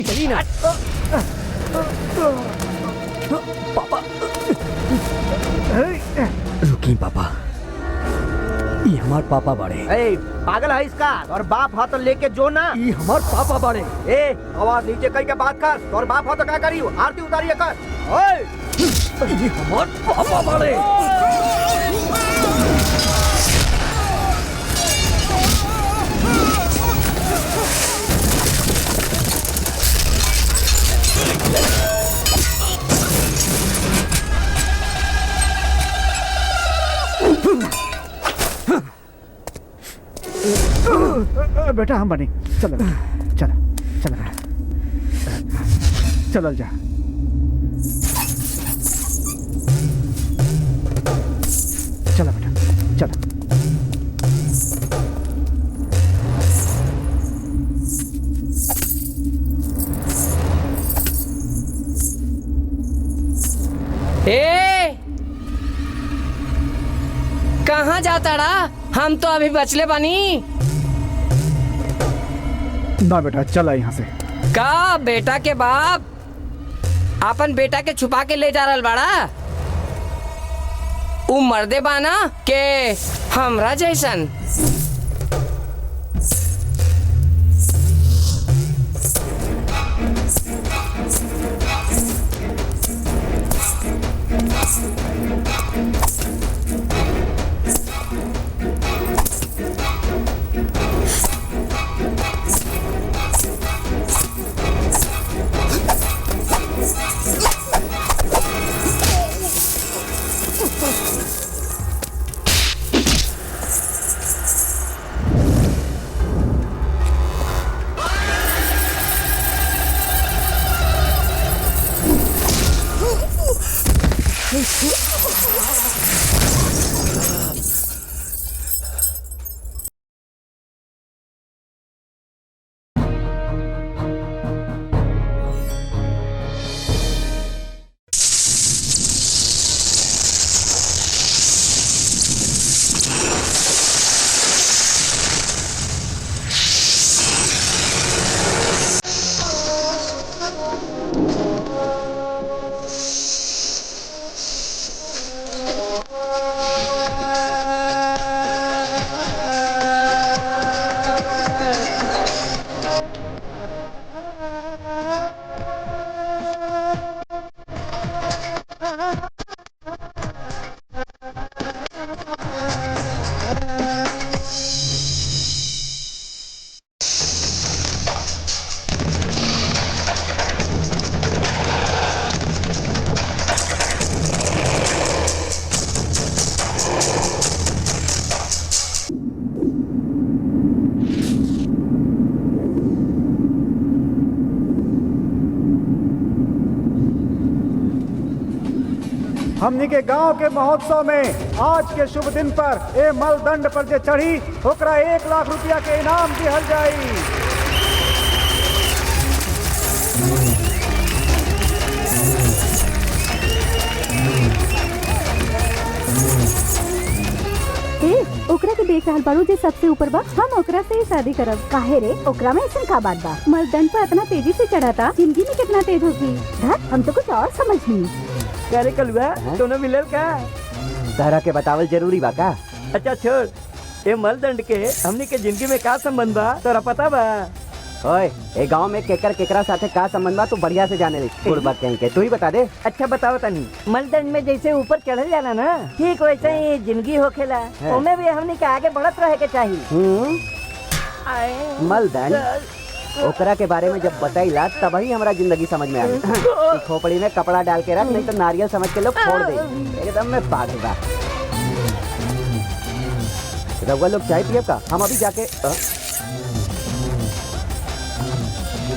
चली ना पापा। रुकी पापा, ये हमार पापा बड़े। ए, पागल है इसका और बाप हाथ लेके जो ना, ये हमार पापा बड़े। ए आवाज नीचे कहीं के बात कर और बाप हाथ क्या करी आरती उतारिए कर। ओए ये हमार पापा बड़े। बेटा हम बने, चलो चलो चलो चलो जा। चलो बेटा चलो। ए कहाँ जाता रहा? हम तो अभी बचले बानी। ना बेटा चला यहाँ से। का बेटा के बाप अपन बेटा के छुपा के ले जा रहल बाड़ा? उ मर्दे बाना के हमरा जैसन? हमनी के गांव के महोत्सव में आज के शुभ दिन पर ए मलदंड पर जे चढ़ी ओकरा 1 लाख रुपया के इनाम दिहल जाई। ओकरा के देख रहल बारू जे सबसे ऊपर बा, हम ओकरा से ही शादी करब। काहे रे? ओकरा में ऐसा का बात बा? मर्दन पर इतना तेजी से चढ़ा था, जिंदगी में कितना तेज होगी। हम तो कुछ और समझ नहीं। करे कलुआ दोनों मिलल का तारा के बतावल जरूरी बा का? अच्छा छोड़, ये मलदंड के हमनी के जिंदगी में का संबंध बा तोरा पता बा? ओए ए गांव में केकरा साथे का संबंध बा तू बढ़िया से जाने बुड़बक कहीं के, तू ही बता दे। अच्छा बताओ तनी। मलदंड में जैसे ऊपर चढ़ल जाला ना, ठीक वैसे ही जिंदगी होखेला, ओमे भी हमनी के आगे बढ़त रहे के चाहिए। मलदंड ओकरा के बारे में जब बताइला तब ही हमारा जिंदगी समझ में आ गई। खोपड़ी में कपड़ा डाल के रख, नहीं तो नारियल समझ के लोग फोड़ दे। एकदम में पागल बा। रउआ लोग चाय पिए का? हम अभी जाके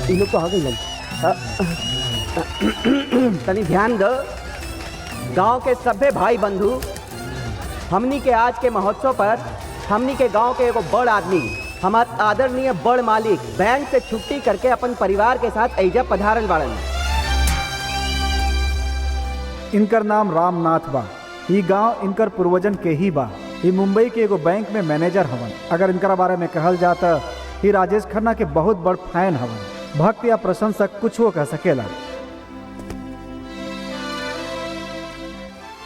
इन लोग तो आ गई। तनी ध्यान दो, गांव के सभे भाई बंधु, हमनी के आज के महोत्सव पर हमनी के गांव के एगो बड़ आदमी, हमार आदरणीय बड़ मालिक बैंक से छुट्टी करके अपन परिवार के साथ ऐजा पधारल बाड़न। इनकर नाम रामनाथ बा। ई गांव इनकर पूर्वजन के ही बा। ई मुंबई के एगो बैंक में मैनेजर हवन। अगर इनकरा बारे में कहल जाता, ही राजेश खन्ना के बहुत बड़ फैन हवन। भक्त या प्रशंसक कुछ वो कह सकेला।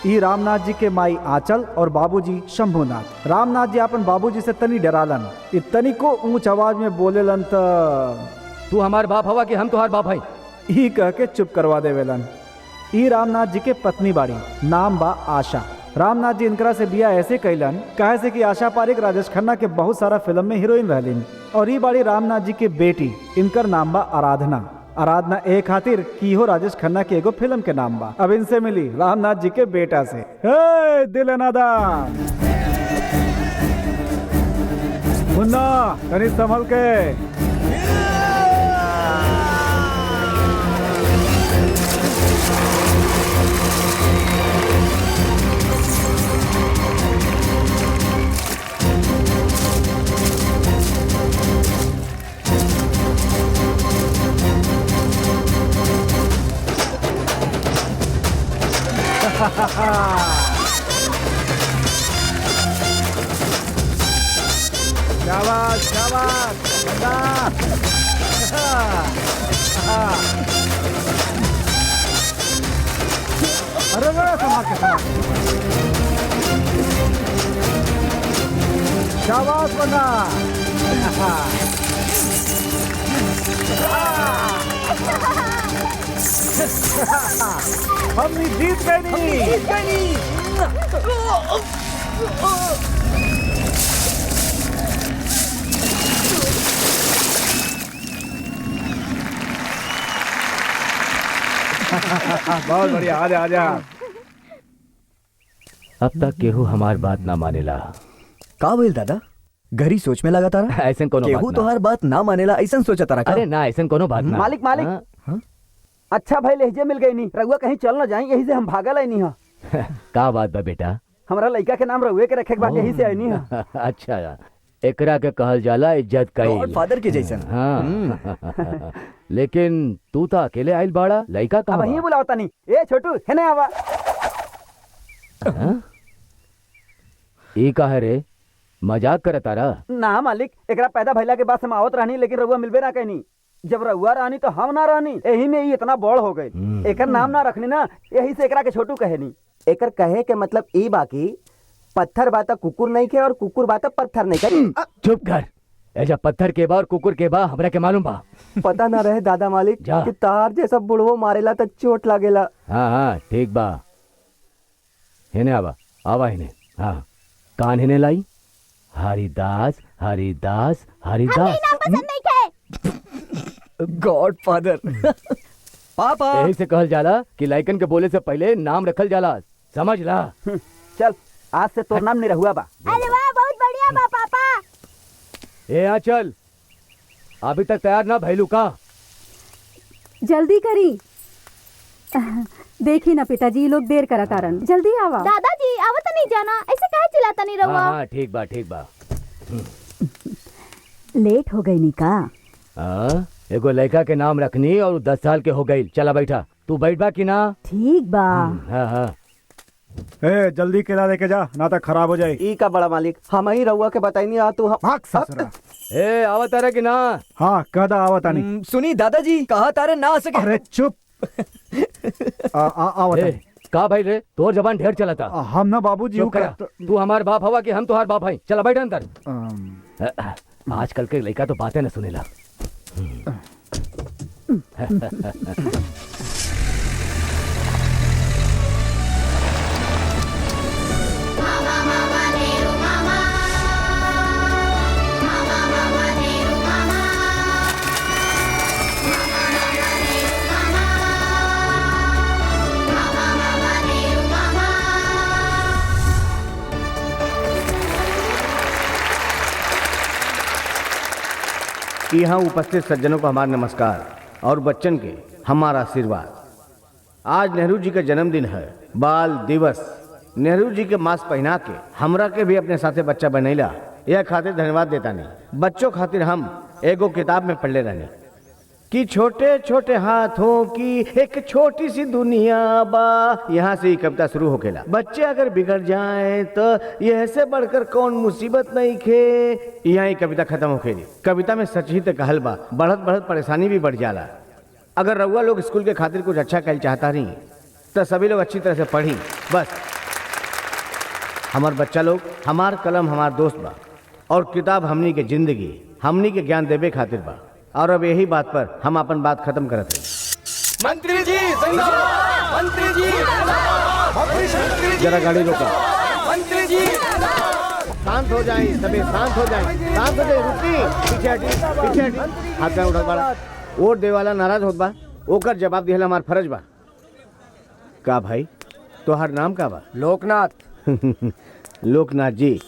ई रामनाथ जी के माई आंचल और बाबूजी शंभुनाथ। रामनाथ जी अपन बाबूजी से तनी डरालन, ई तनी को ऊंच आवाज में बोलेलन त तू हमार बाप हवा कि हम तुहार बाप हई। ई कह के चुप करवा देवेलन। ई रामनाथ जी के पत्नी बाड़ी, नाम बा आशा। रामनाथ जी इनकरा से बिया ऐसे कैलन काहे से कि आशा पारिक राजेश खन्ना के बहुत सारा फिल्म में हीरोइन रहलिन। और ई बाड़ी रामनाथ जी के बेटी, इनकर नाम बा आराधना। आराधना ए खातिर की हो राजेश खन्ना के एगो फिल्म के नाम बा। अब इनसे मिली रामनाथ जी के बेटा से। हे दिल नादान मुन्ना, तनी संभल के। शाबाश शाबाश मुन्ना। अरे संभाल के संभाल। शाबाश मुन्ना। हमने जीत गई। बहुत बढ़िया, आजा आजा। अब तक केहू हमार बात ना मानेला। का बोल दादा? घरी सोच में लगा तारा? ऐसन कोनो बात केहू ना। तो हर बात ना मानेला ऐसा सोचा तारा का? अरे ना ऐसन कोनो बात ना। मालिक मालिक। हाँ? अच्छा भाई लहजे मिल गई नहीं, रघुआ कहीं चल ना जाए, यही से हम भागल आई नहीं। का बात बा बेटा? हमारा लड़का के नाम रघुए के रखे के बाद यही से आई नहीं। अच्छा, एकरा के कहल जाला इज्जत कईल। फादर के जैसन। हाँ। लेकिन तू तो अकेले आइल बाड़ा, लड़का कहाँ अब यही बा? बुलावता नहीं। ए छोटू है ना आवा। हाँ? ई का है रे? मजाक करे तारा? ना मालिक, एकरा पैदा भइला के बाद हम आवत रहनी, लेकिन रघुआ मिलबे ना कहनी। जब रघुआ रहनी तो हम ना रहनी, यही में ही इतना बड़ हो गई। एकर नाम ना रखनी ना, यही से एकरा के छोटू कहनी। एकर कहे के मतलब ई बाकी पत्थर बाता कुकुर नहीं के और कुकुर बाता पत्थर नहीं के। चुप कर। ऐसा पत्थर के बा और कुकुर के बा हमरा के मालूम बा। पता ना रहे दादा मालिक जा। कि तार जैसा बुढ़वो मारेला तो चोट लागेला। हाँ हाँ ठीक बा। हेने आवा, आवा हेने। हाँ, कान हेने लाई। हरिदास हरिदास हरिदास। Godfather. पापा। यही से कहल जाला कि लाइकन के बोले से पहले नाम रखल जाला, समझ ला। चल आज से तोर नाम नहीं रहुआ बा। अरे वाह, बहुत बढ़िया बा पापा। ए यहाँ चल, अभी तक तैयार ना भैलू का? जल्दी करी। देखी ना पिताजी, लोग देर करा तारन, जल्दी आवा। दादाजी आवत नहीं जाना, ऐसे काहे चिल्लाता नहीं हाँ रहुआ? हाँ ठीक बा ठीक बा। लेट हो गई नी का? हाँ, एगो लड़का के नाम रखनी और 10 साल के हो गई। चला बैठा, तू बैठ बा कि ना? ठीक बा। हाँ हाँ। ए जल्दी केला लेके जा, ना तो खराब हो जाए। ई का बड़ा मालिक, हम ही रहुआ के बताई नहीं आ तू भाग ससुरा। ए आवत तारा कि ना? हाँ कदा आवता नहीं। सुनी दादाजी, कहा तारे ना आ सके। अरे चुप। आवता ए, का भाई रे, तोर जबान ढेर चला था। हम ना बाबूजी चुप करा। तू हमार बाप हवा कि हम तुहार बाप हई। चला बैठ अंदर। आजकल के लड़का तो बातें न सुनेला। यहाँ उपस्थित सज्जनों को हमारा नमस्कार और बच्चन के हमारा आशीर्वाद। आज नेहरू जी का जन्मदिन है, बाल दिवस। नेहरू जी के मास्क पहना के हमरा के भी अपने साथे बच्चा बनैला, यह खातिर धन्यवाद देता नहीं। बच्चों खातिर हम एगो किताब में पढ़ले रहने। कि छोटे छोटे हाथों की एक छोटी सी दुनिया बा। यहाँ से ही कविता शुरू होकेला। बच्चे अगर बिगड़ जाएं तो यह से बढ़कर कौन मुसीबत नहीं खे। यहाँ ही कविता खत्म होकेली। कविता में सच ही तो कहल बा, बढ़त बढ़त परेशानी भी बढ़ जाला। अगर रउआ लोग स्कूल के खातिर कुछ अच्छा कहल चाहता नहीं तो सभी लोग अच्छी तरह से पढ़ी। बस हमार बच्चा लोग, हमार कलम हमार दोस्त बा और किताब हमनी के जिंदगी, हमनी के ज्ञान देवे खातिर बा। और अब यही बात पर हम अपन बात खत्म करते हैं। मंत्री जी जिंदाबाद, मंत्री जी जिंदाबाद, जरा गाड़ी रोका। मंत्री जी शांत हो जाए, सभी शांत हो जाए, शांत हो जाए। रुकी, पीछे हटी, पीछे हटी। हाथ में उठा बड़ा वोट दे वाला नाराज होत बा, ओकर जवाब दिहला हमार फर्ज बा। का भाई तोहर नाम का बा? लोकनाथ। लोकनाथ जी,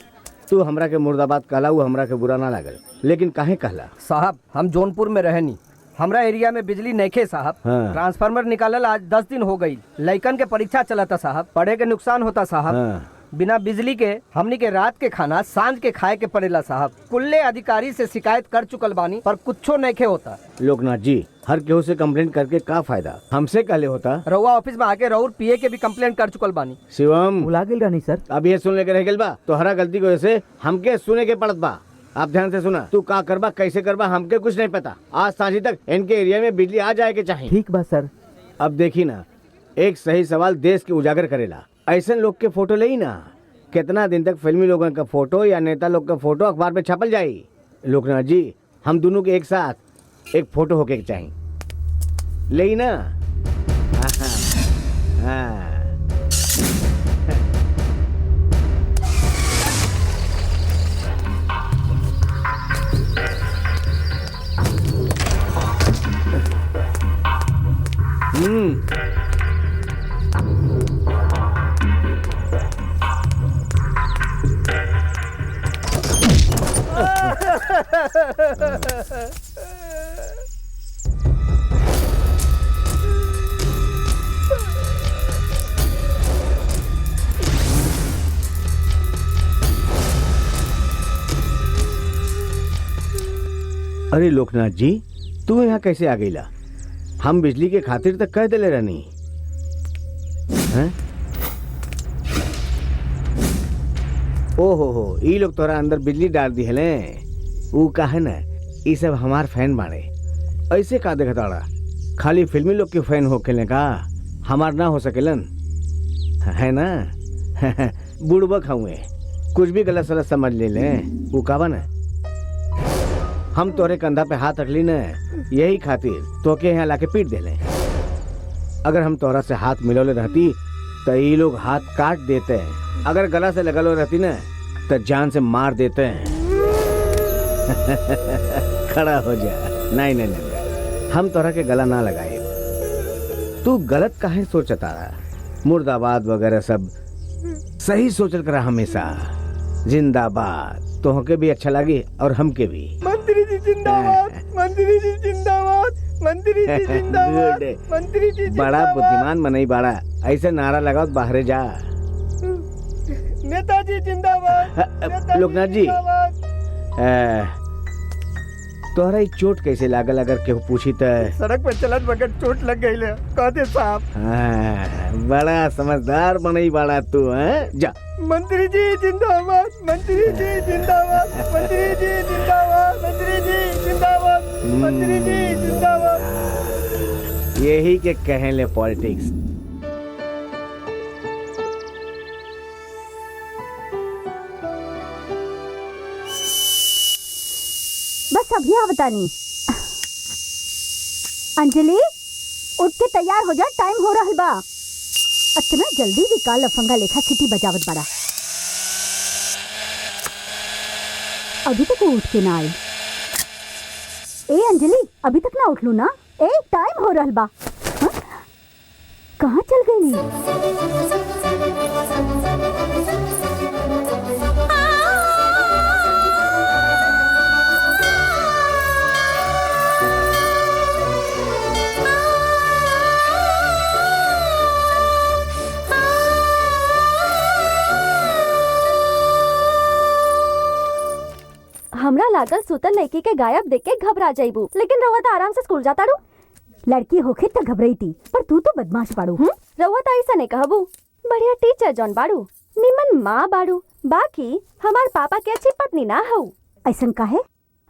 तू हमरा के मुर्दाबाद कहला, वो हमरा के बुरा ना लागल, लेकिन काहे कहला? साहब हम जौनपुर में रहनी, हमरा एरिया में बिजली नइखे साहब। हाँ। ट्रांसफार्मर निकालल आज 10 दिन हो गई। लइकन के परीक्षा चलता साहब, पढ़े के नुकसान होता साहब। हाँ। बिना बिजली के हमनी के रात के खाना सांझ के खाए के पड़ेला साहब। कुल्ले अधिकारी से शिकायत कर चुकल बानी पर कुछो नइखे होता। लोकनाथ जी, हर केहू से कंप्लेंट करके का फायदा? हमसे कहले होता। रउआ ऑफिस में आके रउर पीए के भी कंप्लेंट कर चुकल बानी। शिवम, भुला गेल रानी सर। अब ये सुन लेके रह गेल बा, तोहरा गलती की वजह से हमके सुने के पड़त बा। आप ध्यान से सुना, तू का करबा कैसे करबा हमके कुछ नहीं पता। आज सांझी तक इनके एरिया में बिजली आ जाए के चाहिए। ठीक बा सर। अब देखी ना, एक सही सवाल देश के उजागर करेला। ऐसे लोग के फोटो ले ना, कितना दिन तक फिल्मी लोगों का फोटो या नेता लोग का फोटो अखबार में छपल जाई। लोकनाथ जी, हम दोनों के एक साथ एक फोटो होके चाहिए, ले ना। हाँ। अरे लोकनाथ जी, तू यहाँ कैसे आ गईला? हम बिजली के खातिर तक कह दिले रहनी। हैं? ओहो, ई लोग तोरा अंदर बिजली डाल दी है। ऊ का है ना, ई सब हमार फैन बाड़े। ऐसे का देखताड़ा? खाली फिल्मी लोग के फैन हो खेलने का, हमार ना हो सकेलन, है ना? बुड़बक हुए, कुछ भी गलत सलत समझ ले। ऊ का बा ना, हम तोरे कंधा पे हाथ रख ली न, यही खातिर तोके यहाँ लाके पीट देले। अगर हम तोरा से हाथ मिलौले रहती तो ये लोग हाथ काट देते हैं। अगर गला से लगल रहती न तो जान से मार देते हैं। खड़ा हो जा। नहीं नहीं नहीं, हम तोरा के गला ना लगाए। तू गलत काहे सोचता रहा? मुर्दाबाद वगैरह सब सही सोचल करा हमेशा। जिंदाबाद, तोहके भी अच्छा लगी और हमके भी। मंत्री जी जिंदाबाद, मंत्री जी जिंदाबाद, मंत्री जी जिंदाबाद, मंत्री जी बड़ा बुद्धिमान मनई बाड़ा, ऐसे नारा लगाओ बाहरे जा। नेताजी जिंदाबाद। लोकनाथ जी, तोहरा ई चोट कैसे लागल अगर केहू पूछी तो? सड़क पर चलत वक्त चोट लग गई ले, कहते साहब। बड़ा समझदार बनई बाड़ा तू, हैं? जा। मंत्री जी जिंदाबाद, मंत्री जी जिंदाबाद, मंत्री जी जिंदाबाद, मंत्री जी जिंदाबाद, मंत्री जी जिंदाबाद। यही के कहेले पॉलिटिक्स। बस अभी आवतानी। अंजलि, उठ के तैयार हो जा, टाइम हो रहा बा। इतना जल्दी भी का लफंगा लेखा सिटी बजावत बड़ा। अभी तक वो उठ के ना आई। ए अंजलि, अभी तक ना उठलू ना? ए टाइम हो रहा बा। हाँ? कहाँ चल गई? हमरा पागल सुतल लड़की के गायब देख के घबरा जाइबू, लेकिन रउआ तो आराम से स्कूल जाता रू। लड़की होखे त घबराई थी, पर तू तो बदमाश बाड़ू। रउआ तो ऐसा नहीं कहबू। बढ़िया टीचर जॉन बाड़ू, निमन माँ बाड़ू, बाकी हमार पापा के अच्छी पत्नी ना हो। ऐसन काहे?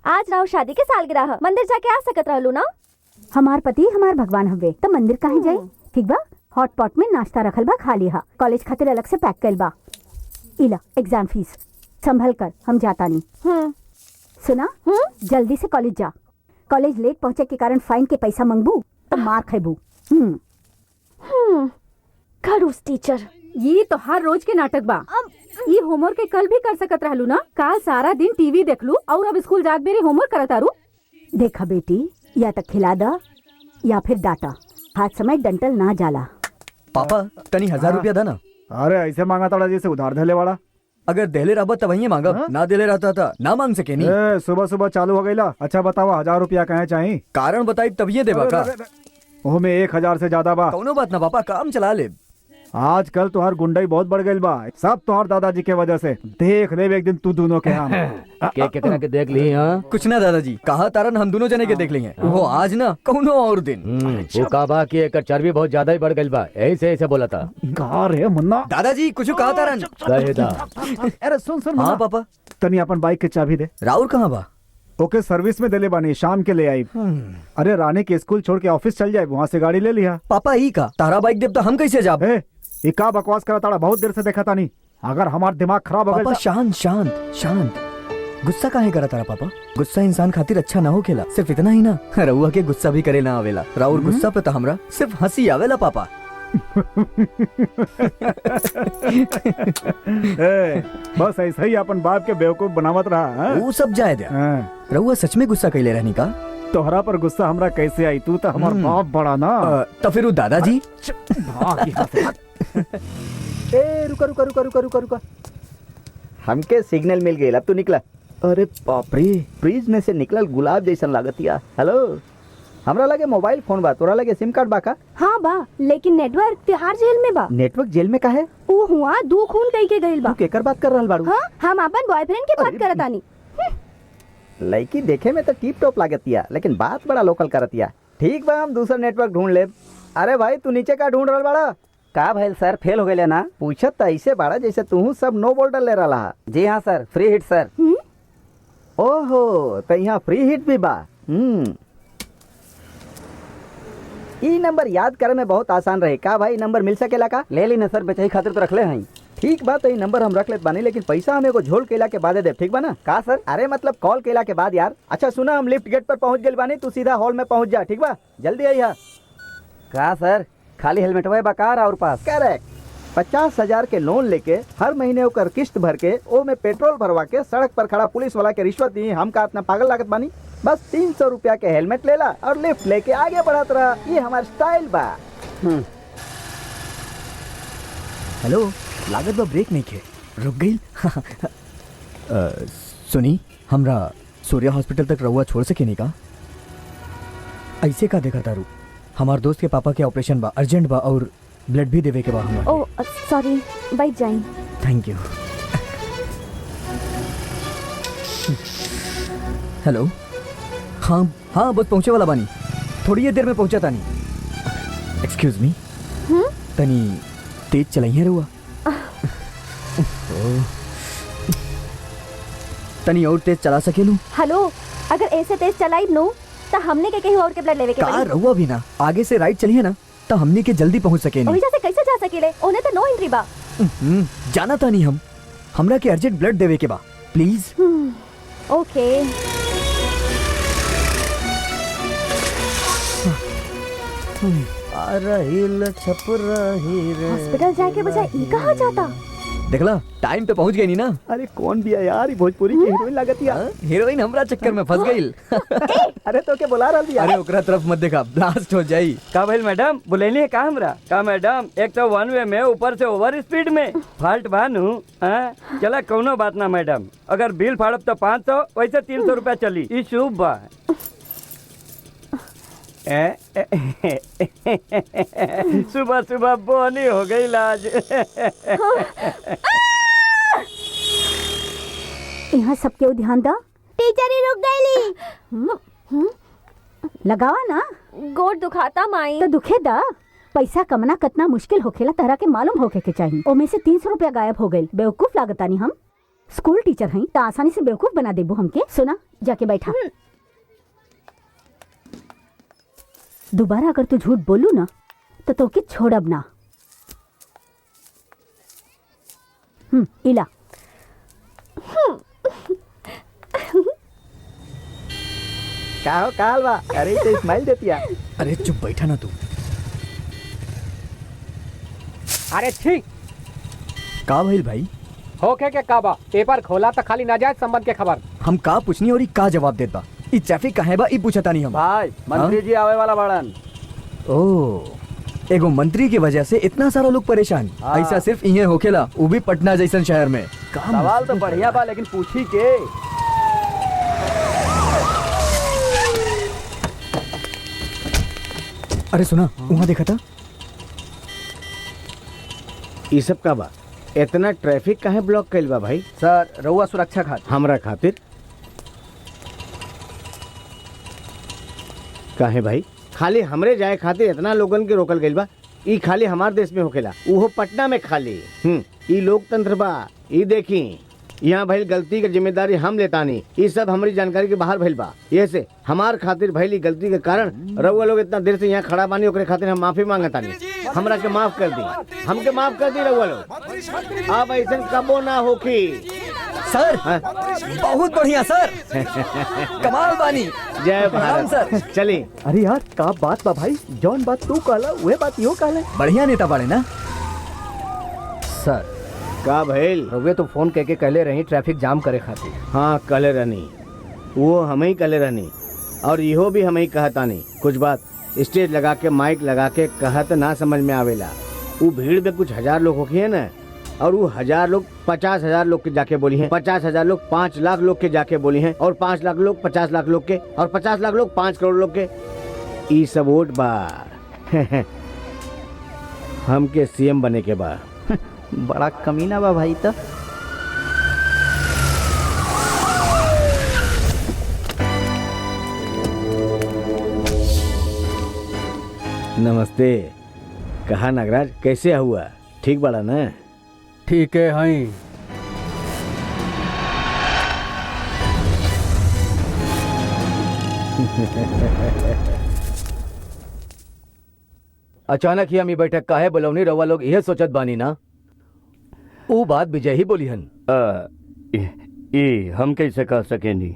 आज राव शादी के सालगिरह, मंदिर जाके आ सकत रहलू ना। हमार पति हमार भगवान हवे, त मंदिर काहे जाई? ठीक बा, हॉट पॉट में नाश्ता रखल बा, खा लिहा। कॉलेज खातिर अलग से पैक कइल बा। इला एग्जाम फीस संभल कर, हम जाता नहीं। सुना, जल्दी से कॉलेज जा। कॉलेज लेट पहुंचे के कारण फाइन के पैसा मंगबू तो मार खेबू। खड़ूस टीचर। ये तो हर रोज के नाटक बा। ये होमवर्क के कल भी कर सकत रहलू ना। काल सारा दिन टीवी देख लू और अब स्कूल जात बेरी होमवर्क करत आरू। देखा बेटी, या तो खिला दा या फिर डाटा। हाथ समय डंटल ना जाला। पापा तनी 1000 रुपया था ना। अरे ऐसे मांगा था जैसे उधार धले वाला। अगर देले रहा तब वही मांगा, ना देले रहता था ना मांग सके नहीं। सुबह सुबह चालू हो गईला। अच्छा बतावा 1000 रुपया कहे चाहिए? कारण बताई तब ये देवा का। ओमे 1000 से ज्यादा बा। कौनो बात ना पापा, काम चला ले। आजकल तुहार गुंडाई बहुत बढ़ गई बा, सब तुहार दादाजी के वजह से। देख ले एक दिन तू दोनों के हम के कितना के देख ली। हाँ कुछ ना दादाजी, कहा तारन हम दोनों जने के देख लेंगे। वो आज ना कौनो और दिन। वो काबा की एक चर्बी बहुत ज्यादा ही बढ़ गई बा, ऐसे ऐसे बोला था। कहा रे मुन्ना? दादाजी कुछ कहा तारन। अरे सुन हाँ पापा, तनी अपन बाइक के चाबी दे। राउर कहाँ बा? ओके सर्विस में देले बानी, शाम के ले आई। अरे रानी के स्कूल छोड़ के ऑफिस चल जाए, वहाँ से गाड़ी ले लिया। पापा ही का तारा बाइक देव तो हम कैसे जाब? ये का बकवास करा ताड़ा, बहुत देर से देखा था नहीं। अगर हमार दिमाग खराब हो गया। शांत शांत शांत। गुस्सा काहे करा तारा पापा? गुस्सा इंसान खातिर अच्छा ना हो खेला। सिर्फ इतना ही ना, रउआ के गुस्सा भी करे ना आवेला। राउर गुस्सा पे तो हमरा सिर्फ हंसी आवेला पापा। बस ऐसा ही अपन बाप के बेवकूफ बनावत रहा। वो सब जाए दे। रउआ सच में गुस्सा कैले रहनी का? तोहरा पर गुस्सा हमरा कैसे आई? तू तो हमार बाप बड़ा ना। तो फिर वो दादाजी। रुका रुका रुका रुका रुका रुका, हमके सिग्नल मिल गया। अब तू निकला। अरे बाप रे, फ्रीज में से निकलल गुलाब जैसन लागतिया। हेलो, हमरा लगे मोबाइल फोन बा, तोरा लगे सिम कार्ड बा का? हाँ बा, लेकिन नेटवर्क तिहाड़ जेल में बा। नेटवर्क जेल में का है? वो हुआ दू खून कई के गइल बा। तू केकर बात कर रहल बाड़ू? हाँ, हम अपन बॉयफ्रेंड के बात करत आनी। लड़की देखे में तो टीप टॉप लागतिया, लेकिन बात बड़ा लोकल करतिया। ठीक बा, हम दूसरा नेटवर्क ढूंढ ले। अरे भाई तू नीचे का ढूंढ रहल बाड़ा? का भाई सर, फेल हो गए ना? पूछत तो ऐसे बाड़ा जैसे तू सब नो बोल्डर ले रहा। जी हाँ सर, फ्री हिट सर। ओहो, तो यहाँ फ्री हिट भी बा। ई नंबर याद करे में बहुत आसान रहे। का भाई नंबर मिल सकेला का? ले ली ना सर, बेचाई खातिर तो रख ले हैं। ठीक बात है, नंबर हम रख लेते बानी, लेकिन पैसा हमें को झोल केला के बाद दे। ठीक बा ना? का सर? अरे मतलब कॉल केला के बाद यार। अच्छा सुना, हम लिफ्ट गेट पर पहुंच गए बानी, तू सीधा हॉल में पहुंच जा। ठीक बा, जल्दी आई। का सर, खाली हेलमेट हुए बकार और पास? करेक्ट। 50,000 के लोन लेके हर महीने ओकर किस्त भर के ओ में पेट्रोल भरवा के सड़क पर खड़ा पुलिस वाला के रिश्वत दी। हम का इतना पागल लागत बानी? बस 300 रुपया के हेलमेट लेला और लिफ्ट लेके आगे बढ़त रहा। ये हमार स्टाइल बा। हेलो, लागत बा ब्रेक नहीं खे, रुक गई। सुनी, हमरा सूर्या हॉस्पिटल तक रहुआ छोड़ सके नहीं का? ऐसे का देखा तारू? हमार दोस्त के पापा के ऑपरेशन बा, अर्जेंट बा और ब्लड भी देवे के बा हमरा। ओ सॉरी, बैठ जाई। Thank you. हेलो, हाँ हाँ, बस पहुंचे वाला बानी, थोड़ी ही देर में पहुंचा तानी। एक्सक्यूज मी, तनी तेज चलाई है रुआ? तनी और तेज चला सकेलू? हेलो, अगर ऐसे तेज चलाई नो तो हमने के कहीं और के ब्लड लेवे के का रहुआ भी ना आगे से राइट चलिए ना, तो हमने के जल्दी पहुंच सके नहीं। ओही जैसे कैसे जा सकेले? ओने तो नो एंट्री बा। जाना था नहीं, हम हमरा के अर्जेंट ब्लड देवे के बा, प्लीज। ओके। हॉस्पिटल जाके बजाय ई कहाँ जाता? देखला, टाइम पे पहुंच गई नहीं ना। अरे कौन भी है यार, ये भोजपुरी की हीरोइन लागत यार। हीरोइन हमरा चक्कर में फंस गई। अरे तो के बुला रहा दिया। अरे ओकरा तरफ मत देखा, ब्लास्ट हो जाई। का भाई मैडम बुलेनी है का हमरा? का मैडम, एक तो वन वे में ऊपर से ओवर स्पीड में फाल्ट बानू। चला कोनो बात ना मैडम, अगर बिल फाड़ब तो 500, वैसे 300 रुपया चली। ई शुभ बा। सुबह सुबह बोनी हो गई लाज। यहाँ सब केहू ध्यान दा। टीचर ही रुक गईली। लगावा ना। गोड़ दुखाता माई। तो दुखे दा। पैसा कमना कितना मुश्किल होखेला तरह के मालूम होके के चाहिए। ओमे से 300 रुपया गायब हो गई। बेवकूफ लागतानी हम। स्कूल टीचर हई तो आसानी से बेवकूफ बना देबू हमके। सुना जाके बैठा। दोबारा अगर तू झूठ बोलू ना तो तोके छोड़ब ना। इला। का हो काल बा? अरे तो स्माइल देतिया। अरे चुप बैठा ना तू। अरे ठीक का भइल भाई? होके के का बा? पेपर खोला तो खाली नाजायज संबंध के खबर। हम का पूछनी और ई का जवाब देत बा? ई ट्रैफिक काहे बा ई पूछता नहीं हम। भाई मंत्री जी आवे वाला बाड़न। ओ एगो मंत्री की वजह से इतना सारा लोग परेशान। ऐसा सिर्फ इहे होखेला, वो भी पटना जैसन शहर में। सवाल तो बढ़िया बा लेकिन पूछी के। अरे सुना वहाँ देखा था। ये सब का बा? इतना ट्रैफिक काहे ब्लॉक कइल बा भाई? सर रउआ सुरक्षा खातिर। हमरा खातिर काहे भाई? खाली हमरे जाए खातिर इतना लोगन के रोकल गइल बा? ई खाली हमार देश में होखेला, उहो पटना में खाली। ई लोकतंत्र बा। ई देखी यहाँ भइल गलती के जिम्मेदारी हम लेतानी। ये सब हमारी जानकारी के बाहर भइल बा। ये से हमार खातिर भइली गलती के कारण रउआ लोग इतना देर से यहाँ खड़ा बानी, ओकरे खातिर हम माफी मांगतानी। हमरा के माफ कर दी, हमके माफ कर दी रउआ लोग। अब ऐसा कबो ना होखी। सर बहुत बढ़िया सर। कमाल बानी। जय भारत सर। चली। अरे यार का बात बा भाई? जौन बात तू कहला वह बात यो कहला। बढ़िया नेता बाड़े ना सर। का भइल? रउए तो फोन करके कहले रही ट्रैफिक जाम करे खातिर। हाँ कहले रहनी, वो हम ही कहले रहनी और इहो भी हम ही कहतानी। कुछ बात स्टेज लगा के माइक लगा के कहत ना समझ में आवेला। वो भीड़ में कुछ हजार लोग होखी है ना, और वो 1000 लोग 50,000 लोग के जाके बोली हैं, 50,000 लोग 5 लाख लोग के जाके बोली हैं, और 5 लाख लोग 50 लाख लोग के, और 50 लाख लोग 5 करोड़ लोग के। ई सब वोट बा। हमके सीएम बने के बा। बड़ा कमीना बा भाई। तो नमस्ते। कहा नागराज कैसे हुआ? ठीक बड़ा ना? ठीक है हई। अचानक ही हमी बैठक काहे बोलौनी? रउआ लोग यह सोचत बानी ना? वो बात विजय ही बोली हन। हम कैसे कह सकेनी?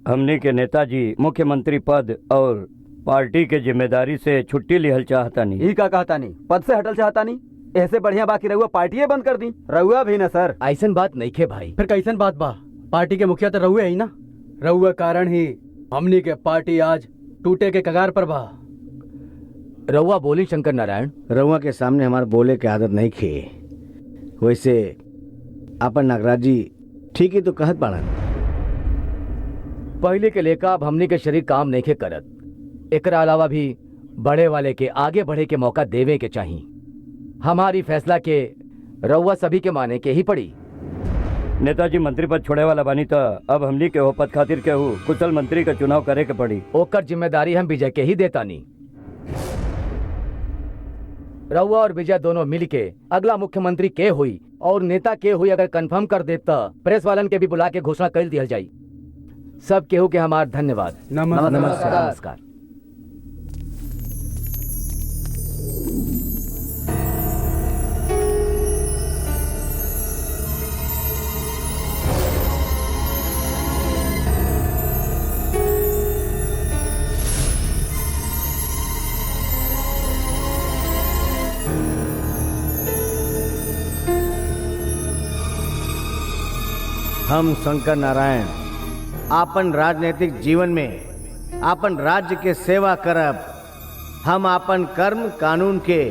हमने के नेताजी मुख्यमंत्री पद और पार्टी के जिम्मेदारी से छुट्टी लिहल चाहता नहीं। ई का कहता नहीं? पद से हटल चाहता नहीं? ऐसे बढ़िया बाकी रहुआ पार्टी बंद कर दी। रहुआ भी ना सर। ऐसन बात नहीं खे भाई। फिर कैसन बात बा? पार्टी के मुखिया तो रहुए ही ना। रहुए कारण ही हमनी के पार्टी आज टूटे के कगार पर बा। रउआ बोली शंकर नारायण। रउआ के सामने हमारे बोले के आदत नहीं खे। वैसे अपन नागराज जी ठीक ही तो कहत बाड़न। पहले के लेका अब हमनी के शरीर काम नहीं खे करत। एकरा अलावा भी बड़े वाले के आगे बढ़े के मौका देवे के चाहिए। हमारी फैसला के रउआ सभी के माने के ही पड़ी। नेताजी मंत्री पद छोड़े वाला बानी तो अब हमनी के हो पद खातिर के हो कुशल मंत्री का चुनाव करे के पड़ी। ओकर जिम्मेदारी हम विजय के ही देतानी। रउआ और विजय दोनों मिल के अगला मुख्यमंत्री के हुई और नेता के हुई अगर कंफर्म कर दे तो प्रेस वालन के भी बुला के घोषणा कर दिया जाये। सब केहू के हमार धन्यवाद। नमस्कार। हम शंकर नारायण आपन राजनीतिक जीवन में आपन राज्य के सेवा करब। हम आपन कर्म कानून के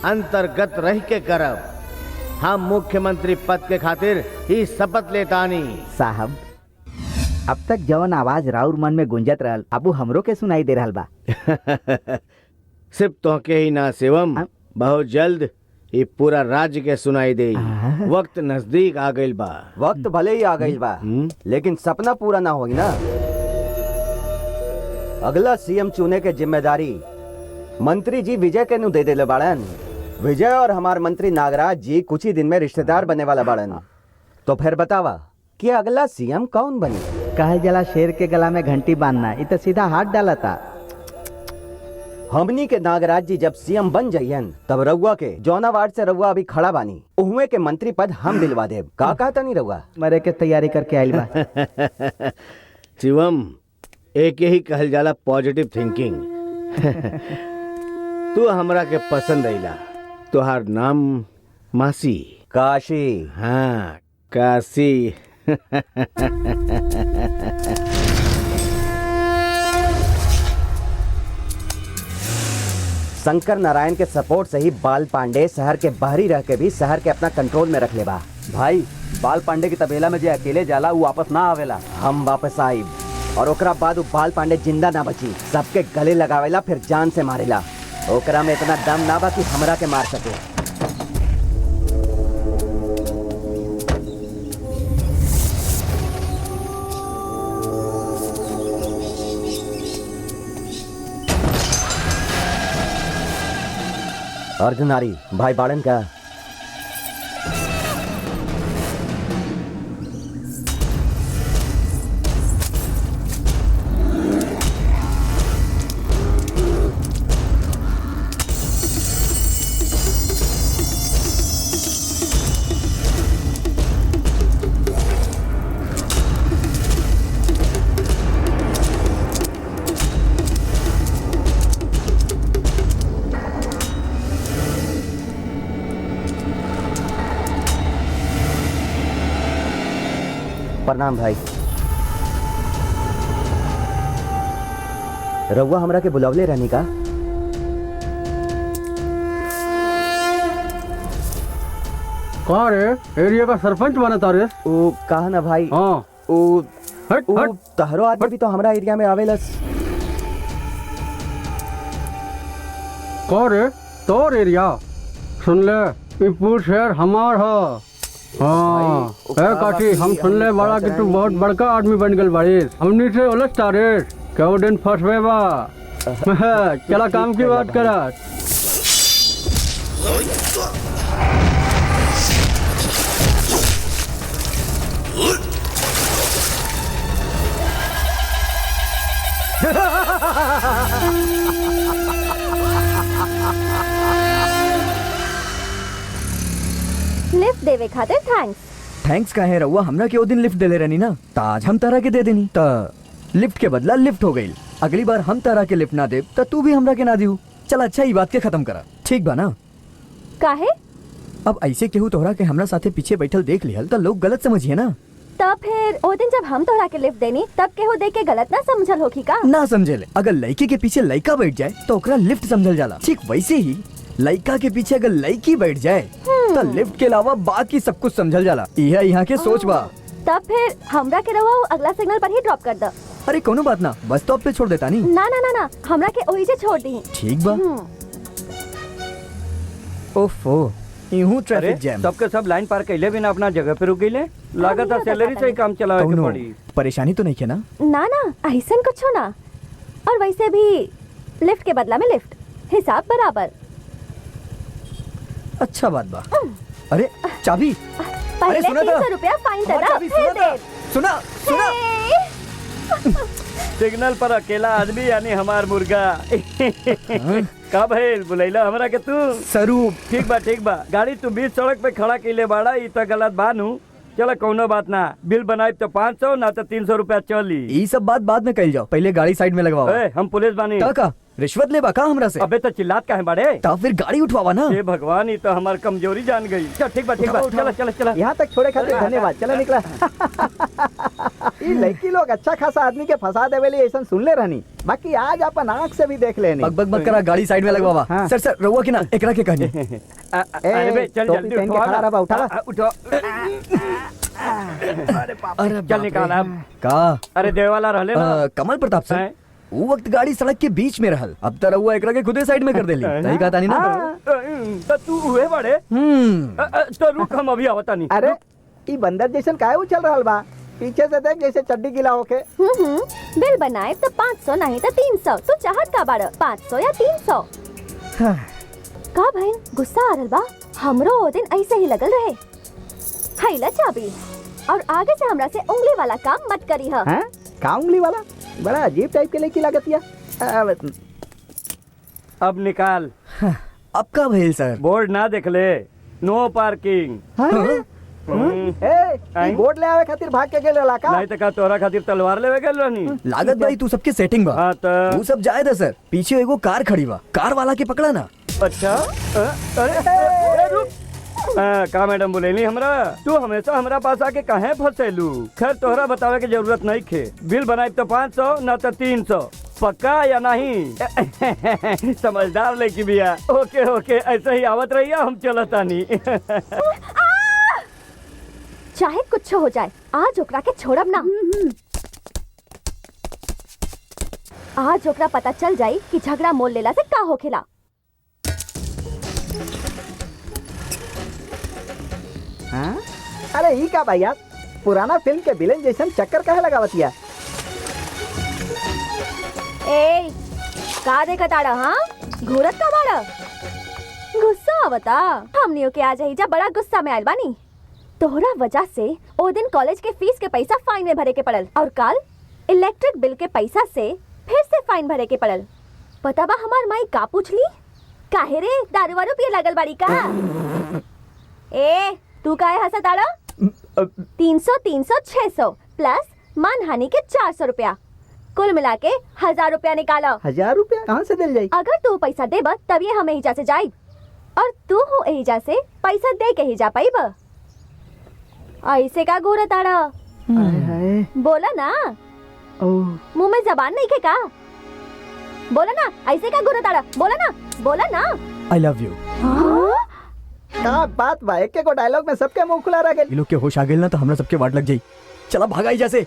अंतर्गत रह के करब। हम मुख्यमंत्री पद के खातिर ही शपथ लेतानी। साहब अब तक जवन आवाज राउर मन में गुंजत रहल अब हमरो के सुनाई दे रहल बा। सिर्फ तोहके ही ना शिवम, बहुत जल्द ये पूरा राज्य के सुनाई दे। वक्त नजदीक आ गइल बा। वक्त भले ही आ गई बा, लेकिन सपना पूरा ना होगी ना। अगला सीएम चुने के जिम्मेदारी मंत्री जी विजय के नु दे देले बाड़न। विजय और हमार मंत्री नागराज जी कुछ ही दिन में रिश्तेदार बनने वाला बाड़न। तो फिर बतावा कि अगला सीएम कौन बनी? कहे जला शेर के गला में घंटी बांधना, ये तो सीधा हाथ डाला था। हमनी के नागराज जी जब सीएम बन जाइयन तब रउआ के जौना वार्ड से रउआ अभी खड़ा बानी उहवे के मंत्री पद हम दिलवा देब। का कहता नहीं रउआ? मरे के तैयारी करके आइल बा। शिवम, एक ही कहल जाला पॉजिटिव थिंकिंग। तू हमरा के पसंद आइला। तुहार नाम मासी? काशी। हाँ, काशी। शंकर नारायण के सपोर्ट से ही बाल पांडे शहर के बाहरी रह के भी शहर के अपना कंट्रोल में रख ले बा। भाई बाल पांडे की तबेला में जे अकेले जाला वो वापस ना आवेला। हम वापस आइब और ओकरा बाद वो बाल पांडे जिंदा ना बची। सबके गले लगावेला फिर जान से मारेला। ओकरा में इतना दम ना बा कि हमरा के मार सके। अर्धनारी भाई बाड़न का प्रणाम भाई। रउआ हमरा के बुलावले रहनी का? कौन रे? एरिया का सरपंच बना तारे? ओ कहा ना भाई। हाँ। ओ हट, हट। तहरो आदमी भी तो हमरा एरिया में आवेलस। कौन रे? तोर एरिया? सुन ले, ये पूरा शहर हमार है। हाँ, काशी हम सुन ले बड़ा कि तू बहुत बड़का आदमी बन गल बारिश। हमनी से उलझ तारे क्यों दिन फंसवे बा। चला काम की बात करा। लिफ्ट देवे खातिर थैंक्स। थैंक्स काहे रहुआ? हमरा के ओ दिन लिफ्ट देले रहनी ना, त आज हम तारा के दे देनी। त लिफ्ट के बदला लिफ्ट हो गई। अगली बार हम तारा के लिफ्ट ना देब त तू भी हमरा के ना दियो। चल अच्छा ही बात के खत्म करा, ठीक बा ना? काहे? अब ऐसे केहू तोहरा के हमरा साथे पीछे बैठल देख लिहल त लोग गलत समझिए ना। तब फिर ओ दिन जब हम तोहरा के लिफ्ट देनी तब केहू देख के गलत ना समझल होखी का? ना समझेले। अगर लड़की के पीछे लड़का बैठ जाए तो ओकरा लिफ्ट समझल जाला। ठीक वैसे ही लड़का के पीछे अगर लड़की बैठ जाए तो लिफ्ट के अलावा बाकी सब कुछ समझल जाला। यह यहाँ के सोच बा। तब फिर हमरा के रवा अगला सिग्नल पर ही ड्रॉप कर द। अरे कोनो बात ना, बस स्टॉप पे छोड़ देता नहीं। ना ना ना ना, हमरा के ओही से छोड़ दी। ठीक बा। ओफो, यूं ट्रैफिक जैम। सबके सब लाइन पार कैले बिना अपना जगह पे रुक गईले। लागत है सैलरी से ही काम चलावे के पड़ी। परेशानी तो नहीं है ना? ना ना, ऐसन कुछ हो ना। और वैसे भी लिफ्ट के बदला में लिफ्ट, हिसाब बराबर। अच्छा बात बा। अरे चाबी। पहले 300 रुपया फाइन देना, फिर दे। सुना सुना। सिग्नल पर अकेला आदमी यानी हमार मुर्गा। का भाई बुलैला हमरा के तू? सरू ठीक बा। गाड़ी तू बीच सड़क पे खड़ा कैले बाड़ा, ई तो गलत बानू। चलो कोनो बात ना, बिल बनाए तो 500 ना तो 300 रुपया चली। ये सब बात बाद में कल जाओ, पहले गाड़ी साइड में लगवाओ। हम पुलिस बानी। का रिश्वत ले बाका हमरा से? अबे तो चिल्लात काहे बाड़े? तो फिर गाड़ी उठवावा ना। हे भगवान, ये तो हमार कमजोरी जान गई। चल ठीक बा चला। यहाँ तक छोड़े खातिर धन्यवाद। चला निकला। ये लड़की लोग अच्छा खासा आदमी के फंसा देवेली ऐसा सुन ले रहनी, बाकी आज अपन आँख से भी देख लेनी। बक मत करा, गाड़ी साइड में लगवावा। हाँ। सर रउआ के ना एकरा के कहनी। अरे चल जल्दी उठो। अरे चल निकाल अब। का? अरे देवाला रहले ना कमल प्रताप से वो वक्त गाड़ी सड़क के बीच में रहल। अब तो रउआ एकरा के खुदे साइड में कर देली। सही कहा तानी ना? तो तू हुए बड़े तो रुक हम अभी आवता नहीं। अरे ई बंदर जैसन काहे उछल रहल बा? पीछे से देख जैसे चड्डी गीला होके। बिल बनाए तो 500 नहीं तो 300। तू चाहत का बाड़ 500 या 300? का भाई गुस्सा आ रहल बा? हमरो ओ दिन ऐसे ही लगल रहे। हैला चाबी और आगे से हमरा से उंगली वाला काम मत करी है। हैं? का उंगली वाला? बड़ा अजीब टाइप के लेके लागतिया। अब निकाल। अब का भइल सर? बोर्ड ना देख ले, नो पार्किंग। ए, बोर्ड ले आवे खातिर भाग के गेल रहला का? नहीं तो का तोरा खातिर तलवार लेवे गेल रहनी। लागत भाई तू सबके सेटिंग बा। हाँ तो तू सब जाए दे सर। पीछे एगो कार खड़ी बा, कार वाला के पकड़ा ना। अच्छा अरे रुक। का मैडम बोलेली हमरा? तू हमेशा हमरा पास आके काहे फंसेलू? खैर तोहरा बतावे के जरूरत नहीं खे। बिल बनाए तो 500 ना तो 300। पक्का या नहीं? समझदार लड़की बिया। ओके ओके ऐसे ही आवत रहिया, हम चलतानी। चाहे कुछ हो जाए आज ओकरा के छोड़ब ना। आज ओकरा पता चल जाई कि झगड़ा मोल लेला से का होखेला। हाँ? अरे ई का भैया पुराना फिल्म के विलेन जैसन चक्कर काहे लगावतिया? ए का देखत आड़ा? हाँ घूरत का बाड़ा? गुस्सा आवता? हमनियों के आज ही जा बड़ा गुस्सा में आयल बानी। तोहरा वजह से ओ दिन कॉलेज के फीस के पैसा फाइन में भरे के पड़ल और कल इलेक्ट्रिक बिल के पैसा से फिर से फाइन भरे के पड़ल। पता बा हमार माई का पूछली? काहे रे दारू वारू पिए लागल बाड़ी का? ए तू काहे हंसत आड़ा? 300 300 600 प्लस मानहानि के 400 रुपया, कुल मिला के 1000 रुपया निकालो। 1000 रुपया कहाँ से दिल जाई? अगर तू पैसा देब तभी हम एहिजा से जाई और तू हो एहिजा से पैसा दे के ही जा पाइब। ऐसे का घूरत आड़ा? बोला ना, मुंह में जबान नहीं खे का? बोला ना, ऐसे का घूरत आड़ा? बोला ना, बोला ना। I love you. का बात बा? एक को डायलॉग में सबके मुंह खुला रह गेल। ये लोग के होश आ गेल ना तो हमरा सबके वाट लग जाई। चला भागाई जैसे।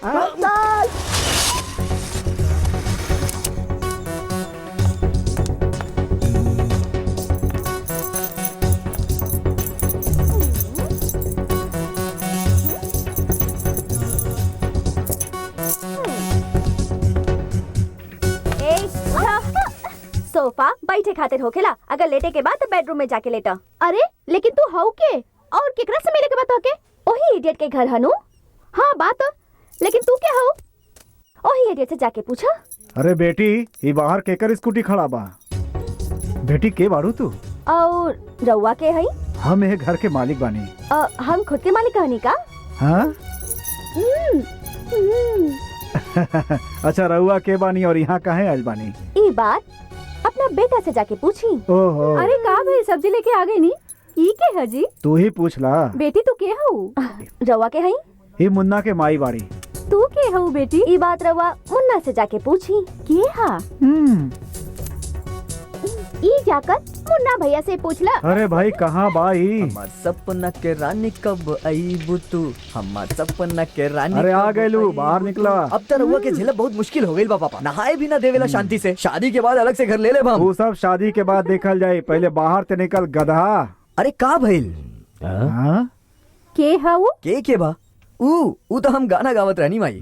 सोफा बैठे खातिर होखेला, अगर लेटे के बाद तो बेडरूम में जाके लेटा। अरे लेकिन तू हऊ के और केकरा से मिले के बात होके? ओही इडियट के घर हनु। हाँ बात, लेकिन तू क्या हऊ? ओही इडियट से जाके पूछा। अरे बेटी ये बाहर केकर स्कूटी खड़ा बा? बेटी के बाड़ू तू? और रउआ के हई? हम ये घर के मालिक बानी। हम खुद के मालिक कहनी का? हाँ? अच्छा रउआ के बानी और यहाँ काहे आइल बानी? ई बात अपना बेटा से जाके पूछी। ओहो। अरे का भाई सब्जी लेके आ गई नी? ई के हजी? तू ही पूछ ला। बेटी तू के हऊ? रउआ के हई? ये मुन्ना के माई बाड़ी। तू के हऊ बेटी? ई बात रउआ मुन्ना से जाके पूछी। के हा? ई जाकर मुन्ना भैया से पूछला। अरे भाई कहाँ बाई? हमार सपना के रानी कब आईबू तू? हमार सपना के रानी। अरे आ गइलू, बाहर निकला। अब तो रउआ के झेलब बहुत मुश्किल हो गइल बा पापा। नहाए भी ना देवेला शांति से। शादी के बाद अलग से घर ले ले हम। वो सब शादी के बाद देखल जाए, पहले बाहर से निकल गधा। अरे का भइल? हाँ? के हऊ? के बा? ऊ तो हम गाना गावत रहनी माई।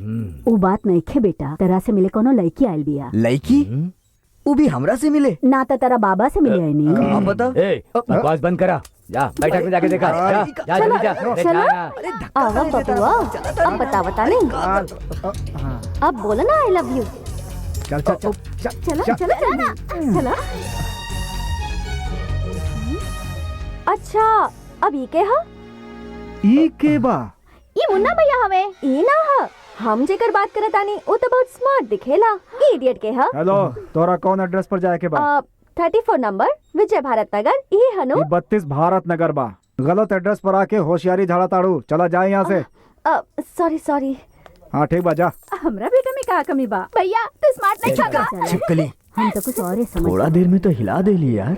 उ बात नहीं खे बेटा, तेरा से मिले कोनो लड़की आइल बिया। लड़की? ऊ भी हमरा से मिले? ना तो तेरा बाबा से मिले नहीं। कहाँ पता? ए बकवास बंद करा, जा बैठक में जाके देखा। जा जा जल्दी जा। अरे धक्का आवा बबुआ, अब बता नहीं। अब बोला ना आई लव यू। चल चल चल चला चला चला चला। अच्छा अब ये के हा? ई के बा? ये मुन्ना भैया हवे। ई ना हा, हम जेकर बात करत आनी वो तो बहुत स्मार्ट दिखेला। इडियट के हा। हेलो, तोरा कौन एड्रेस पर जाए के बा? 34 नंबर विजय भारत नगर। ये हनु 32 भारत नगर बा। गलत एड्रेस पर आके होशियारी झाड़ा ताड़ू। चला जाए यहाँ से। Sorry sorry. हाँ ठीक बा, जा। हमरा बेटा में का कमी बा? भैया तू स्मार्ट नहीं था का? छिपकली, हम तो कुछ और ही समझ। थोड़ा देर में तो हिला दे ली यार।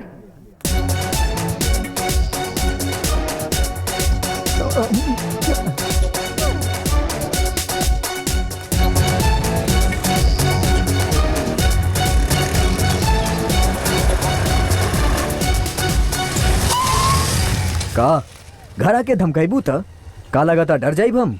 का घर आके धमकाइबू त का लगाता डर जाइब हम?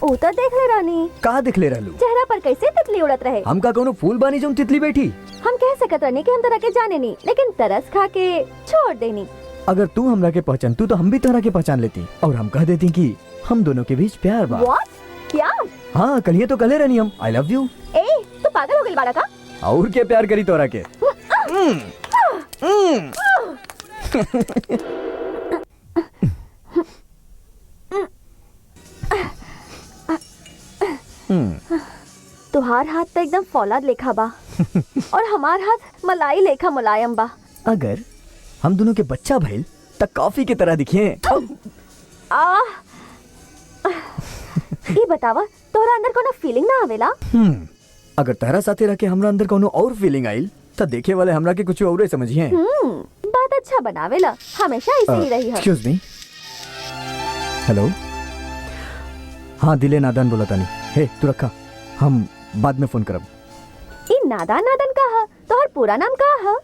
ओ तो देख ले रानी, का दिख ले रहलू? चेहरा पर कैसे तितली उड़त रहे। हम का कोनो फूल बानी जो तितली बैठी? हम कह सकत रहनी कि हम तरह के जाने नहीं, लेकिन तरस खा के छोड़ देनी। अगर तू हमरा के पहचान तू तो हम भी तरह के पहचान लेती और हम कह देती कि हम दोनों के बीच प्यार बा। What? प्यार? हाँ कल तो कले रहनी हम आई लव यू। ए तू पागल हो गई बाड़ा का? और क्या प्यार करी तोरा के? तुहार हाथ तो एकदम फौलाद लेखा बा और हमार हाथ मलाई लेखा मुलायम बा। अगर हम दोनों के बच्चा भइल त कॉफी की तरह दिखिए। ये बतावा तोहरा अंदर कोनो फीलिंग ना आवेला? अगर तारा साथे रह के हमरा अंदर कोनो और फीलिंग आइल त देखे वाले हमरा के कुछ और समझिए। बात अच्छा बनावेला, हमेशा ऐसे ही रही है। Excuse me. हेलो। हाँ दिले नादान बोला तानी। हे तू रखा, हम बाद में फोन करब। ई नादान नादान का है? तोहर पूरा नाम का है?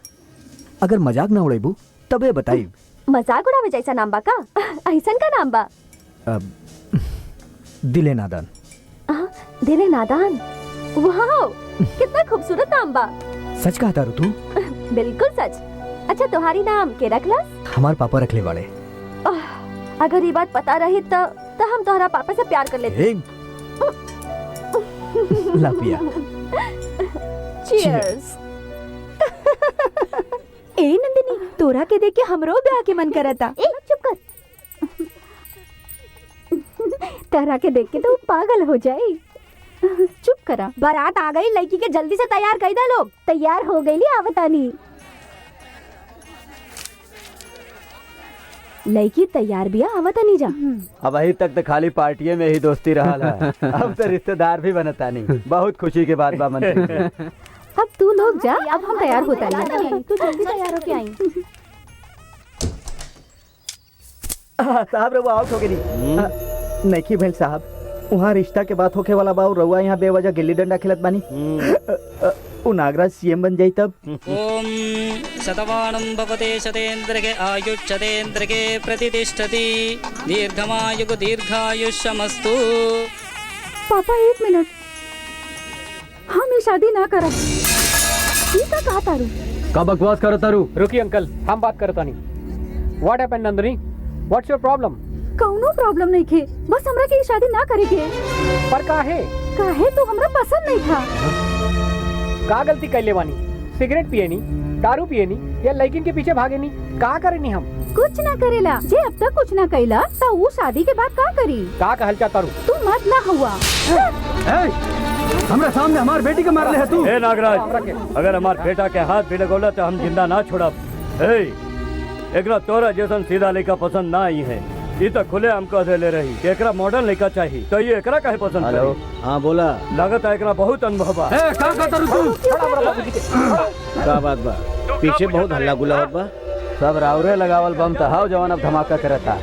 अगर मजाक ना उड़ेबू तबे बताई। मजाक उड़ावे जैसा नाम बा का? ऐसन का नाम बा? दिले नादान। दिले नादान, वाह कितना खूबसूरत नाम बा। सच कहता रू तू? बिल्कुल सच। अच्छा तुम्हारी नाम के रखलस? हमार पापा रखले वाले। अगर ये बात पता रही तो हम तोहरा पापा से प्यार कर लेते। ला पिया। चीयर्स। ए नंदिनी, तोरा के देख के हमरो ब्याह के मन करता। ए चुप कर। तारा के देख के तो पागल हो जाए। चुप करा। बारात आ गई, लड़की के जल्दी से तैयार कर दे लोग। तैयार हो गई आवतानी। लड़की तैयार बिया आवतानी जा। अब अभी तक तो खाली पार्टिये में ही दोस्ती रहा है। अब तो रिश्तेदार भी बनता नहीं। बहुत खुशी के बात बा मंत्री। अब तू लोग जा, अब हम तैयार होता नहीं। तू जल्दी तैयार होके आई। साहब रउआ आउट हो गई। नहीं भैल साहब, वहाँ रिश्ता के बात होके वाला बा। रउआ यहाँ बेवजह गिल्ली डंडा खेलत बानी। उ नागराज सीएम बन जाई तब। ओम शतवानं भवते शतेन्द्रके आयुष्यतेन्द्रके प्रतिष्ठति दीर्घमायुः दीर्घायुष्यमस्तु। पापा एक मिनट, हम ये शादी ना करब। ठीक है कहा तारू? का बकवास करत तारू? रुकी अंकल, हम बात करता नहीं। What happened Nandini? What's your problem? कौनो प्रॉब्लम नहीं खे, बस हमरा के शादी ना करे के। पर काहे? काहे तो हमरा पसंद नहीं था। का गलती कर ले बानी? सिगरेट पिए नी, दारू पिए नी, या लड़किन के पीछे भागे नी? का करे नी हम? कुछ ना करेला। जे अब तक कुछ ना कैला तो वो शादी के बाद का करी? का कहल चाहता रू? तू मत ना हुआ। हमरा सामने हमार बेटी के मार ले है तू। ए नागराज, अगर हमार बेटा के हाथ भी लगोला तो हम जिंदा ना छोड़ब। एकरा तोरा जैसन सीधा लड़का पसंद ना आई है। ये तो खुले हम कह दे ले रही कि एकरा मॉडर्न लड़का चाहिए, तो ये एकरा काहे पसंद करी? हाँ बोला। लागत है एकरा बहुत अनुभव बा। का कहता रू तू? का बात बा? पीछे बहुत हल्ला गुल्ला होत बा। सब रावरे लगावल बम तो हाव जवान अब धमाका करता।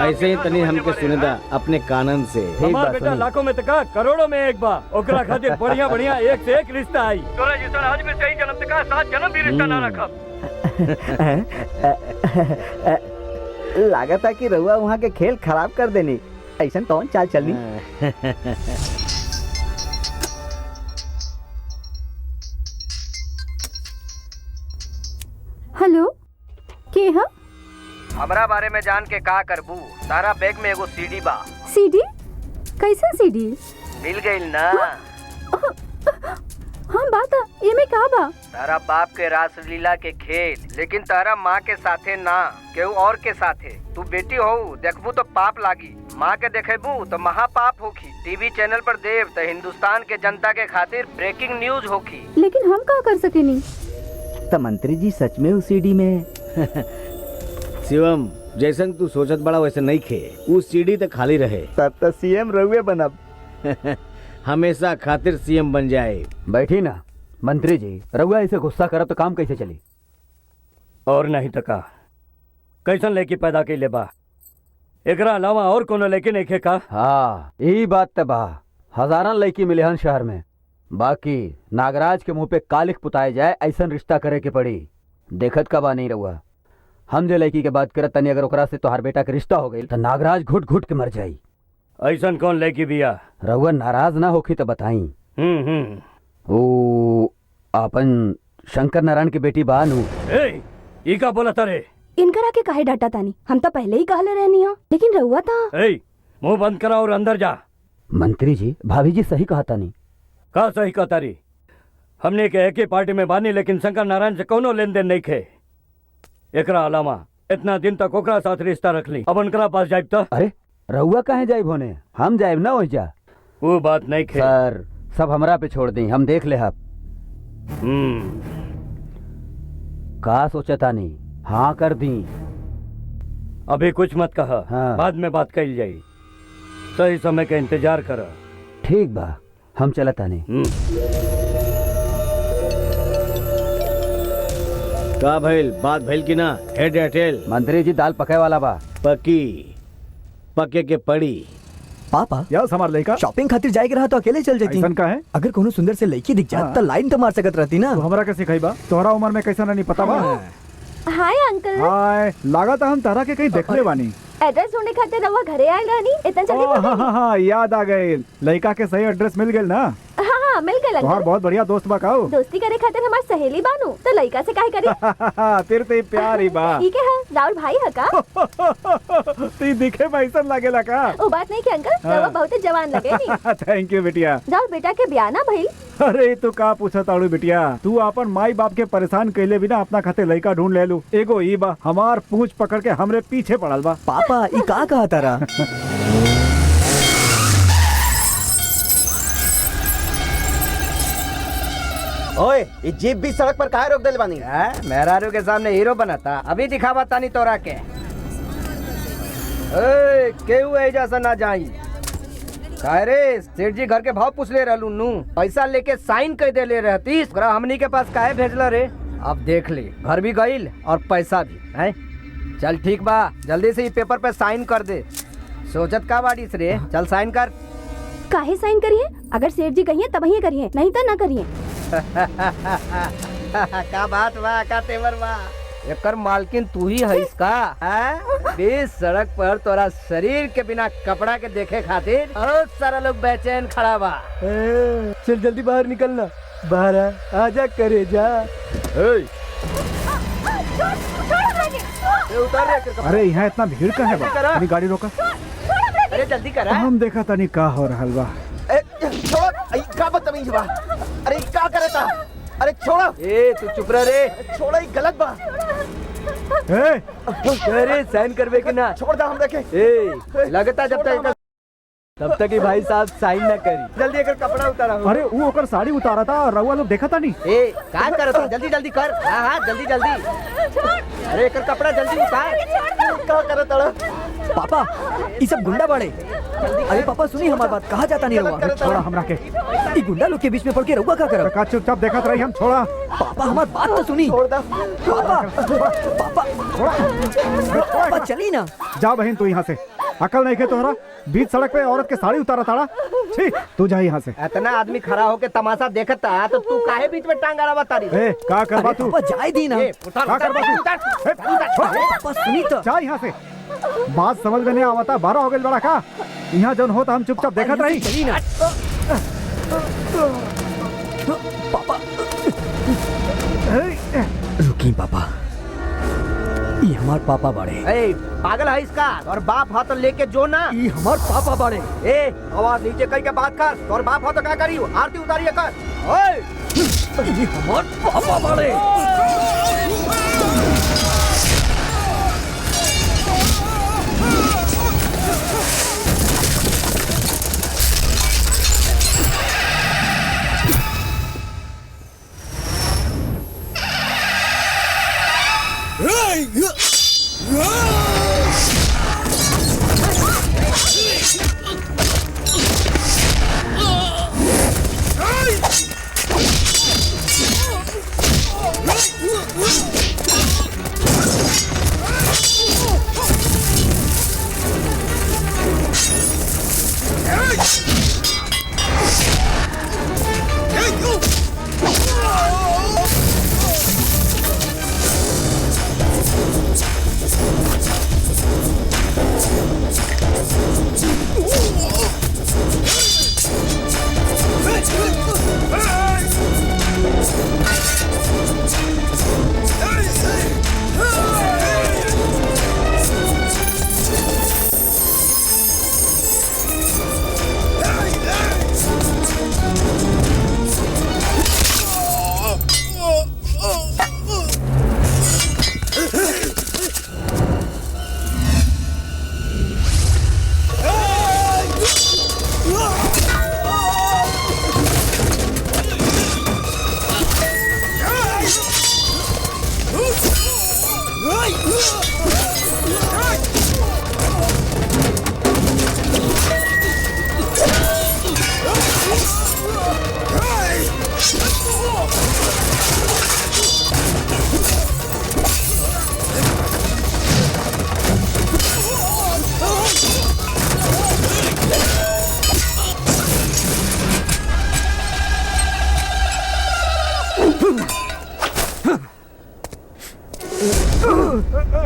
ऐसे ही तनी हमके सुने दा अपने कानन से। हमार बेटा लाखों में तका करोड़ों में एक बा। ओकरा खातिर बढ़िया बढ़िया एक से एक रिश्ता आई। तोरा जैसा आज भी सही जन्म तका 7 जन्म भी रिश्ता ना रखब। लागत है कि रउआ वहाँ के खेल खराब कर देनी। ऐसा कौन चाल चलनी? हेलो, के है? हमरा बारे में जान के का करबू? तारा बैग में एगो सीडी बा। सीडी? कैसा सीडी? मिल गई ना? हम बात ये में का बा? तारा बाप के रासलीला के खेल, लेकिन तारा माँ के साथे ना, केहू और के साथे। तू बेटी हो, देखबू तो पाप लागी। माँ के देखेबू तो महापाप होखी। टीवी चैनल पर देव तो हिंदुस्तान के जनता के खातिर ब्रेकिंग न्यूज होखी। लेकिन हम का कर सकेनी? तो मंत्री जी सच में उस सीडी में? शिवम, जैसन तू सोचत बड़ा वैसे नहीं खे। उस सीडी तो खाली रहे। तब तो सीएम रउए बनब। हमेशा खातिर सीएम बन जाए। बैठी ना मंत्री जी, रउआ ऐसे गुस्सा करब तो काम कैसे चली? और नहीं तका कैसन लड़की पैदा के ले बा? एकरा अलावा और कोनो लड़की नहीं खे का? हाँ यही बात तो बा। हजारन लड़की मिले हन शहर में, बाकी नागराज के मुंह पे कालिख पुताए जाए ऐसा रिश्ता करे के पड़ी। देखत का बा नहीं रहुआ? हम जो लड़की के बात करत तनी अगर ओकरा से तोहार बेटा के रिश्ता हो गई तो नागराज घुट घुट के मर जाई। ऐसन कौन लड़की बिया? रउआ नाराज ना होखी तो बताई। ओ अपन शंकर नारायण की बेटी बानू। ए, ई का बोला तारे? इनकरा के काहे डांटा तानी? हम तो पहले ही कहले रहनी हो, लेकिन रहुआ था। ए, मुंह बंद करा और अंदर जा। मंत्री जी, भाभी जी सही कहा तानी। का सही कहा तारी? हमने के एक ही पार्टी में बानी, लेकिन शंकर नारायण से कोनो लेन देन नहीं खे। एकरा अलावा इतना दिन तक ओकरा साथ रिश्ता रख ली, अब उनकरा पास जाइब तो? अरे रउआ कहे जाइब होने? हम जाइब ना हो जा। वो बात नहीं खे सर, सब हमरा पे छोड़ दी, हम देख ले। आप का सोचा तानी? हाँ कर दी। अभी कुछ मत कहा। हाँ। बाद में बात कही जाई। सही समय का इंतजार कर। ठीक बा, हम चला तानी। का भइल? बात भइल की ना? हेड या टेल? मंत्री जी, दाल पकाए वाला बा। पकी पके के पड़ी। पापा यार हमार लड़का शॉपिंग खातिर जाए के रहा तो अकेले चल जाती। ऐसन का है? अगर कोनो सुंदर से लड़की दिख जात तो लाइन तो मार सकत रहती ना। तू हमरा के सिखाई बा? तोहरा उम्र में कैसा नहीं पता बा? Hi uncle. हाय, लागत हम तारा के कहीं देखले बानी। एड्रेस ढूंढने खातिर रहुआ घरे आयल रहनी, इतना जल्दी भूल गई? हाँ, याद आ गए। लड़का के सही एड्रेस मिल गेल ना? हाँ, मिल गए तोहार अंकल। बहुत बढ़िया दोस्त बा काऊ। दोस्ती करे खातिर हमार सहेली बानू, तो लड़का से काहे करी? तेरे ते प्यार ही बा। ठीक है, राहुल भाई है का? ती दिखे में ऐसा लागेला का? वो बात नहीं कि अंकल, रहुआ बहुत जवान लगे नी। थैंक यू बिटिया। राहुल बेटा के ब्याह ना भइल? अरे तू का पूछा ताड़ू बिटिया? तू अपन माई बाप के परेशान कैले बिना अपना खाते लड़का ढूंढ ले लू। एगो ई बा, हमार पूंछ पकड़ के हमरे पीछे पड़ल बा। पापा ई का कहा तारा? ओए, ये जीप भी सड़क पर काहे रोक देले बानी? मेहरारू के सामने हीरो बना था, अभी दिखावा तानी तोरा के। ए, केहू एजा से ना जाई। काहे रे, सेठ जी घर के भाव पूछ ले रहलू नू, पैसा लेके साइन कर दे ले रहती। ओकरा हमनी के पास काहे भेजला रे? अब देख ले, घर भी गईल और पैसा भी है। चल ठीक बा, जल्दी से ये पेपर पे साइन कर दे। सोचत का बाड़ीस रे? चल साइन कर। काहे साइन करिए? अगर सेठ जी कहिए तब ही करिए, नहीं तो ना करिए। का बात बा, का तेवर बा? एकर मालकिन तू ही है इसका? बीच सड़क पर तोरा शरीर के बिना कपड़ा के देखे खातिर बहुत सारा लोग बेचैन खड़ा बा। चल जल्दी बाहर निकलना। बाहर आजा करे जा। उतार रे। अरे यहाँ इतना भीड़ का है बा? अपनी गाड़ी रोका। अरे जल्दी करा। हम देखा तनी का हो रहल बा। छोड़, का बदतमीज बा? अरे का करे ता? अरे छोड़ा। ए तू चुप रह रे। छोड़ा, ही गलत बा। अरे साइन करवे के ना? छोड़ दा हम देखे। ए लगता तब तक ही भाई साहब साइन ना करी। जल्दी अगर कपड़ा उतारा। अरे वो ओकर साड़ी उतारा था और रउआ लोग देखा था नहीं? ए का करत? जल्दी जल्दी कर। हाँ जल्दी जल्दी। अरे एकर कपड़ा जल्दी उतार। का करे ताड़ा? पापा ये सब गुंडा बाड़े। अरे पापा सुनी हमारी बात, कहा जाता नहीं रहुआ। छोड़ा हमरा के। ये गुंडा लोग के बीच में पड़ के रहुआ का करब? का चुपचाप देखत रही हम। छोड़ा पापा हमारी बात तो सुनी। छोड़ दा। पापा पापा पापा चली ना। जा बहन तू यहाँ से। अकल नहीं के तोहरा? बीच सड़क पे औरत के साड़ी उतारा ताड़ा। छी, तू जा यहाँ से। इतना आदमी खड़ा होके तमाशा देखता तो तू काहे बीच में टांग अड़ावा तारी? ए का करबा तू? पापा जाए दी ना। का करबा तू? पापा सुनी तो। जा यहाँ से। बात समझ में नहीं आवता। 12 हो गए बड़ा का? यहाँ जौन होता हम चुपचाप देखत रही। चली ना। पापा रुकी पापा, ये हमार पापा बाड़े। ए पागल है इसका? और बाप हाथ लेके जो ना। ये हमार पापा बाड़े। ए आवाज नीचे कई के बात कर। और बाप हाथ क्या करी? आरती उतारिए कर। ओए ये हमार पापा बाड़े।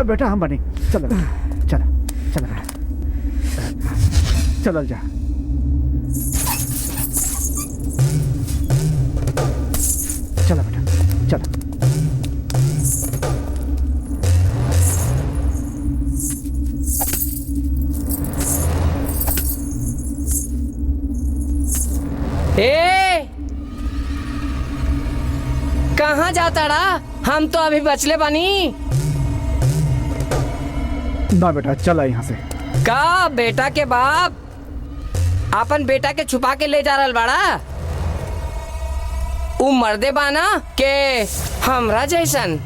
बेटा हम बने। चलो चलो चलो बेटा, चल जा। चलो बेटा चलो। ए कहाँ जाता रहा? हम तो अभी बचले बानी। ना बेटा चला यहाँ से। का बेटा के बाप अपन बेटा के छुपा के ले जा रहल बाड़ा? उ मर्दे बाना के हमरा जैसन?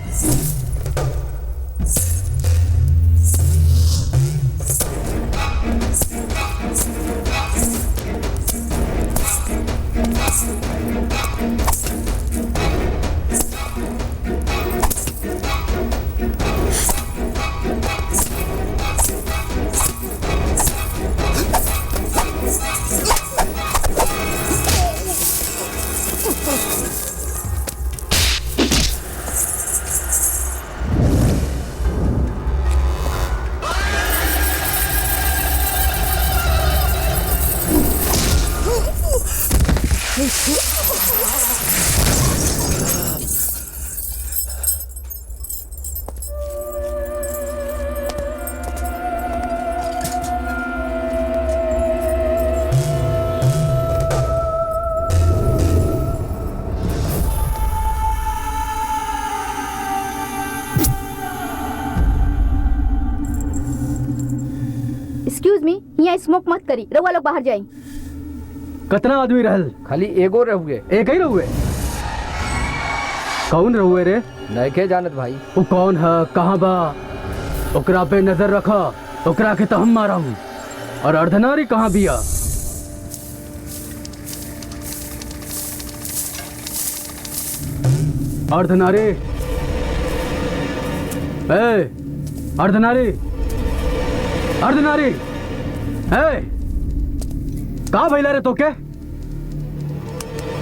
एक्सक्यूज मी, यहाँ स्मोक मत करी, रउआ लोग बाहर जाई। कितना आदमी रहल? खाली एगो रहुए। एक ही रहुए? कौन रहुए रे? नइखे जानत भाई। वो कौन है, कहाँ बा? ओकरा पे नजर रखा, ओकरा के तो हम मारा हूँ। और अर्धनारी कहाँ बिया? अर्धनारी, ए अर्धनारी, अर्धनारी, ए का भइला रे तोके?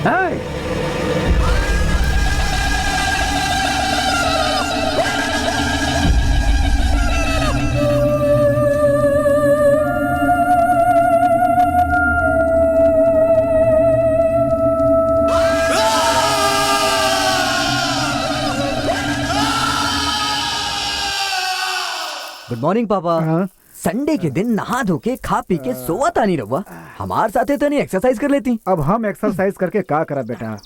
ए गुड मॉर्निंग पापा। संडे के दिन नहा धो के खा पी के सोवा तानी रहुआ, हमार साथे तो नहीं एक्सरसाइज कर लेती। अब हम एक्सरसाइज करके का करा बेटा?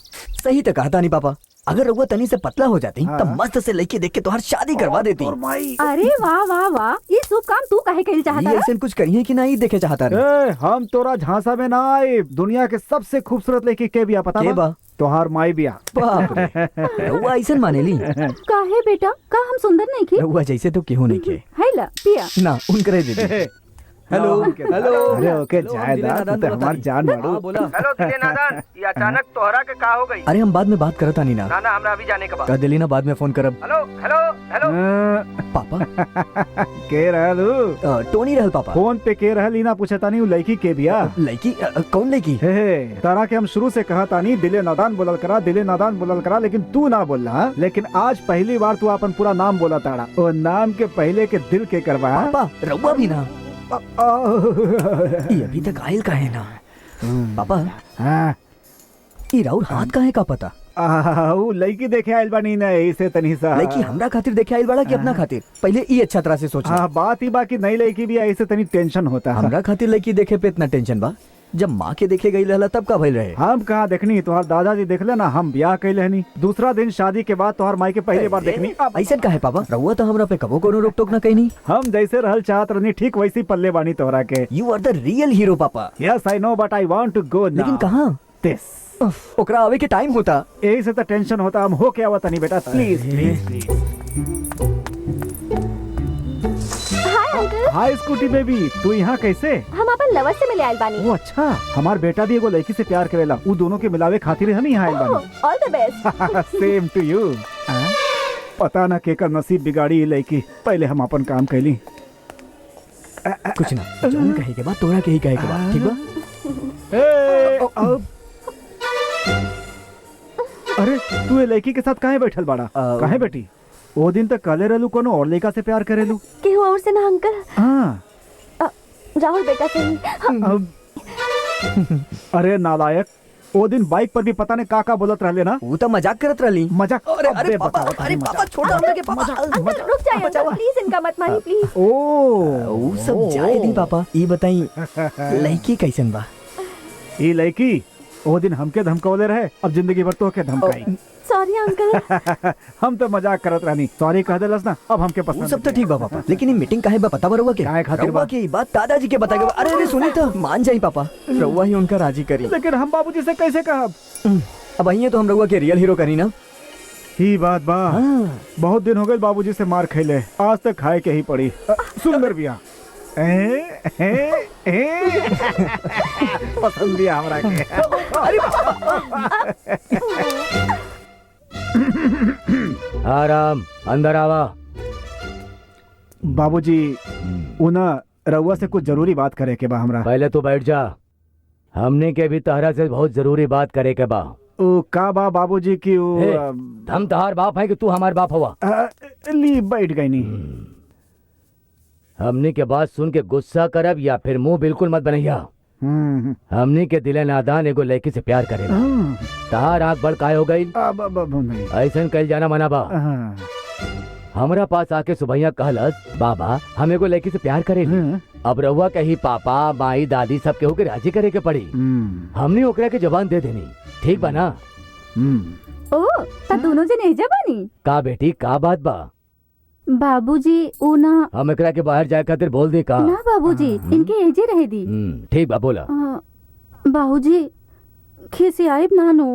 सही तो कहा तानी पापा, अगर रहुआ तनी से पतला हो जाती तब मस्त से लड़की देख के तोहर शादी करवा देती। अरे वाह वाह वाह, ये शुभ काम तू काहे कइल चाहता ये ऐसे कुछ करिए कि नहीं देखे चाहता रे। हम तोरा झांसा में ना आए। दुनिया के सबसे खूबसूरत लड़की के बिया पता बा? तोहार माई बिया। बाप रे, रहुआ ऐसन माने ली? काहे बेटा, का हम सुंदर नहीं की? रहुआ जैसे तो केहू नहीं के। है ला पिया ना उनकरे दे दे। Hello hello. अरे ओके जायदाद तो हमार जान मारू। हेलो दिले नादान, ये अचानक तोहरा के का हो गई? अरे हम बाद में बात करता नहीं ना। ना हमरा अभी जाने के बाद। कह दिली ना बाद में फोन करब। Hello hello hello. पापा के रहलू? टोनी रहल पापा। फोन पे के रहल इना पूछे तानी उ लड़की के बिया। लड़की कौन लड़की? तारा के हम शुरू से कहा तानी दिले नादान बोलल करा, दिले नादान बोलल करा, लेकिन तू ना बोलना। लेकिन आज पहली बार तू अपन पूरा नाम बोला ताड़ा। ओ नाम के पहले के दिल के करवा। पापा रहुआ भी ना। ये अभी तक आयल का है ना पापा? हाँ ये राउर हाथ का है का पता? वो लड़की देखे आयल बानी ना, ऐसे तनी सा। लड़की हमरा खातिर देखे आयल बाड़ा कि अपना खातिर? पहले ये अच्छा तरह से सोच। हाँ बात ही बाकी नहीं लड़की भी ऐसे तनी टेंशन होता है। हमरा खातिर लड़की देखे पे इतना टेंशन बा? जब माँ के देखे गई रहला तब का भइल रहे? हम कहाँ देखनी, तुम्हार दादाजी देखले ना, हम ब्याह कैले हनी। दूसरा दिन शादी के बाद तुम्हार माई के पहली बार देखनी। ऐसा का है पापा? रहुआ तो हमरा पे कबो कोनो रोक टोक ना कहीं। हम जैसे रहल चाहत रहनी ठीक वैसी पल्ले बानी तोहरा के। You are the real hero पापा। Yes I know but I want to go now. लेकिन कहाँ? दिस ओकरा आवे के टाइम होता। यही से तो टेंशन होता। हम हो क्या आवत नहीं बेटा, please please please. Hi uncle. Hi scooty baby, तू यहाँ कैसे? हम अपन लवर से मिले आयल बानी। वो अच्छा, हमार बेटा भी एगो लड़की से प्यार करेला। वो दोनों के मिलावे खातिर हम यहाँ आयल बानी। All the best. Same to you. पता ना केकर नसीब बिगाड़ी ये लड़की। पहले हम अपन काम कैली। कुछ ना, जौन कहे के बाद तोरा के ही कहे के बाद, ठीक बा? अरे तू ये लड़की के साथ काहे बैठल बाड़ा? काहे बेटी? वो दिन तक काले रहलू कोनो और लड़का से प्यार करेलू। केहू और से ना अंकल, हाँ राहुल बेटा से ही। अरे नालायक, वो दिन बाइक पर भी पता नहीं का बोलत रहले ना। वो तो मजाक करत रहली। मजाक? अरे पापा, अरे पापा छोड़ हमरे के पापा। अंकल रुक जाइए अंकल, प्लीज इनका मत मारिए प्लीज। ओ सब जाए दी पापा। ये बताई लड़की कैसन बा? ये लड़की वो दिन हमके धमकावले रहे, अब जिंदगी भर तो के धमकाई। Sorry uncle. हम तो मजाक करत रहनी, सॉरी कह देलस ना, अब हमके पसंद। सब तो ठीक बा पापा, लेकिन ये मीटिंग काहे बा पता बा रउआ के? काहे खातिर बा? रउआ की बात दादाजी के बताएगा। अरे अरे सुनी तो मान जाई पापा, रउआ ही उनका राजी करी। लेकिन हम बाबूजी से कैसे कहब? अब अहिए तो हम रउआ के रियल हीरो करी ना। ही बात बा। बहुत दिन हो गए बाबूजी से मार खैले, आज तक खाए के ही पड़ी। सुंदर बिया पसंद दिया हमरा के। आराम, अंदर आवा। बाबूजी उना रउआ से कुछ जरूरी बात करे के बा हमरा। पहले तो बैठ जा, हमने के भी तहरा से बहुत जरूरी बात करे के बा। ओ का बा बाबूजी की हम तहार बाप है कि तू हमार बाप हुआ? ली बैठ गई नहीं। हमने के बात सुन के गुस्सा करब या फिर मुंह बिल्कुल मत बनैया। हमने के दिले नादान एगो लड़की से प्यार करे। तहार आँख बड़काए हो गई, ऐसा कल जाना मना बा। हमरा पास आके सुबैया कहलस बाबा हम एगो लड़की से प्यार करे। अब रहुआ कही पापा माई दादी सब केहू के राजी करे के पड़ी। हमने ओकरा के जवान दे देनी, ठीक बा ना? ओ त दोनों जने एजा बानी का बेटी? का बात बा? बाबूजी ऊ ना हम एकरा के बाहर जाए खातिर बोल दे का? ना बाबूजी इनके एजे रहे दी। ठीक बा बोला। बाबूजी खिसी आइब नानो,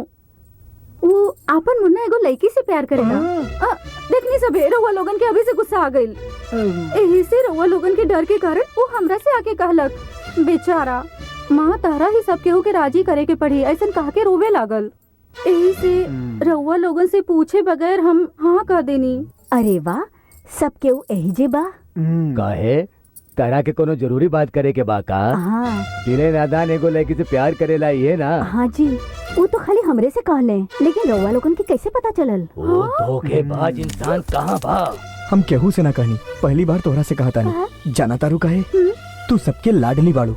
वो आपन मुन्ना एगो लड़की से प्यार करेगा। देखनी सबे रउआ लोगन के अभी से गुस्सा आ गइल। एही से रउआ लोगन के डर के कारण वो हमरा से आके कहलक बेचारा माँ तारा ही सब केहू के राजी करे के पड़ी, ऐसन कहा के रोवे लागल। एही से रउआ लोगन से पूछे बगैर हम हाँ कह देनी। अरे वाह, सब केहू एही जे बा। काहे? करा के कोनो जरूरी बात करे के बा का? हाँ। दिले नादान एगो लड़की से प्यार करेला ये ना? हाँ जी, वो तो खाली हमरे से कहले, लेकिन रउआ लोगन के कैसे पता चलल? वो धोखेबाज इंसान कहाँ बा? हम केहू से ना कहनी, पहली बार तोहरा से कहा तानी। जाना तारू काहे? तू सबके लाडली बाड़ू,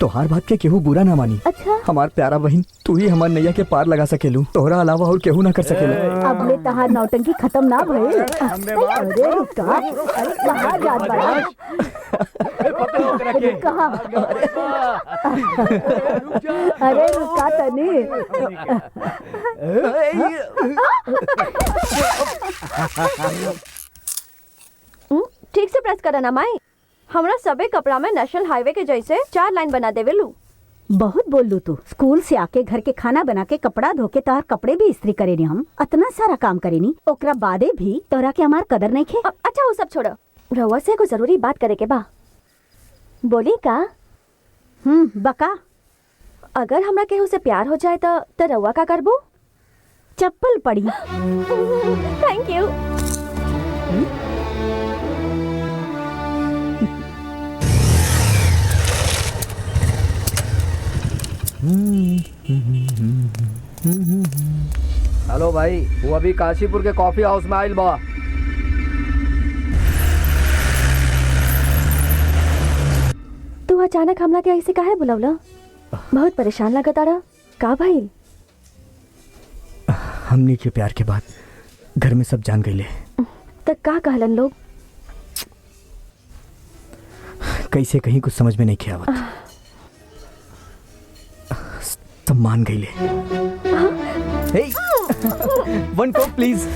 तोहार बात के केहू बुरा ना मानी। अच्छा? हमार प्यारा बहन, तू ही हमार नैया के पार लगा सकेलू, तोहरा अलावा और केहू ना कर सकेला। अब ले तहार नौटंकी खत्म ना भइल। अरे रुका, कहाँ जात बाड़ा? कहाँ? अरे रुका तनी। ठीक से प्रेस करा ना माई। हमरा सबे कपड़ा में नेशनल हाईवे के जैसे 4 लाइन बना देवेलू। बहुत बोल लू तू। स्कूल से आके घर के खाना बना के कपड़ा धो के तोहर कपड़े भी इस्त्री करेनी, हम इतना सारा काम करेनी, ओकरा बादे भी तोरा के हमार कदर नहीं खे। अच्छा वो सब छोड़ो, रउआ से को जरूरी बात करे के बा। बोली का? बका। अगर हमरा केहू से प्यार हो जाए तो रउआ का करबू? चप्पल पड़ी। Thank you. हेलो भाई, वो अभी काशीपुर के कॉफी हाउस में आइल बा। तू अचानक हमला के ऐसे काहे बुलावला? बहुत परेशान लगता रहा का भाई? हमनी के प्यार के बाद घर में सब जान गईले। तक का कहलन लोग? कैसे कहीं कुछ समझ में नहीं किया आवत। सब मान गईले। हे, 1 कोक प्लीज।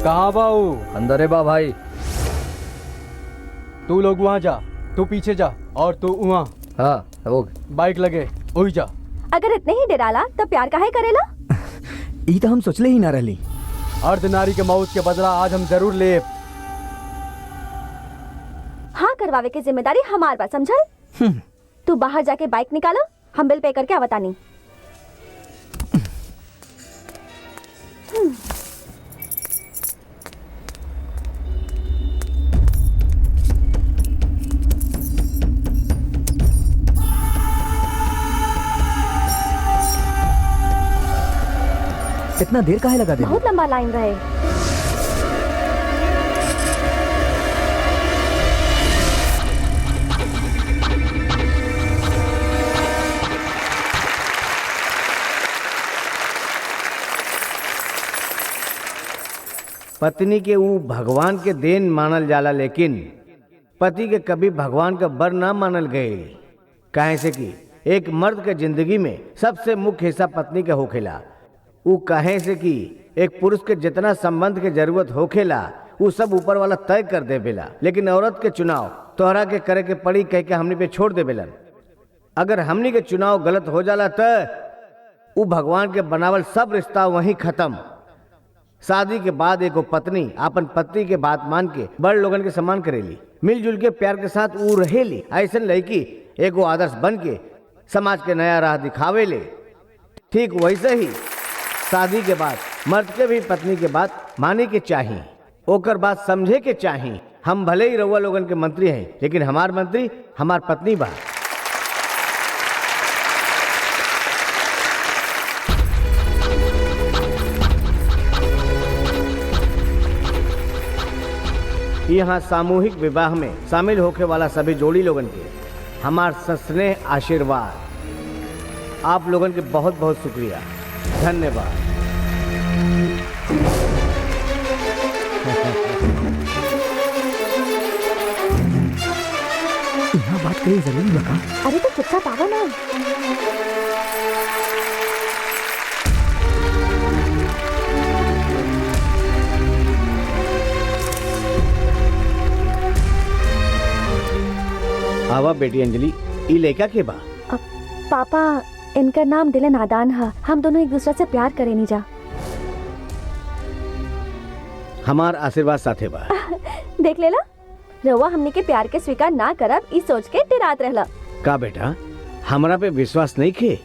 कहाँ बाऊ? अंदर है बा भाई। तू लोग वहाँ जा, तू पीछे जा और तू वहाँ। हाँ हो बाइक लगे वही जा। अगर इतने ही डराला तो प्यार काहे करेला? ई तो हम सोचले ही ना रहली। अर्धनारी के मौत के बदला आज हम जरूर ले। हाँ करवावे की जिम्मेदारी हमार बा, समझल? तू बाहर जाके बाइक निकालो, हम बिल पे करके आवतानी। इतना देर काहे लगा दे? बहुत लंबा लाइन रहे। पत्नी के वो भगवान के देन मानल जाला, लेकिन पति के कभी भगवान का बर ना मानल गए। काहे से कि एक मर्द के जिंदगी में सबसे मुख्य हिस्सा पत्नी के होखेला। वो कहे से कि एक पुरुष के जितना संबंध के जरूरत होखेला वो सब ऊपर वाला तय कर देवेला, लेकिन औरत के चुनाव तोहरा के करे के पड़ी कह के हमनी पे छोड़ देवेलन। अगर हमनी के चुनाव गलत हो जाला तो वो भगवान के बनावल सब रिश्ता वहीं खत्म। शादी के बाद एगो पत्नी अपन पति के बात मान के बड़ लोगन के सम्मान करेली, मिलजुल के प्यार के साथ वो रहेली। ऐसा लड़की एगो आदर्श बन के समाज के नया राह दिखावे ले। ठीक वैसे ही शादी के बाद मर्द के भी पत्नी के बात माने के चाहिए, ओकर बात समझे के चाहिए। हम भले ही रउआ लोगन के मंत्री हैं, लेकिन हमार मंत्री हमार पत्नी बा। यहाँ सामूहिक विवाह में शामिल होके वाला सभी जोड़ी लोगन के हमार सस्नेह आशीर्वाद। आप लोगन के बहुत बहुत शुक्रिया, धन्यवाद। यहाँ बात करी जरूरी बका। अरे तो चुपचाप आवा ना। आवा बेटी अंजलि, ई लड़का के बा? पापा, इनका नाम दिल नादान है। हम दोनों एक दूसरे से प्यार करे नहीं जा। हमार आशीर्वाद साथे बा। देख लेला, रउआ हमने के प्यार के स्वीकार ना करब ई सोच के डरात रहला। का बेटा हमरा पे विश्वास नहीं खे?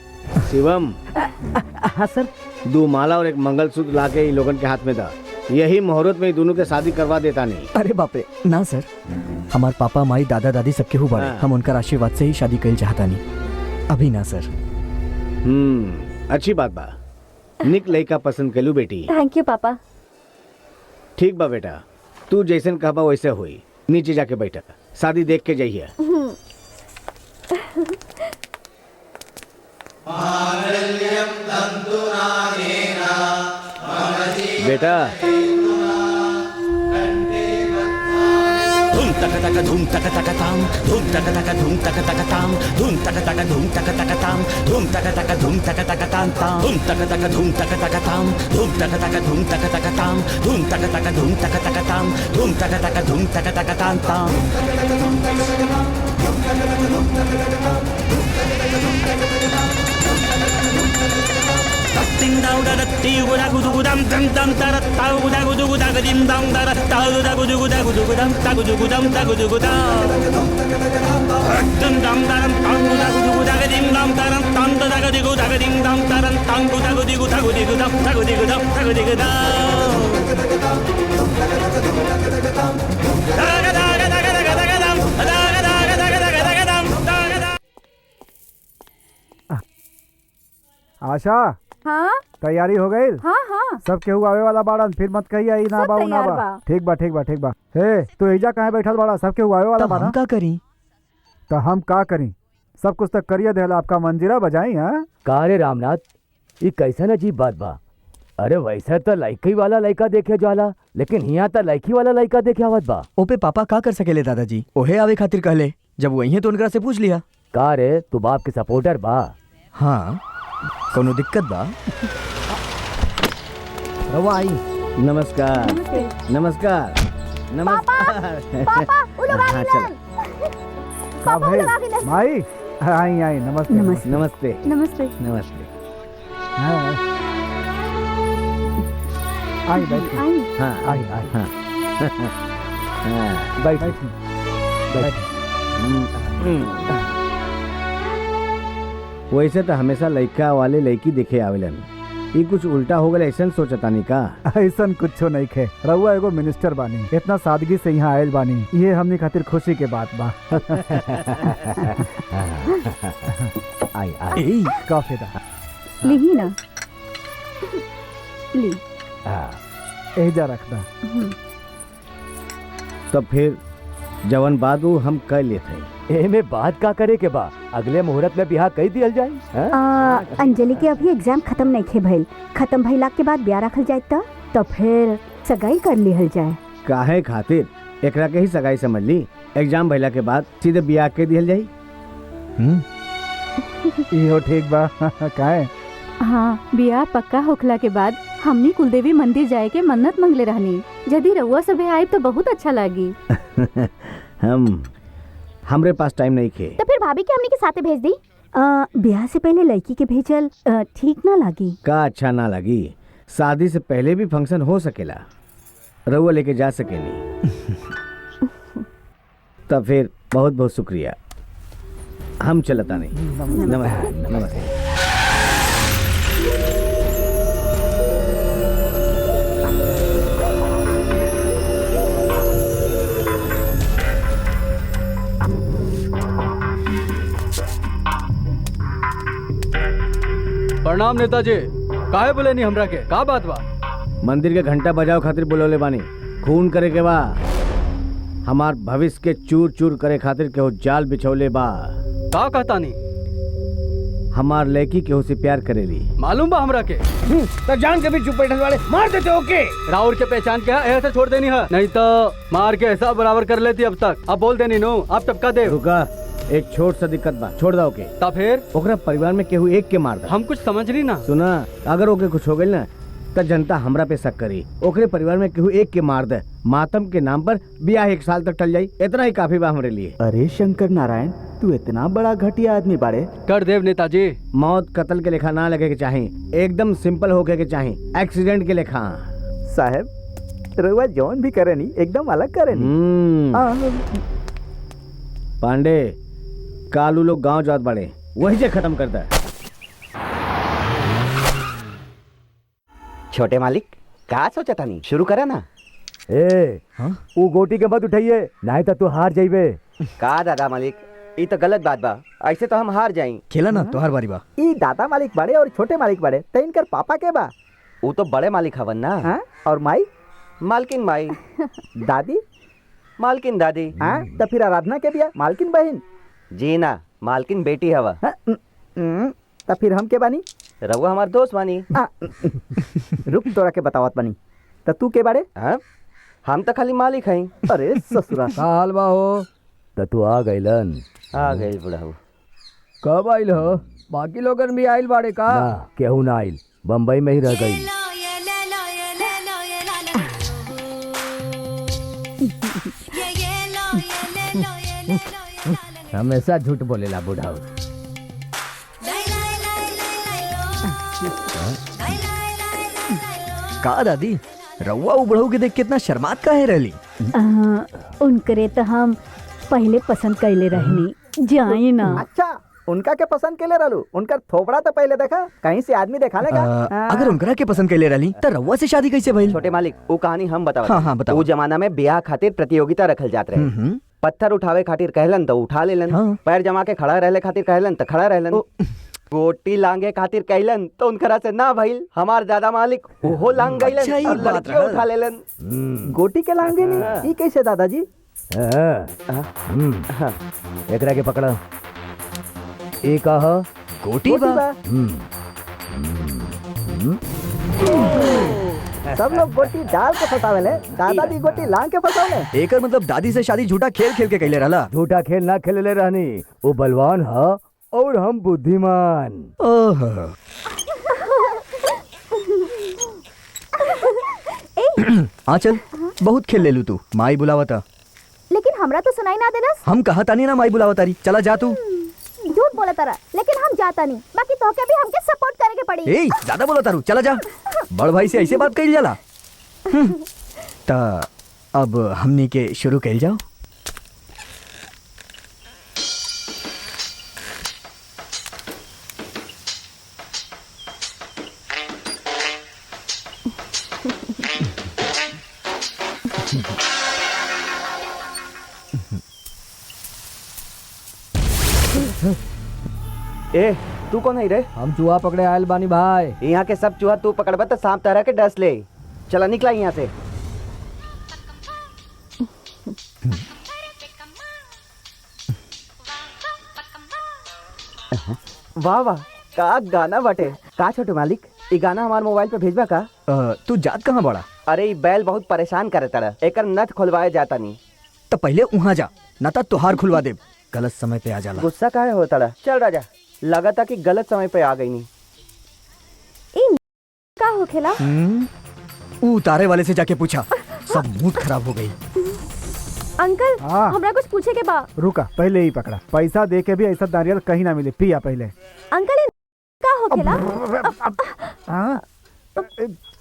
शिवम। हाँ सर। 2 माला और 1 मंगलसूत्र लाके इन लोगन के हाथ में दा। यही मुहूर्त में दोनों के शादी करवा देता नहीं। अरे बाप रे, ना सर। हमार पापा माई दादा दादी सबके हु बड़े, हम उनका आशीर्वाद से ही शादी कइल चाहता नहीं। अभी ना सर। अच्छी बात बा। निक लड़का पसंद कलू बेटी। थैंक यू पापा। ठीक बा बेटा, तू जैसन कहबा वैसे हुई। नीचे जाके बैठा, शादी देख के जाइए। बेटा धूम तक तक धूम तक तक ताम, धूम तक तक धूम तक तक ताम, धूम तक तक धूम तक तक ताम, धूम तक तक धूम तक तक ताम ताम, धूम तक तक धूम तक तक ताम, धूम तक तक धूम तक तक ताम, धूम तक तक धूम तक तक ताम, धूम तक तक धूम तक तक ताम ताम। Ding dong da da di gu da gu du gu dam dam dam da da ta gu da gu du gu da ga dim dong da da ta gu da gu du gu da gu du gu dam ta gu du gu dam ta gu du gu da dum dam da dam ta gu da gu du gu da ga dim dam da dam tam da ga di gu da ga dim dam da dam tam gu da gu di gu da gu di gu dam ta gu di gu dam ta gu di gu da da ga da ga da ga da ga da ga dam da ga da ga da ga da ga da ga dam da ga da। आशा, हाँ तैयारी हो गई? हाँ हाँ सब केहू आवे वाला बाड़न, फिर मत कहिया ई ना सब बा ना तैयार बा। बा। ठीक बा ठीक बा ठीक बा। हे तू एजा काहे बैठल बाड़ा? सब केहू आवे वाला बा ना? हम का करी? तो हम का करी? सब कुछ तक करिए देला, आपका मंजीरा बजाई। हाँ का रे रामनाथ, ये कैसन अजीब बात बा। अरे वैसे तो लड़की वाला लड़का देखे जाला, लेकिन यहाँ तो लड़की वाला लड़का देखे आवत बा। ओपे पापा का कर सकेले दादाजी? ओहे आवे खातिर कहले, जब वही है तो उनकरा से पूछ लिया। का रे तू बाप के सपोर्टर बा? हाँ, कोनो दिक्कत बा? रवा आई। नमस्कार नमस्कार नमस्कार। पापा उलोग हाँ, चलो। का भाई माई? आई आई, नमस्ते नमस्ते। नमस्ते नमस्ते। नमस्ते। हाँ आई बैठ। आई हाँ आई आई हाँ हाँ, बैठ बैठ। वैसे तो हमेशा लड़का वाले लड़की देखे आवेलन, ये कुछ उल्टा हो गया ऐसा सोचतानी का? ऐसा कुछो नहीं खे। रउआ एगो मिनिस्टर बानी, इतना सादगी से यहाँ आयल बानी, ये हमनी खातिर खुशी के बात बा। आई आई का फायदा? लिही ना। ली। एजा रखना। तब फिर जवन बादू हम कर लेते एमे बात का करे के बा अगले मुहूर्त में बिहार कई दियल जाए। अंजलि के अभी एग्जाम खत्म नहीं थे भइल, खत्म भइला के बाद ब्याह रखल जाए तो फिर सगाई कर लिहल जाए। काहे खातिर एकरा के ही सगाई समझ ली। एग्जाम भइला के बाद सीधे बियाह के दियल जाई। इहो ठीक बा। काहे? हाँ, बियाह पक्का होखला के बाद हमनी कुलदेवी मंदिर जाए के मन्नत मांगले रहनी। यदि रउआ सब आए तो बहुत अच्छा लागी। हमरे पास टाइम नहीं खे। तो फिर भाभी के हमनी के साथे भेज दी। ब्याह से पहले लड़की के भेजल ठीक ना लगी। का अच्छा ना लगी? शादी से पहले भी फंक्शन हो सकेला, रउआ लेके जा सकेनी। तब फिर बहुत बहुत शुक्रिया। हम चलता नहीं। नमस्ते। नमस्ते। प्रणाम नेताजी। काहे बोले नहीं हमरा के? का बात बा? मंदिर के घंटा बजाओ खातिर बोलौले बानी। खून करे के बा। हमार भविष्य के चूर चूर करे खातिर केहू जाल बिछौले बा। का कहता नहीं? हमार लड़की केहू से प्यार करेली। मालूम बा हमरा के? तो जान के भी चुप बैठल वाले मार देते हो के? राउर के पहचान क्या है? ऐसे छोड़ देनी है, नहीं तो मार के ऐसा बराबर कर लेती अब तक। अब बोल देनी नो, अब टपका दे। रुका, एक छोट सा दिक्कत बा, छोड़ दो के। तब फिर ओकरा परिवार में केहू एक के मार दे। हम कुछ समझ नहीं ना। सुना, अगर ओके कुछ हो गई ना तो जनता हमरा पे शक करी। ओकरे परिवार में केहू एक के मार दे, मातम के नाम पर बियाह 1 साल तक टल जाई। इतना ही काफी बा हमरे लिए। अरे शंकर नारायण, तू इतना बड़ा घटिया आदमी बाड़े। कर देव नेताजी। मौत कत्ल के लेखा ना लगे के चाही, एकदम सिंपल होके के चाही, एक्सीडेंट के लेखा। साहब रउआ जौन भी करे नी एकदम अलग करे नी। पांडे, कालू लोग गांव जात बड़े, वही से खत्म करता है। छोटे मालिक का सोचा था नहीं, शुरू करा ना। वो गोटी के मत उठाइए, नहीं तो तू हार जाइबे। का दादा मालिक, ये तो गलत बात बा। ऐसे तो हम हार जाएं। खेला ना तो हर बारी बा। ई दादा मालिक बड़े और छोटे मालिक बड़े, तो इनकर पापा के बा? वो तो बड़े मालिक हवन ना। हाँ? और माई? मालकिन माई। दादी? मालकिन दादी। हाँ? तो फिर आराधना के बिया मालकिन बहन? जी ना, मालकिन बेटी हवा। तो फिर हम के बानी? रउआ हमार दोस्त बानी। रुक, तोरा के बतावत बानी। तो तू के बारे? हम तो खाली मालिक हैं। अरे ससुरा। का हाल बा हो? तो तू आ गइलन? आ गई बुढ़ाऊ। कब आइल हो? बाकी लोगन भी आइल बाड़े का? ना, केहू ना आइल, बम्बई में ही रह गई। हमेशा झूठ बोलेला बुढ़ाऊ। का दादी, रउआ उबड़ऊ के देख के इतना शर्मात काहे रहली? उनकरे तो हम पहले पसंद कैले रहनी, जाई ना। अच्छा, उनका के पसंद के ले रहलू? उनका थोपड़ा तो पहले देखा, कहीं से आदमी देखा लेगा। अगर उनकरा के पसंद कैले रहली तो रउआ से शादी कैसे भइल? छोटे मालिक, वो कहानी हम बताओ। हाँ, बताओ। वो जमाना में ब्याह खातिर प्रतियोगिता रखल जात रहे। पत्थर उठावे खातिर कहलन तो उठा लेलन, पैर जमा के खड़ा रहले खातिर कहलन तो खड़ा रहलन, गोटी लांगे खातिर कहलन तो उनकरा से ना भइल। हमार दादा मालिक ओहो लांग गइलन और लड़कियों उठा लेलन। गोटी के लांगे नहीं, ये कैसे दादाजी? एकरा के पकड़ा। एक गोटी बा। सब लोग गोटी डाल के फसावेले, दादाजी गोटी लांग के फसावले। एकर मतलब दादी से शादी झूठा खेल खेल के कैले रहला? झूठा खेल ना खेले रहनी, वो बलवान है और हम बुद्धिमान। चल, बहुत खेल ले लू तू। माई बुलावता। लेकिन हमरा तो सुनाई ना देलस। हम कहा तानी ना माई बुलावतारी, चला जा तू। झूठ बोला तारा, लेकिन हम जाता नहीं। बाकी तो के भी हमके सपोर्ट करे के पड़ी। ए, ज्यादा बोला तारू, चला जा। बड़ भाई से ऐसे बात कइल जाला। ता अब हमनी के शुरू कइल जाओ। ए, तू कौन है रे? हम चूहा पकड़े आयल बानी भाई। यहाँ के सब चूहा तू पकड़बा तो सांप तरह के डस ले। चला निकला यहाँ से। वाह वाह का गाना बटे। का छोटे मालिक ये गाना हमारे मोबाइल पे भेजबा का? तू जात कहाँ बड़ा? अरे ये बैल बहुत परेशान करे तरह, एकर नथ खुलवाए जाता नहीं। तो पहले वहाँ जा, न तो तुहार खुलवा दे। गलत समय पे आ जाला। गुस्सा काहे होता रहा? चल राजा, लगा था कि गलत समय पे आ गई नहीं। का हो खेला? उतारे वाले से जाके पूछा, सब मूड खराब हो गई। अंकल हाँ। हमरा कुछ पूछे के बा। रुका, पहले ही पकड़ा। पैसा दे के भी ऐसा नारियल कहीं ना मिले। पिया पहले। अंकल का हो खेला? हाँ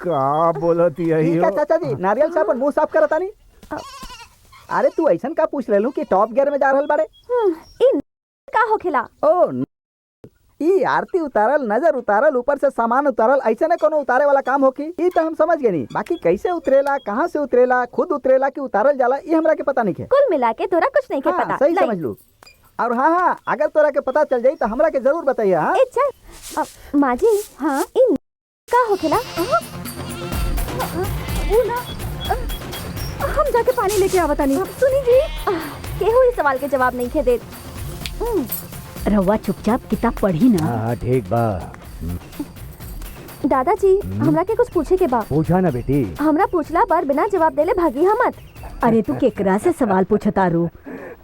का बोलती है ठीक है चाचा जी, नारियल साहब मुंह साफ करता नहीं। अरे तू ऐसा का पूछ ले लू कि टॉप गियर में जा रहल बारे? का हो खेला? ओ ई आरती उतारल, नजर उतारल, ऊपर से सामान उतारल, ऐसे न कोनो उतारे वाला काम हो की? ई तो हम समझ गए नहीं। बाकी कैसे उतरेला, कहाँ से उतरेला, खुद उतरेला कि उतारल जाला, ये हमरा के पता नहीं है। कुल मिला के तोरा कुछ नहीं के पता। सही समझ लू। और हाँ, अगर तोरा के पता चल जाई तो हमरा के जरूर बताइए। हाँ चल माँ जी। हाँ इन का हो खेला? हम जाके पानी लेके आवता नहीं। सुनी जी, केहू इस सवाल के जवाब नहीं खे दे। रवा चुपचाप किताब पढ़ी ना। हाँ ठीक बा। दादाजी हमरा के कुछ पूछे के बा। पूछा ना बेटी। हमरा पूछला पर बिना जवाब देले भागी मत। अरे तू केकरा से सवाल पूछतारू?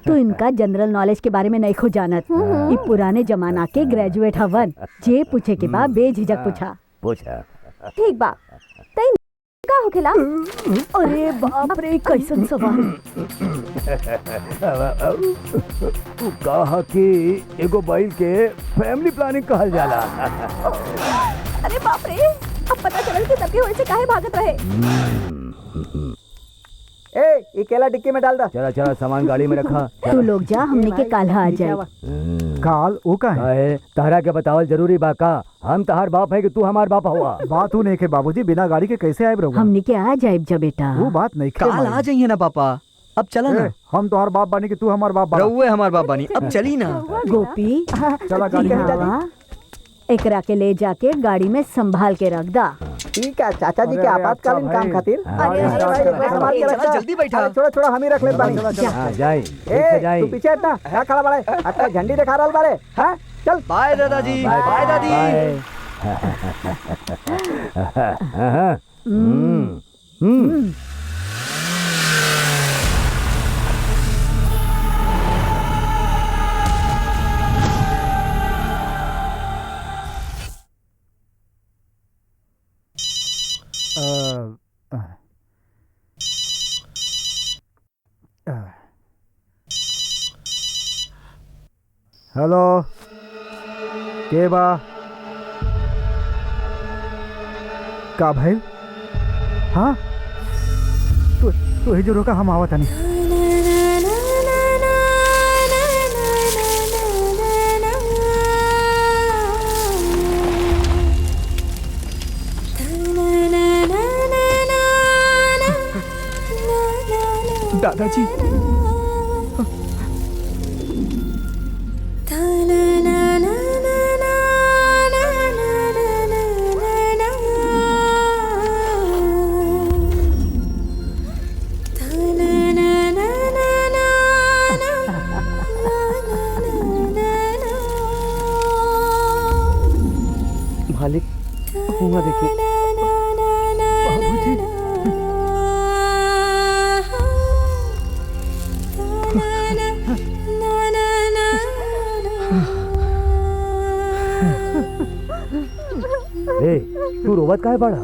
तू इनका जनरल नॉलेज के बारे में नहीं खो जानत। ये पुराने जमाना के ग्रेजुएट हवन। जे पूछे के बा बेझिझक पूछा। पूछा। ठीक बा। तई का हो खेला? अरे बाप रे, कैसन सवाल। कहा कि एगो बैल के फैमिली प्लानिंग कहल जाला। अरे बाप रे, अब पता चलल कि सबके वजह से काहे भागत रहे। ए, ये केला डिक्की में डाल दा। चला चला, सामान गाड़ी में रखा। तू लोग जा, हमने के काल आ जाए। काल वो का है? तहरा के बतावल जरूरी बा का? हम तहार बाप है कि तू हमार बाप हुआ? बात नहीं के बाबूजी, बिना गाड़ी के कैसे आए रहुआ? हमने के आ जाए जा बेटा। वो बात नहीं। काल आ जाइए ना पापा। अब चला ना। हम तुम्हार बाप बानी कि तू हमार बाप बानी? रहुए हमार बाप बानी। अब चली ना। गोपी चला गाड़ी में। एकरा के ले जाके गाड़ी में संभाल के रख दा। ठीक है चाचा जी के आपातकालीन काम खातिर। जल्दी बैठा। छोड़ा छोड़ा, हम ही रख ले बानी। तू पीछे हटना। क्या खड़ा बाड़े? अच्छा झंडी दिखा रहल बाड़े। हाँ चल। बाय दादाजी। बाय दादी। हेलो, के बा? का भाई? हाँ तू ही जो रोका, हम आवत नहीं। दादाजी मालिक हुआ देखिए। बाबूजी तू रोवत काहे बड़ा?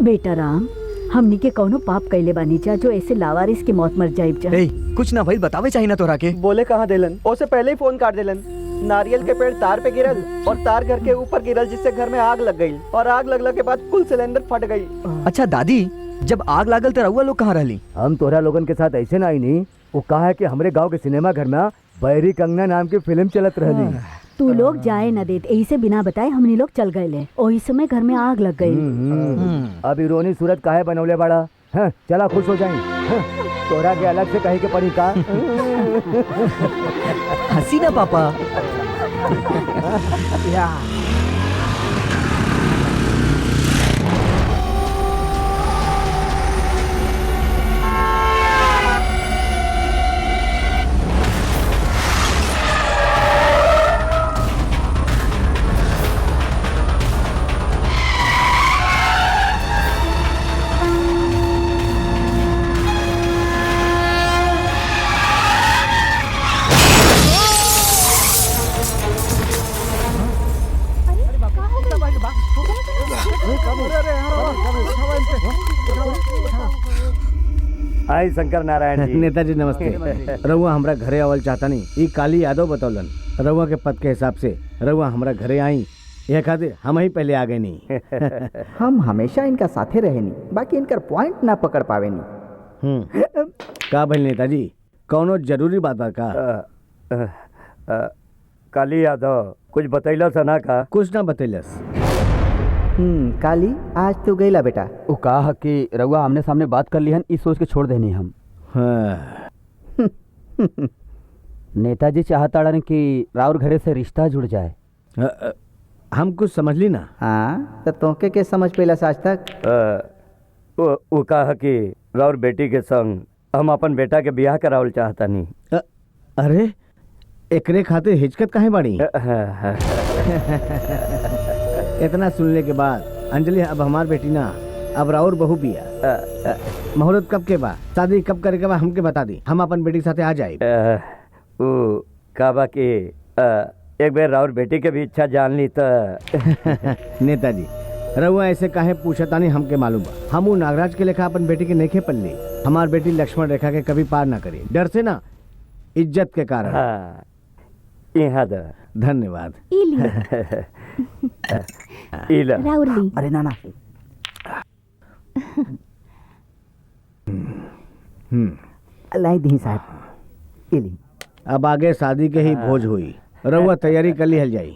बेटा राम, हमनी के कौनो पाप कैले बानी जा जो ऐसे लावारिस के मौत मर जाइब जा। कुछ ना भाई, बतावे चाहिए ना तोरा के। बोले कहाँ देलन? ओसे पहले ही फोन काट देलन। नारियल के पेड़ तार पे गिरल और तार घर के ऊपर गिरल, जिससे घर में आग लग गई और आग लगने के बाद कुल सिलेंडर फट गई। अच्छा दादी, जब आग लागल तो रउआ लोग कहाँ रहली? हम तोरा लोगन के साथ ऐसे ना आई नहीं। वो कहा है कि हमरे गांव के सिनेमा घर में बैरी कंगना नाम की फिल्म चलत रहली। तू लोग जाए न देत, यही से बिना बताए हमनी लोग चल गए। वही समय घर में आग लग गई। अब इरोनी सूरत काहे बनौले बड़ा? हाँ, चला खुश हो जाए। तोरा के अलग से कहे के पड़ी का? हंसी ना पापा। या आई शंकर नारायण जी। नेताजी नमस्ते। रउआ हमरा घरे आवल चाहता नहीं, ई काली यादव बतौलन। रउआ के पद के हिसाब से रउआ हमरा घरे आई, यह खातिर हम ही पहले आ गए नहीं। हम हमेशा इनका साथे रहे नहीं, बाकी इनकर पॉइंट ना पकड़ पावे नहीं। का भइल नेताजी, कौनो जरूरी बात बा का? काली यादव कुछ बतैलस ना का? कुछ ना बतैलस। काली आज तू गईला बेटा। वो कहा कि रउआ आमने सामने बात कर लिहन, इस सोच के छोड़ देनी हम। हाँ। नेताजी चाहताड़न कि राउर घरे से रिश्ता जुड़ जाए। हम कुछ समझ ली ना। हाँ तो तोके के समझ पेला आज तक? वो कहा कि राउर बेटी के संग हम अपन बेटा के ब्याह करावल चाहता नहीं। अरे एकरे खातिर हिचकत काहे बाड़ी? इतना सुनने के बाद अंजलि अब हमार बेटी ना, अब राउर बहू बिया। मुहूर्त कब के बाद, शादी कब करे के बाद हमके बता दी, हम अपन बेटी के साथे आ जाए। वो काबा के एक बार राउर बेटी के भी इच्छा जान ली तो। नेताजी रउआ ऐसे काहे पूछता नहीं, हमके मालूम बा। हम नागराज के लेखा अपन बेटी के नेखे पल्ली। हमार बेटी लक्ष्मण रेखा के कभी पार ना करे, डर से ना, इज्जत के कारण। हाँ, यहाँ धन्यवाद। राउरली। अरे नाना। लाई दी साहब, इली। अब आगे शादी के ही भोज हुई, रउआ तैयारी कर ली हल जाई।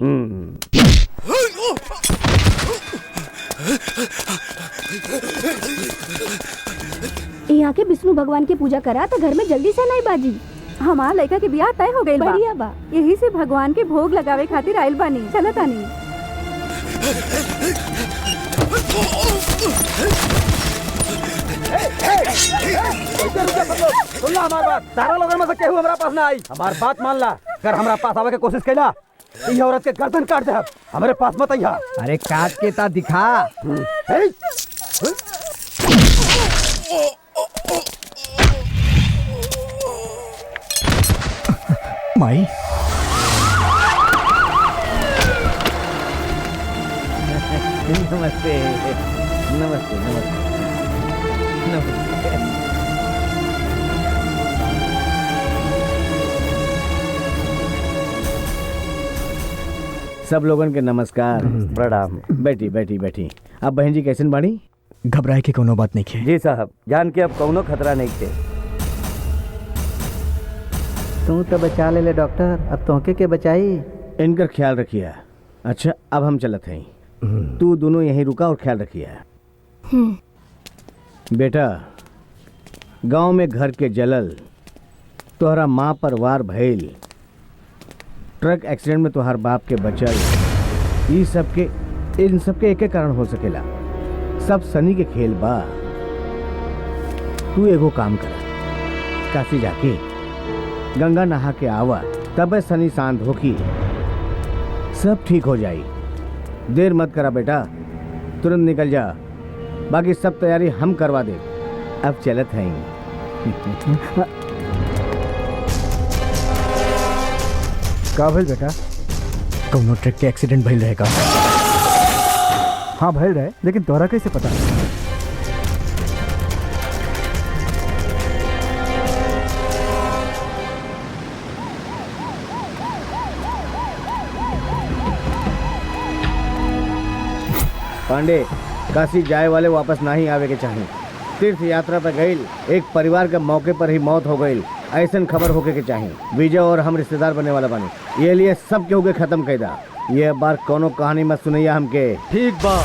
यहाँ के विष्णु भगवान की पूजा करा तो घर में जल्दी से नहीं बाजी। हमार लड़का के ब्याह तय हो गइल बा। बढ़िया बा। यही से भगवान के भोग लगावे खातिर आइल बानी। चलत आनी। सुन ला हमार बात, सारा लोगन में से केहू हमरा पास ना आई। हमार बात मान ला, अगर हमरा पास आवे के कोशिश कैला ई औरत के गर्दन काट दे। हमरे पास मत आइहा। अरे काट के ता दिखा। माई नमस्ते नमस्ते नमस्ते नमस्ते। सब लोगन के नमस्कार, प्रणाम। बैठी बैठी बैठी। अब बहन जी कैसन बाड़ी? घबराए के कोनो बात नहीं है। जी साहब, जान के अब कौनो खतरा नहीं थे। तू तो बचा ले डॉक्टर, अब तोहके के बचाई। इनका ख्याल रखिए। अच्छा अब हम चलत हैं, तू दोनों यहीं रुका और ख्याल रखिए। बेटा, गांव में घर के जलल, तोहरा माँ पर वार भइल, ट्रक एक्सीडेंट में तोहर बाप के बचल, इन सबके एक कारण हो सकेला। सब सनी के खेल बा। तू एगो काम कर, काशी जाके गंगा नहा के आवा, तब सनी शांत होकी, सब ठीक हो जाई। देर मत करा बेटा, तुरंत निकल जा, बाकी सब तैयारी हम करवा दे। अब चलत हैं। का भइल बेटा? कौनो ट्रक के एक्सीडेंट भइल रहेगा। हाँ भइल रहे, लेकिन तोहरा कैसे पता? पांडे, काशी जाए वाले वापस नहीं आवे के चाहिए। तीर्थ यात्रा पर गईल, एक परिवार के मौके पर ही मौत हो गई, ऐसा खबर होके के चाहिए। विजय और हम रिश्तेदार बनने वाला बने, ये लिए सब के होके खत्म कर दा। ये बार कोनो कहानी मत सुनैया हमके। ठीक बा।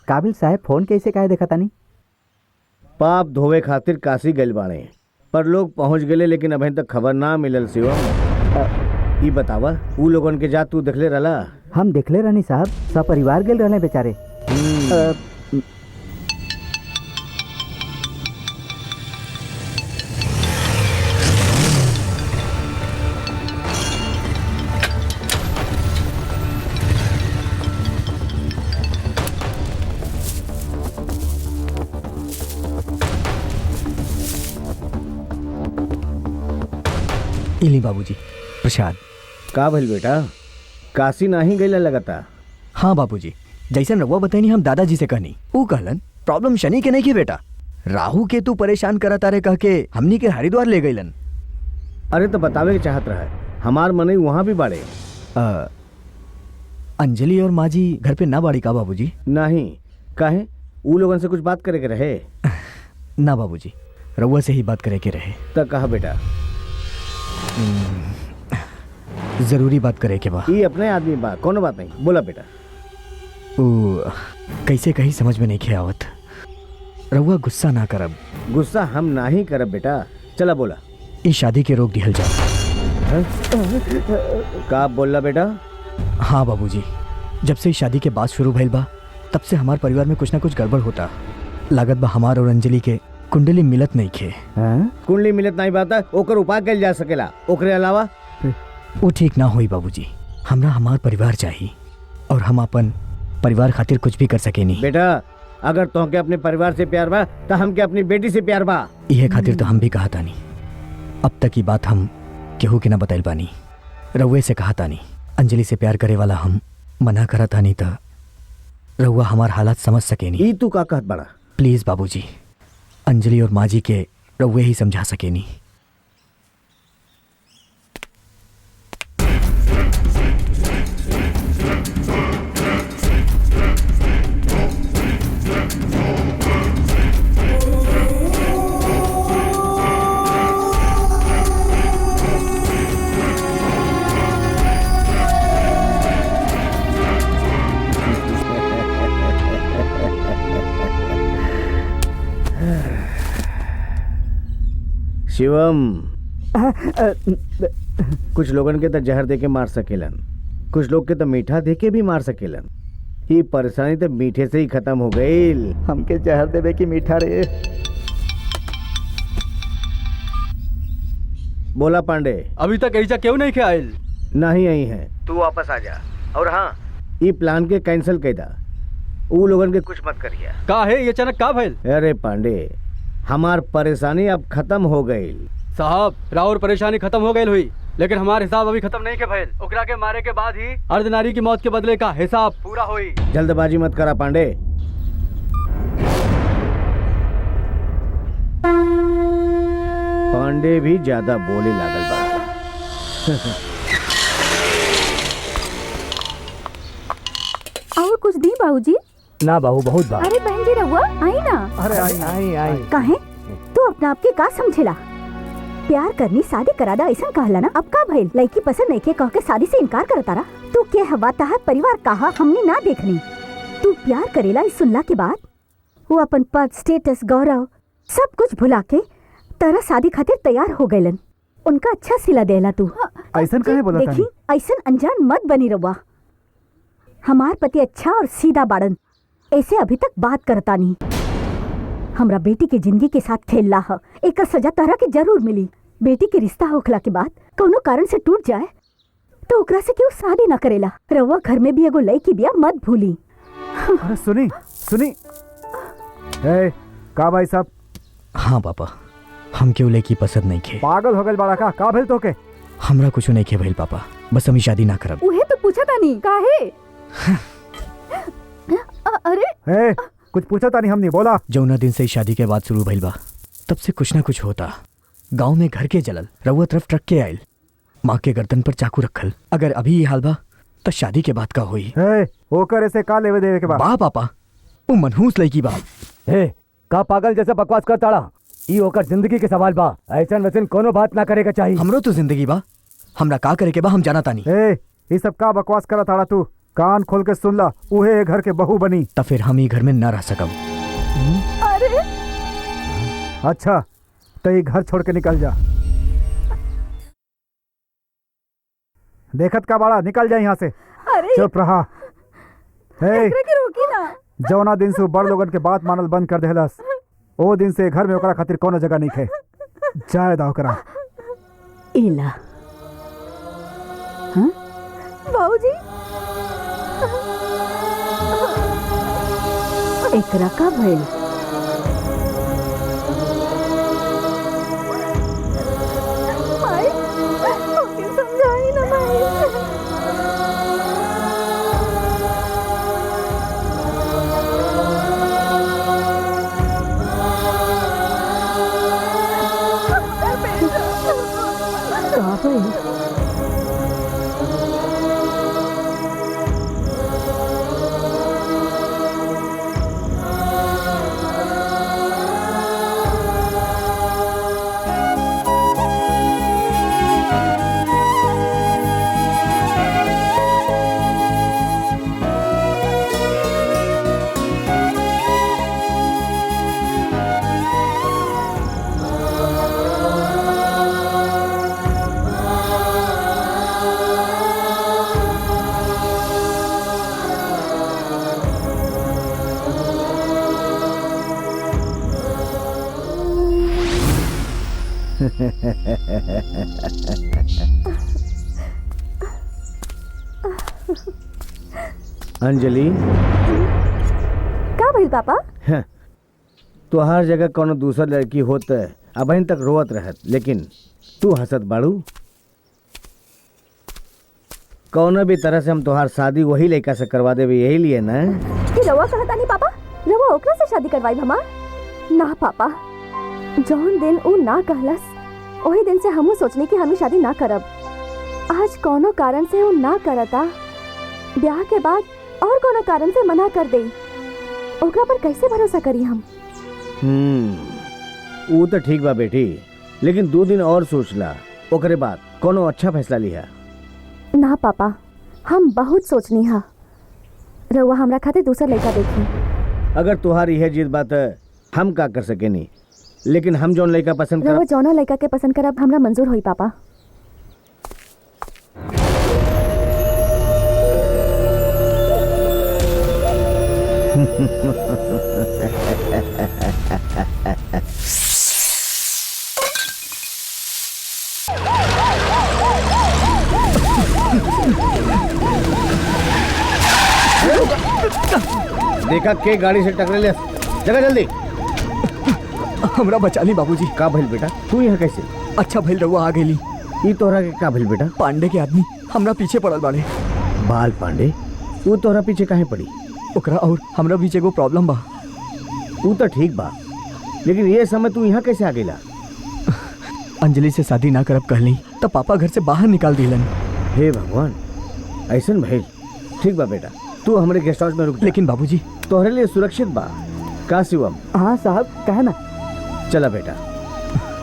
काबिल साहब फोन कैसे काहे देखा तानी? पाप धोवे खातिर काशी गइल बाड़े, पर लोग पहुंच गए लेकिन अभी तक खबर ना मिलल शिवम। ई बतावा ऊ लोगन के जात तू देखले रहला? हम देखले रहनी साहब, सब परिवार गेल रहने बेचारे। इली बाबूजी प्रसाद। का भइल बेटा, काशी नाही गइला लगता? हाँ बाबूजी, जैसन रउआ बताइनी हम दादाजी से कहनी, ऊ कहलन प्रॉब्लम शनि के नहीं की बेटा, राहु के तू परेशान करा तारे कह के हमनी के हरिद्वार ले गइलन। अरे तो बतावे के चाहत रहा, हमार मनई वहाँ भी बाड़े। अंजलि और माँ जी घर पे ना बाड़ी का बाबूजी? नहीं, काहे? ऊ लोगन से कुछ बात करे के रहे? ना बाबूजी, रउआ से ही बात करे के रहे। तो कहा बेटा? जरूरी बात करे के बा। ये अपने आदमी बा, कोनो बात नहीं, बोला बेटा। ओ कैसे कहीं समझ में नहीं खे आवत। रउआ गुस्सा ना करब। गुस्सा हम ना ही करब बेटा, चला बोला। इस शादी के रोक दिहल जा। का बोला बेटा? हाँ बाबूजी, जब से इस शादी के बात शुरू भइल बा तब से हमार परिवार में कुछ ना कुछ गड़बड़ होता। लागत बा हमार और अंजलि के कुंडली मिलत नहीं खे। कुंडली मिलत नहीं बात, ओकर उपाय कल जा सकेला, ओकरे अलावा वो ठीक ना होई बाबूजी। हमरा हमार परिवार चाहिए और हम अपन परिवार खातिर कुछ भी कर सके नहीं। बेटा अगर तोहके अपने परिवार से प्यार बा तो हमके अपनी बेटी से प्यार बा। यह खातिर तो हम भी कहा तानी, अब तक की बात हम केहू के ना बताइल बानी। रउए से कहा तानी अंजलि से प्यार करे वाला हम मना करा तानी तो रउआ हमार हालात समझ सके नहीं। ई तू का कहत बड़ा? प्लीज बाबूजी, अंजलि और माँ जी के रउए ही समझा सके नहीं। शिवम, कुछ लोगन के तो जहर दे के मार सकेलन, कुछ लोग के तो मीठा दे के भी मार सकेलन। ये परेशानी तो मीठे से ही खत्म हो गई। हमके जहर देवे की मीठा रे। बोला पांडे, अभी तक ऐसा क्यों नहीं क्या आयल? नहीं आई है, तू वापस आ जा। और हाँ, ये प्लान के कैंसिल कर दा, ऊ लोगन के कुछ मत करिए। का है ये अचानक का भइल? अरे पांडे, हमार परेशानी अब खत्म हो गई। साहब राउर परेशानी खत्म हो गई हुई, लेकिन हमारे हिसाब अभी खत्म नहीं के भइल। ओकरा के मारे के बाद ही अर्धनारी की मौत के बदले का हिसाब पूरा हुई। जल्दबाजी मत करा पांडे। पांडे भी ज्यादा बोले लागल बा। और कुछ दी बाबूजी? ना बाबू, बहुत बात। अरे बहन जी रहुआ आई ना। अरे आई काहे तू अपना आपके का समझेला? प्यार करनी शादी करा दा ऐसा कहला ना। अब का भइल? लड़की पसंद नहीं के कह के शादी से इनकार करता रहा। तू के हवा तहार परिवार कहा हमने ना देखनी। तू प्यार करेला इस सुनला के बाद वो अपन पद, स्टेटस, गौरव सब कुछ भुला के तेरा शादी खातिर तैयार हो गइलन। उनका अच्छा सिला देला तू। ऐसा कहे बोला तानी? देखी ऐसा अनजान मत बनी रहुआ। हमार पति अच्छा और सीधा बाड़न, ऐसे अभी तक बात करता नहीं। हमरा बेटी के जिंदगी के साथ खेलला है, एक सजा तरह के जरूर मिली। बेटी के रिश्ता होखला के बाद कोनो कारण से टूट जाए तो ओकरा से क्यों शादी ना करेला। रउआ घर में भी एगो लड़की बिया मत भूली। अरे सुनी सुनी। ए, का भाई साहब? हाँ पापा, हम क्यों लड़की पसंद नहीं खे। पागल हो गए बड़ा का भेल तो के? हमरा कुछ नहीं खे भइल पापा, बस हम शादी ना करब। उहे तो पूछा तानी काहे? अरे ए, कुछ पूछा था नहीं हमने, बोला। जौना दिन से शादी के बाद शुरू भइल बा तब से कुछ ना कुछ होता। गांव में घर के जलल, रउआ तरफ ट्रक के आयल, माँ के गर्दन पर चाकू रखल। अगर अभी ये हाल बा तो शादी के बाद का हुई? होकर ऐसे का लेवे देवे के बाद? बा पापा, वो मनहूस लड़की बा। का पागल जैसे बकवास कर ताड़ा? ई होकर जिंदगी के सवाल बा, ऐसा वैसन कोनो बात ना करेगा चाहिए। हमरो तो जिंदगी बा, हमरा का करे के बा हम जाना तानी। ये सब का बकवास करा ताड़ा तू? कान खोल के सुन ला, उहे घर के बहू बनी। तो फिर हम ही घर में ना रह सकब। अरे अच्छा तो ये घर छोड़ के निकल जा। देखत का बाड़ा, निकल जा यहाँ से। अरे चुप रहा। हे, एकरा के रोकी ना। जौना दिन से वो बड़ लोगन के बात मानल बंद कर देहलस, ओ दिन से घर में ओकरा खातिर कोनो जगह नहीं खे। जाए दा ओकरा। इला हाँ? बाबूजी एकरा का भइल? माई ओके समझाई ना माई। का भइल? अंजलि, का भइल पापा? तो हर जगह कोनो दूसर लड़की होत अबहिन तक रोवत रहत, लेकिन तू हंसत बाड़ू। कौनो भी तरह से हम तोहार शादी वही लड़का से करवा देवे, यही लिए ना? कि रवा कहता नहीं पापा, रवा ओकरा से शादी करवाई हमार? ना पापा, जौन दिन ऊ ना कहलस वही दिन से हमू सोचनी कि हमें शादी ना करब। आज कोनो कारण से ऊ ना करता, ब्याह के बाद और कोनो कारण से मना कर दे, ओकरा पर कैसे भरोसा करी हम? वो तो ठीक बा बेटी, लेकिन 2 दिन और सोच ला, ओकरे बाद कोनो अच्छा फैसला लिया। ना पापा, हम बहुत सोचनी हा, रवा हमरा खातिर दूसरा लड़का देखी। अगर तुम्हारी यह जिद बात है, हम का कर सके नहीं, लेकिन हम जौन लड़का पसंद रवा कर जौना लड़का के पसंद करब हमरा मंजूर होई पापा। देखा के गाड़ी से टकरे ले, जगह जल्दी। हमरा बचा ली बाबूजी। का भइल बेटा, तू यहाँ कैसे? अच्छा भइल रहुआ आ गेली। ई तोहरा के का भइल बेटा? पांडे के आदमी हमरा पीछे पड़ल बाड़े। बाल पांडे? वो तोहरा पीछे काहे पड़ी? ओकरा और हमरा बीच एगो प्रॉब्लम बा। वो तो ठीक बा, लेकिन ये समय तू यहाँ कैसे आ गेला? अंजलि से शादी ना करब कहली तब पापा घर से बाहर निकाल दिलन। हे भगवान, ऐसन भइल। ठीक बा बेटा, तू हमारे गेस्ट हाउस में रुक जा। लेकिन बाबूजी तोहरे लिए सुरक्षित बा का शिवम? हाँ साहब, कहे ना। चला बेटा,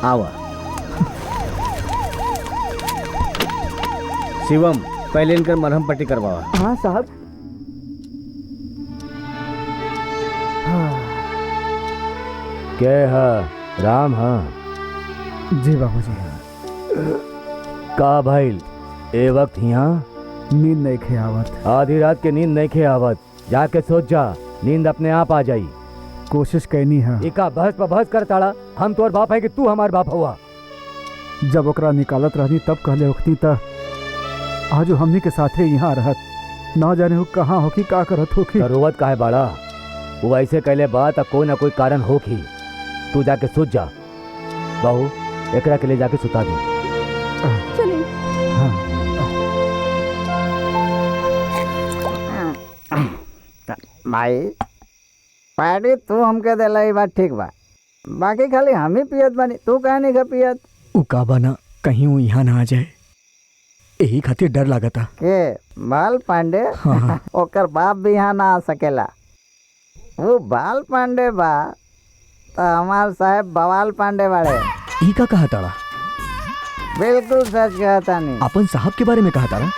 आवा। शिवम, पहले इनकर मरहम पट्टी करवावा। हाँ साहब। क्या है? राम? हाँ जी बाबूजी। का भाई ए वक्त यहाँ? नींद नहीं खे आवत। आधी रात के नींद नहीं खे आवत, जाके सोच जा, नींद अपने आप आ जाई। कोशिश कैनी है। इका बहस पर बहस कर ताड़ा, हम तोर बाप है कि तू हमार बाप हुआ? जब ओकरा निकालत रहनी तब कहले होती त आज हमनी के साथे यहाँ रहत, ना जाने हो कहाँ होकी का करत होकी। रोवत काहे बाड़ा? वो ऐसे कहले बात कोई ना कोई कारण होगी। तू जाके सोच जा। बहू, एकरा के लिए जाके सुता दी। चलिए। भाई पार्टी तू हमके देला, ई बात ठीक बा, बाकी खाली हम ही पियत बानी, तू काहे नहीं खा पियत? उ का बना कहीं वो यहाँ ना आ जाए, यही खातिर डर लागता। के बाल पांडे? हाँ। ओकर बाप भी यहाँ ना आ सकेला। वो बाल पांडे बा तो हमार साहब बवाल पांडे बाड़े। ई का कहा ताड़ा? बिल्कुल सच कहता नहीं। अपन साहब के बारे में कहा ताड़ा?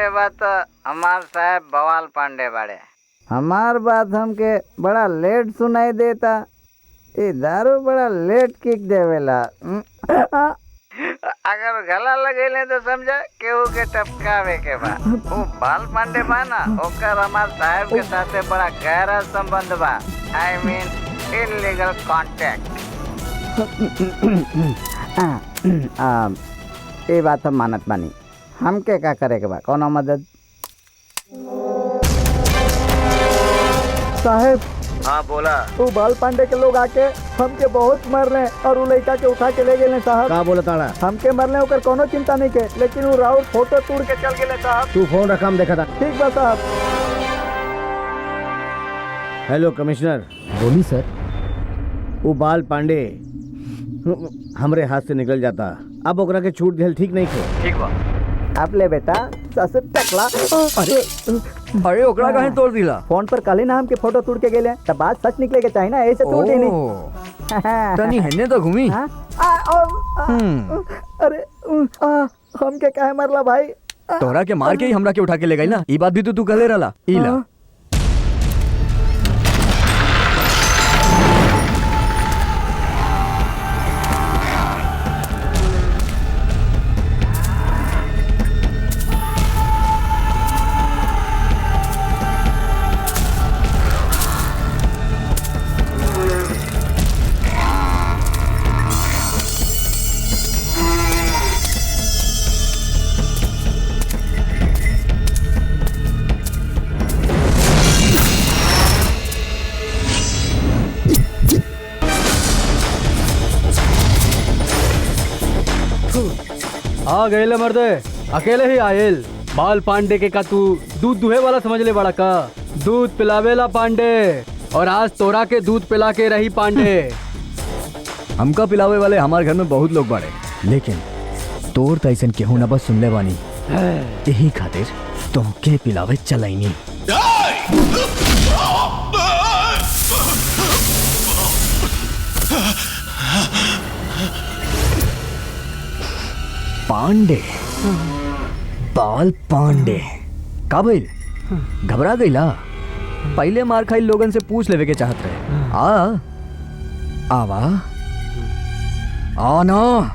के बाद तो हमार साहब बवाल पांडे बड़े। हमार बात हमके बड़ा लेट सुनाई देता। ये दारू बड़ा लेट किक देवेला। अगर गला लगेले तो समझा केहू के टपकावे के बा। वो बाल पांडे बा ना, ओकर हमार साहब के साथे बड़ा गहरा संबंध बा। I mean illegal contact. ये बात हम मानत बानी। हमके का करे के बा? कोनो मदद? साहेब। हाँ बोला। वो बाल पांडे के लोग आके हमके बहुत मर रहे और वो लड़का के उठा के ले गए साहब। का बोला ताड़ा? हमके मरने होकर कोनो चिंता नहीं के, लेकिन वो राउत फोटो तोड़ के चल गए साहब। तू फोन रखा, हम देखा था। ठीक बा साहब। Hello commissioner. बोली सर। वो बाल पांडे हमरे हाथ से निकल जाता, अब ओकरा के छूट दिल ठीक नहीं थे। ठीक बा। आप ले बेटा ससुर टकला। अरे ओकरा कहीं तोड़ दिला? फोन पर काले नाम के फोटो तोड़ के गेले त बात सच निकले के चाहिए ना, ऐसे तोड़ देनी। तनी हन्ने तो घूमी। अरे हमके काहे मरला भाई? तोरा के मार के ही हमरा के उठा के ले गई ना, ई बात भी तू कहले रहला। इला आ गए मर्दे, अकेले ही आयल। बाल पांडे के का तू दूध दुहे वाला समझ ले बड़ा का? दूध पिलावेला पांडे, और आज तोरा के दूध पिला के रही पांडे। हमका पिलावे वाले हमारे घर में बहुत लोग बाड़े, लेकिन तोर तो ऐसा केहू ना बस सुन ले बानी। यही खातिर तुमके पिलावे चलाइनी। पांडे, बाल पांडे का भइल? घबरा गईला? पहले मार खाई लोगन से पूछ लेवे के चाहत रहे। आवा आना।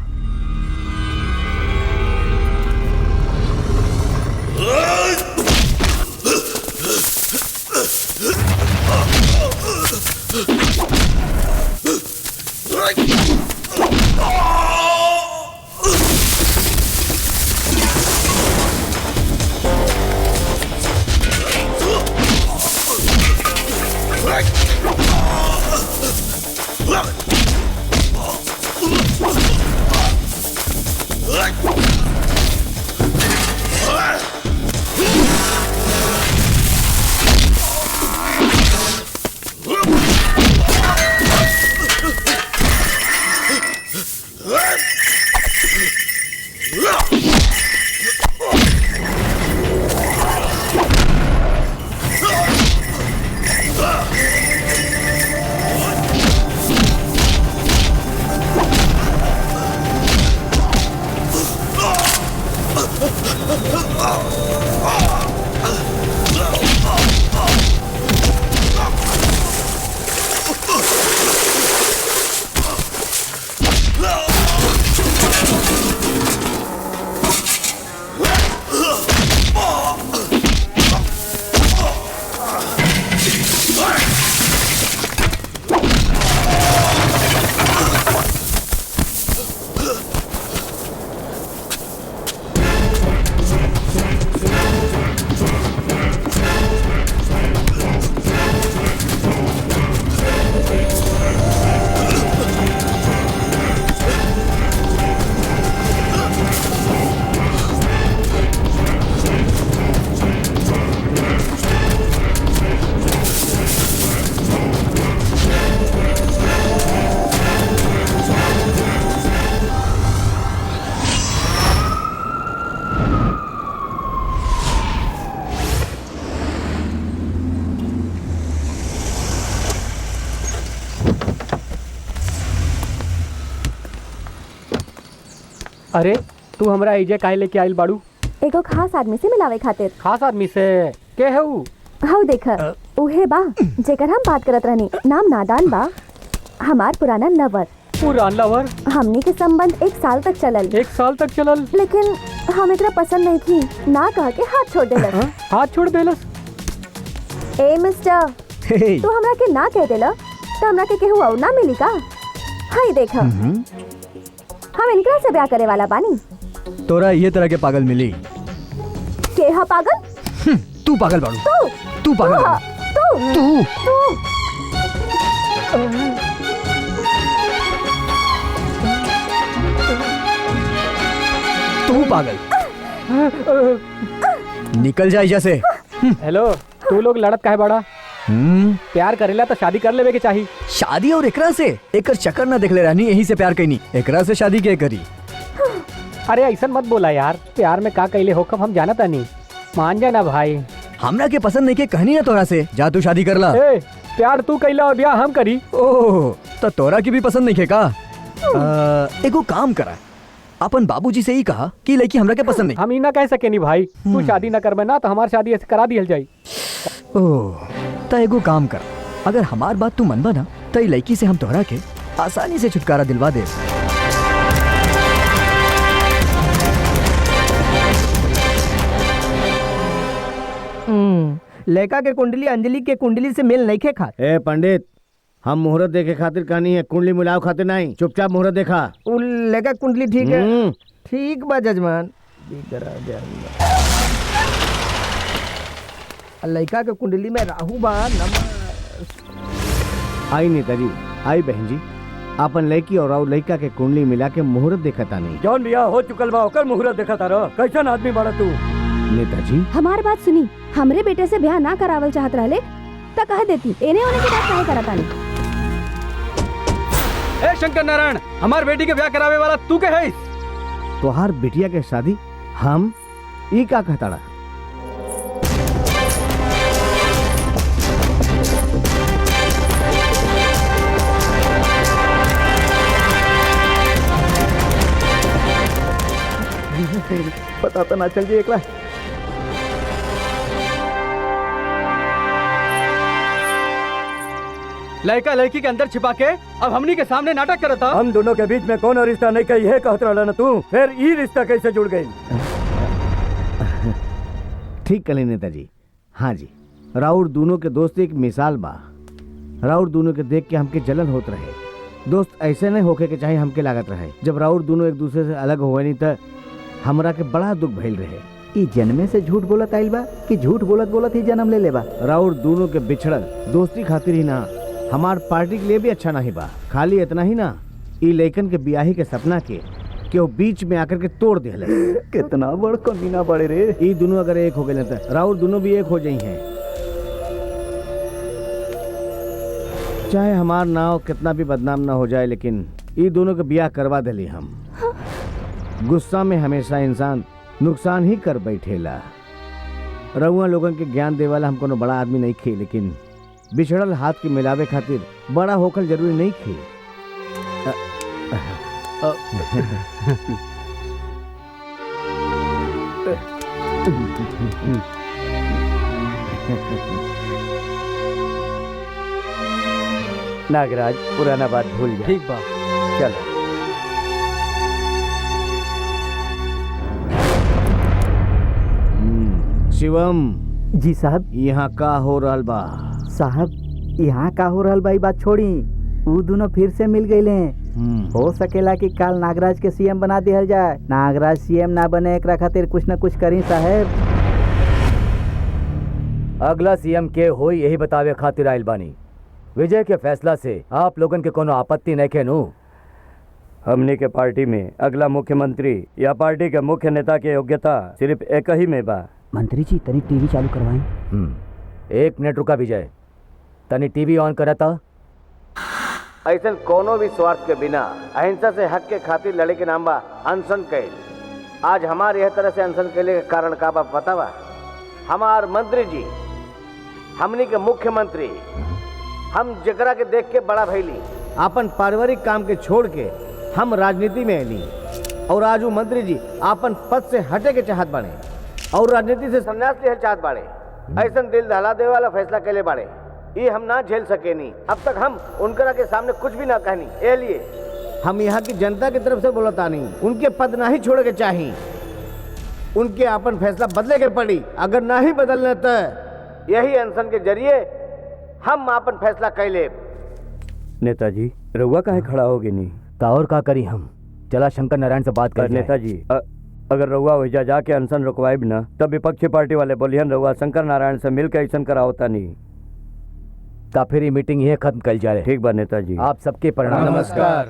अरे तू हमरा एजे काहे लेके आइल बाड़ू? एगो खास आदमी से मिलावे खातिर। खास आदमी से के है ऊ? हाउ देख उहे बा जेकर हम बात करत रहनी। नाम नादान बा, हमार पुराना लवर। पुरान लवर? हमनी के संबंध 1 साल तक चलल। 1 साल तक चलल? लेकिन हम एकरा पसंद नहीं थी, ना कह के हाथ छोड़ देलस। हाथ छोड़ देलस? ए मिस्टर, तू हमरा के ना कह देला तो हमरा के केहू और ना मिली का? हाय देख हम इनकरा से ब्याह करे वाला बानी। तोरा ये तरह के पागल मिली? के हा पागल? तू पागल बाड़ू। तू पागल बाड़ू। तू तू पागल। निकल जा जैसे। हेलो, तू लोग लड़त काहे बड़ा? प्यार करेला तो शादी कर लेवे के चाहिए। शादी और एकरा से? एकर चक्कर ना देख ले रहनी, यही से प्यार कईनी। एकरा से शादी के करी? अरे ऐसा मत बोला यार, प्यार में का कइले होकम हम जानत नहीं। मान जाना भाई। हमरा के पसंद नहीं के कहनी ना तोरा से, जा तू शादी कर ला। प्यार तू कइला और ब्याह हम करी। ओह, तो तोरा की भी पसंद नहीं के का? एगो काम करा, अपन बाबूजी से ही कहा कि लड़की हमरा के पसंद नहीं। हम ही ना कह सके नहीं भाई। तू शादी ना करबे ना तो हमार शादी ऐसे करा दियल जाई। ओह, तो एगो काम कर, अगर हमार बात तू मनबा ना तो ई लड़की से हम तोहरा के आसानी से छुटकारा दिलवा दे। लड़का के कुंडली अंजलि के कुंडली से मेल नहीं खे खा। ए पंडित, हम मुहूर्त देखे खातिर कहानी है, कुंडली मिलाव खातिर नहीं। चुपचाप मुहूर्त देखा। लड़का कुंडली ठीक है? ठीक बा जजमान। लड़का के कुंडली में राहु बा। आई नेताजी, आई बहन जी, अपन लड़की और लड़का के कुंडली मिला के मुहूर्त देखता नहीं। जौन बियाह हो चुकल बा ओकर मुहूर्त देखता रह। कैसन आदमी बड़ा तू? नेताजी हमार बात सुनी, हमरे बेटे से ब्याह ना करावल चाहत रहले तो कह देती। एने ओने की बात काहे करत आनी? ए शंकर नारायण, हमार बेटी के ब्याह करावे वाला तू के है? तोहार बिटिया के शादी हम ई का कहताड़ा? पता तो ना चल जी एकला। लड़का लड़की के अंदर छिपा के अब हमनी के सामने नाटक करता। हम दोनों के बीच में कौन रिश्ता नहीं कही है कहत रहला ना तू, फिर ई रिश्ता कैसे जुड़ गई? ठीक कली नेताजी। हाँ जी, राउर दोनों के दोस्ती एक मिसाल बा। राउर दोनों के देख के हमके जलन होत रहे। दोस्त ऐसे नहीं होके के चाहे हमके लागत रहे। जब राउर दोनों एक दूसरे से अलग हुए नहीं तो हमरा के बड़ा दुख भइल रहे। ई जन्मे से झूठ बोलत आइल बा कि झूठ बोलत बोलत ही जन्म ले लेबा? राउर दोनों के बिछड़ल दोस्ती खातिर ही ना, हमार पार्टी के लिए भी अच्छा नहीं बा। खाली इतना ही ना, ई लइकन के बियाही के सपना के केहू बीच में आकर के तोड़ दिले। कितना बड़ कमीना बड़े रे। ई दोनों अगर एक हो गए तो राउर दोनों भी एक हो जाई हैं। चाहे हमार नाव कितना भी बदनाम ना हो जाए, लेकिन ई दोनों के बियाह करवा दिली हम। गुस्सा में हमेशा इंसान नुकसान ही कर बैठेला। रउआ लोगन के ज्ञान देवाला हम कोनो बड़ा आदमी नहीं खे, लेकिन बिछड़ल हाथ के मिलावे खातिर बड़ा होकर जरूरी नहीं खे। नागराज, पुराना बात भूल जा। ठीक बा, चलो। शिवम जी साहब, यहाँ का हो रहल बा? साहब यहाँ का हो रहल बा ई बात छोड़ी, वो दोनों फिर से मिल गए। हो सकेला कि काल नागराज के सीएम बना दिया जाए। नागराज सीएम ना बने एकरा खातिर कुछ न कुछ करी साहब। अगला सीएम के होई यही बतावे खातिर आइल बानी। विजय के फैसला से आप लोगन के कोनो आपत्ति नहीं के नु? हमने के पार्टी में अगला मुख्यमंत्री या पार्टी के मुख्य नेता के योग्यता सिर्फ एक ही में बा। मंत्री जी तनी टीवी चालू करवाएं। 1 मिनट रुका विजय, तनी टीवी ऑन करता। ऐसा कोनो भी स्वार्थ के बिना अहिंसा से हक के खातिर लड़े के नाम बा अनशन कैल। आज हमारे यह तरह से अनशन कैले के कारण का बा पता बा? हमार मंत्री जी, हमनी के मुख्यमंत्री, हम जकरा के देख के बड़ा भैली, अपन पारिवारिक काम के छोड़ के हम राजनीति में अली और आज वो मंत्री जी अपन पद से हटे के चाहत बने। और राजनीति से संन्यास लेहल चाहत बाड़े। ऐसा दिल दहला देवे वाला फैसला कैले बाड़े, ये हम ना झेल सके नहीं। अब तक हम उनकरा के सामने कुछ भी ना कहनी, ए लिए हम यहाँ की जनता की तरफ से बोलता नहीं, उनके पद ना ही छोड़ के चाहिए, उनके अपन फैसला बदले के पड़ी। अगर ना ही बदलने तो यही अनशन के जरिए हम अपन फैसला कैले। नेताजी रउआ काहे खड़ा होगे नहीं? का और का करी हम, चला शंकर नारायण से बात कर। नेताजी अगर रउआ वैजा जाके अनशन रुकवाइब ना तब विपक्षी पार्टी वाले बोलियन रउआ शंकर नारायण से मिल के ऐसा करा होता नहीं। का फिर मीटिंग ये खत्म कर जा रहे। ठीक बा नेताजी। आप सबके प्रणाम। नमस्कार।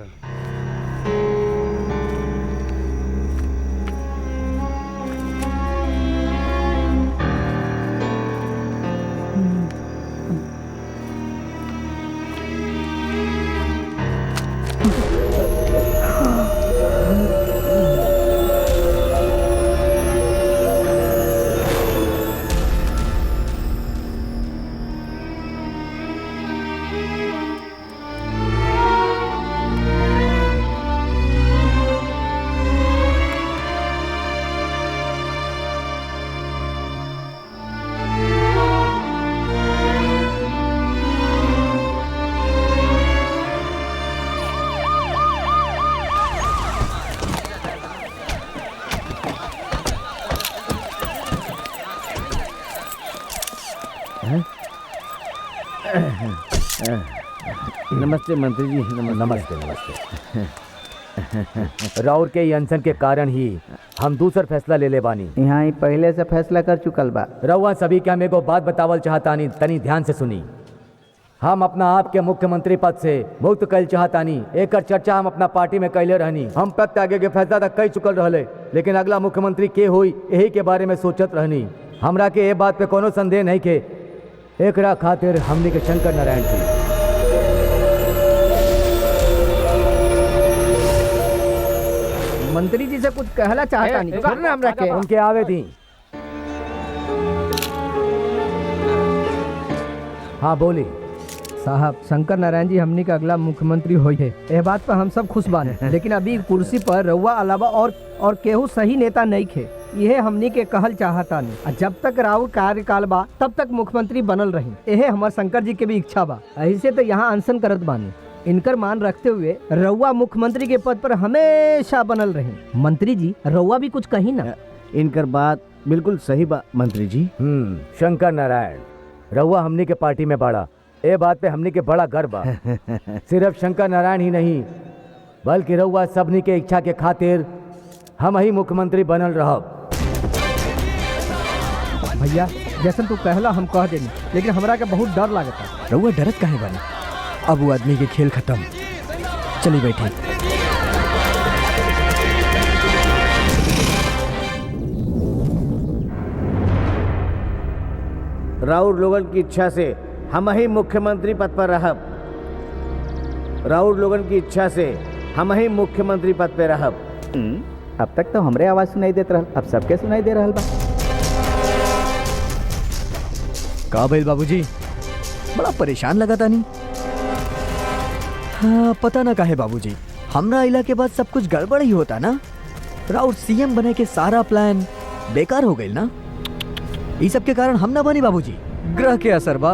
नमस्ते मंत्री जी। नमस्ते नमस्ते। राउर के ये अनशन के कारण ही हम दूसर फैसला ले ले बानी। यहाँ ही पहले से फैसला कर चुकल बा। रउआ सभी के हमें को बात बतावल चाहतानी, तनी ध्यान से सुनी। हम अपना आप के मुख्यमंत्री पद से मुक्त कल चाहतानी, एक चर्चा हम अपना पार्टी में कैले रहनी। हम पद आगे के फैसला तक कई चुकल रहले, लेकिन अगला मुख्यमंत्री के हुई यही के बारे में सोचत रहनी। हमरा के ये बात पे कोनो संदेह नहीं के एकरा खातिर हमने के शंकर नारायण जी मंत्री जी से कुछ कहला चाहता नहीं, छोड़ ना हमरा के। उनके आवे थी। हाँ बोली। साहब शंकर नारायण जी हमनी का अगला मुख्यमंत्री होई है, यह बात पर हम सब खुश बाने। लेकिन अभी कुर्सी पर रउआ अलावा और केहू सही नेता नहीं खे, यह हमनी के कहल चाहता नहीं। जब तक राउर कार्यकाल बा तब तक मुख्यमंत्री बनल रही, यह हमार शंकर जी के भी इच्छा बा। ऐसे तो यहाँ अनशन करत बानी। इनकर मान रखते हुए रउआ मुख्यमंत्री के पद पर हमेशा बनल रही। मंत्री जी रउआ भी कुछ कही ना। इनकर बात बिल्कुल सही बा मंत्री जी। शंकर नारायण रउआ हमनी के पार्टी में बाड़ा, ए बात पे हमनी के बड़ा गर्व बा। सिर्फ शंकर नारायण ही नहीं बल्कि रउआ सबनी के इच्छा के खातिर हम ही मुख्यमंत्री बनल रहब। भैया जैसन तू कहला हम कह देनी, लेकिन हमरा के बहुत डर लागता। रउआ डरत काहे बानी? अब वो आदमी के खेल खत्म, चली बैठे। राउर लोगन की इच्छा से हम ही मुख्यमंत्री पद पर रहब। राउर लोगन की इच्छा से हम ही मुख्यमंत्री पद पे रहब। अब तक तो हमरे आवाज सुनाई देत रहल, अब सबके सुनाई दे रहल बा। का भइल बाबूजी, बड़ा परेशान लगा था नहीं? हाँ पता ना काहे बाबूजी, हमरा इला के बाद सब कुछ गड़बड़ ही होता ना। राउर सीएम बने के सारा प्लान बेकार हो गई ना। इस सब के कारण हम ना बनी बाबूजी, ग्रह के असर बा।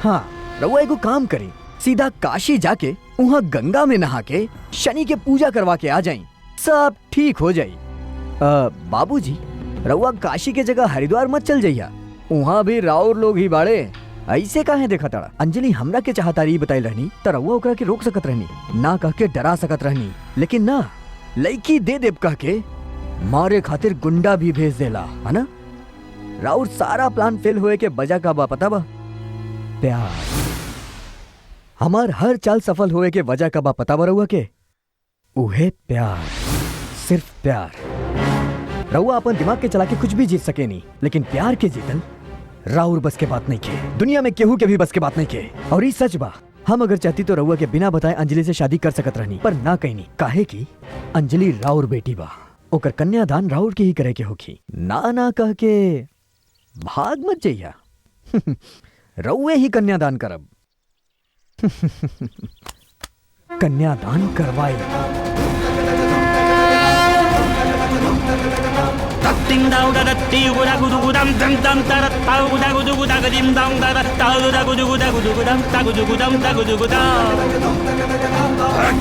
हाँ रउआ एगो काम करी, सीधा काशी जाके वहाँ गंगा में नहा के शनि के पूजा करवा के आ जाई, सब ठीक हो जाई। बाबूजी रउआ काशी के जगह हरिद्वार मत चल जाइया, वहाँ भी राउर लोग ही बाड़े। ऐसे काहे देखा ताड़ा? अंजलि हमरा के चाहतारी बताई रहनी त रउआ ओकरा के रोक सकत रहनी, ना कह के डरा सकत रहनी। लेकिन ना, लड़की दे देव कह के मारे खातिर गुंडा भी भेज देला, है ना? राउर सारा प्लान फेल हुए के वजह का बा पता बा? प्यार। हमार हर चाल सफल हुए के वजह का बा पता बा रउआ के? उहे प्यार, सिर्फ प्यार। रउआ अपन दिमाग के चला के कुछ भी जीत सके नहीं, लेकिन प्यार के जीतल राउर बस के बात नहीं के, दुनिया में केहू के भी बस के बात नहीं के। और ये सच बा, हम अगर चाहती तो रउआ के बिना बताए अंजलि से शादी कर सकत रहनी, पर ना कहनी। काहे की अंजलि राउर बेटी बा, ओकर कन्यादान राउर के ही करे के होखी। ना ना कह के भाग मत जइया। रउए ही कन्यादान करब। कन्यादान करवाई। टिंग दाउ दा ती गुदा गुदु गुदम दम दम ता ताउ गुदा गुदु गुदा गदिम दम दा ताउ दा गुदु गुदा गुदु गुदम ता गुदु गुदम ता गुदु गुदा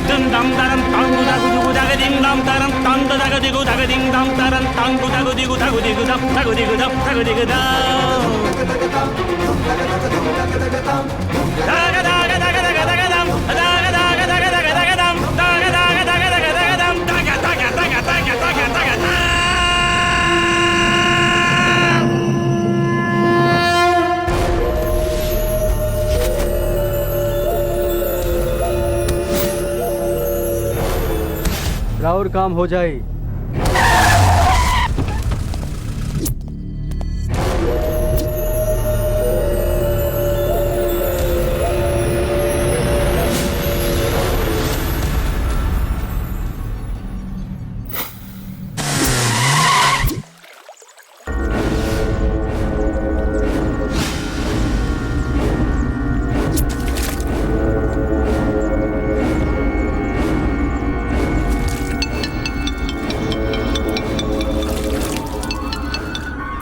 दम दम दम ताउ गुदा गुदु गुदा गदिम दम तारम तां दा गदि गुदा गदिम दम तारम तां गुदा गुदि गुदा गुदि गुदम ता गुदि गुदम ता गुदि गुदा दागा दागा दागा दागा दागा दम दागा दागा दागा दागा दागा दम दागा दागा दागा दागा दागा दम दागा दागा दागा दागा दागा दागा राउर काम हो जाए।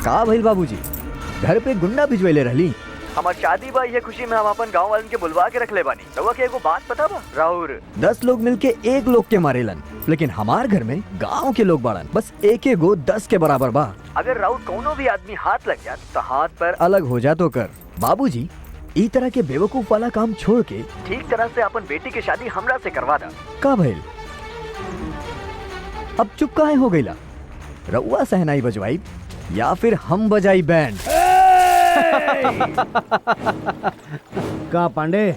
का भइल बाबूजी, घर पे गुंडा भिजवेले रहली? हमार शादी बा, ये खुशी में हम अपन गांव वालन के बुलवा के रख ले बानी। रउआ के एगो बात पता बा? राउर 10 लोग मिलके एक लोग के मारेलन, लेकिन हमार घर में गांव के लोग बाड़न, बस एक गो 10 के बराबर बा। अगर राउर कौनो भी आदमी हाथ लग जात तो हाथ पर अलग हो जा तो कर। बाबूजी, ई तरह के बेवकूफ वाला काम छोड़ के ठीक तरह से अपन बेटी की शादी हमरा से करवा दा। का भइल? अब चुप काहे हो गईला? रउआ सहनाई बजवाई या फिर हम बजाई बैंड? का पांडे,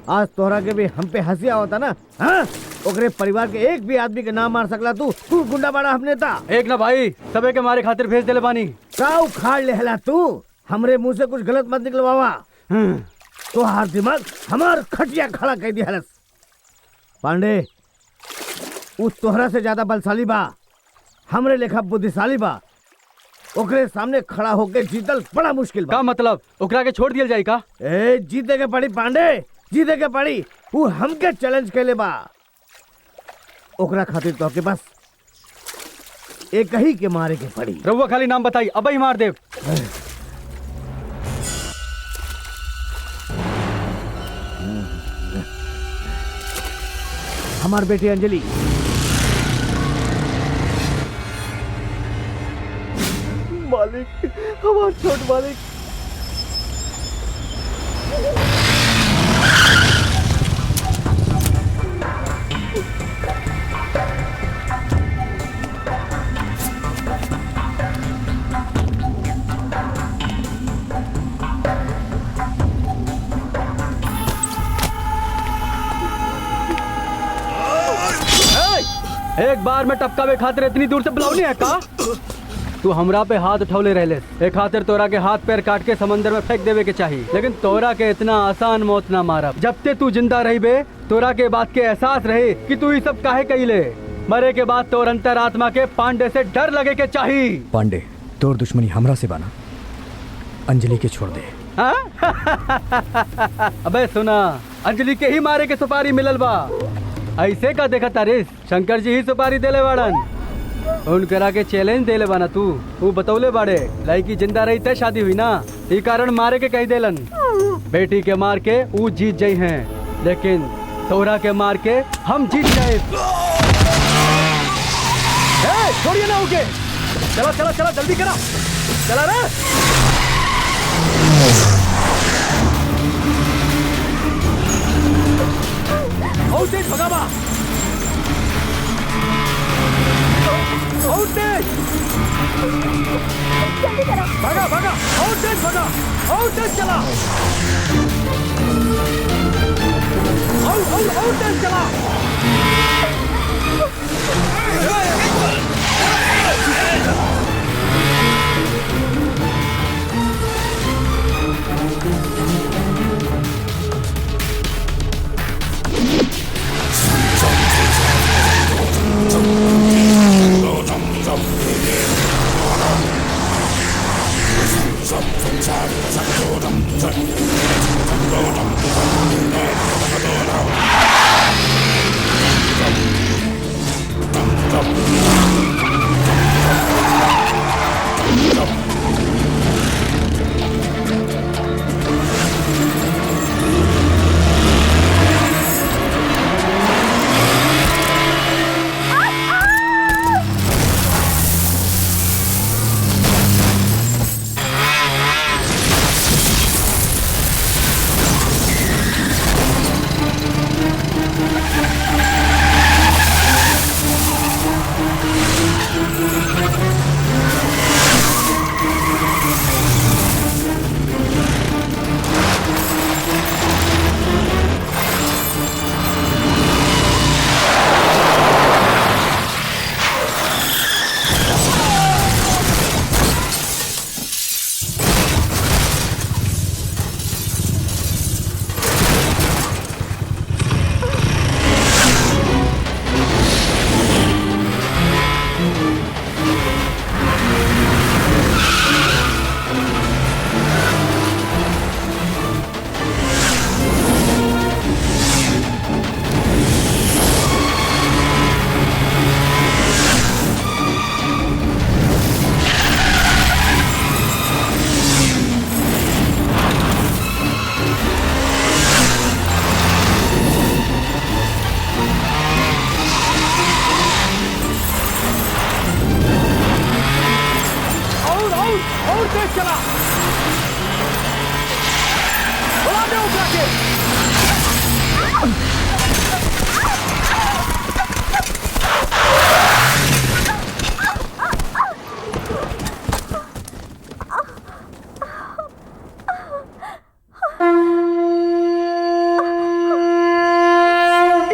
आज तोहरा के भी हम पे हंसी आवता ना? हाँ? ओकरे परिवार के एक भी आदमी के नाम मार सकला तू गुंडा बड़ा हम नेता। एक ना भाई, सबे के मारे खातिर भेज देले बानी। का उखाड़ लेहला तू? हमरे मुंह से कुछ गलत मत निकलवावा। तोहार दिमाग हमार खटिया खड़ा कर दिया। पांडे, उस तोहरा से ज्यादा बलशाली बा, हमरे लेखा बुद्धिशाली बा। ओकरे सामने खड़ा होके जीतल बड़ा मुश्किल बा। का मतलब ओकरा के छोड़ दिया जाए का? ए, जीते के पड़ी पांडे, जीते के पड़ी। वो हमके चैलेंज कैले बा। ओकरा खातिर तो के बस एक ही के मारे के पड़ी। रउआ खाली नाम बताई, अब ही मार देव। हमार बेटी अंजलि। मालिक, हमार छोट मालिक। एक बार में टपकावे खातिर इतनी दूर से बुलावनी है का? तू हमरा पे हाथ उठौले रहले, एक खातिर तोरा के हाथ पैर काट के समंदर में फेंक देवे के चाहिए, लेकिन तोरा के इतना आसान मौत ना मारब। जब ते तू जिंदा रही बे, तोरा के बात के एहसास रहे कि तू ये सब काहे कइले। मरे के बाद तोर अंतरात्मा के पांडे से डर लगे के चाहिए। पांडे, तोर दुश्मनी हमरा से बना, अंजलि के छोड़ दे। अबे सुना, अंजलि के ही मारे के सुपारी मिलल बा। ऐसे का देखा तारिस, शंकर जी ही सुपारी देले बाड़न। उनकरा के चैलेंज देले बाना तू, वो बतौले बाड़े लड़की जिंदा रही ते शादी हुई ना, ई कारण मारे के कही देलन। बेटी के मार के वो जीत जाई हैं, लेकिन तोरा के मार के हम जीत जाए। छोड़िए ना उके, चला चला चला जल्दी करा, चला रे। और तेज भगावा, और तेज भागा भागा, और तेज भागा, और तेज चला, और तेज चला।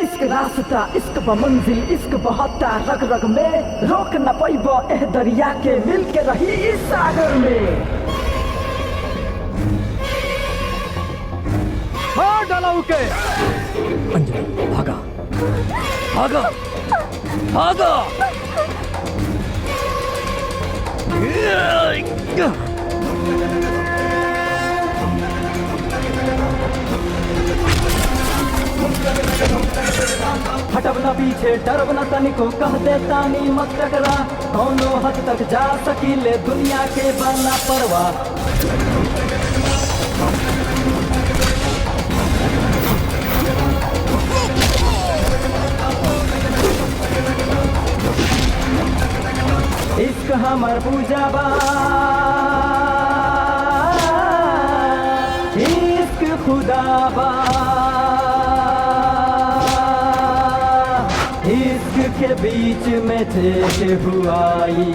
इश्क रास्ता इश्क ब मंजिल इश्क बहता रग रग में रोक न पैब एह दरिया के मिल के रही इस सागर में। हाँ डाला उके। अंजलि भागा भागा भागा। हटब न पीछे डरब न तनिको कह दे तानी मत टकरा कौनो हद तक जा सकीले दुनिया के बना परवाह। इश्क हमर पूजा बा इश्क खुदा बा इश्क के बीच में थे हुआई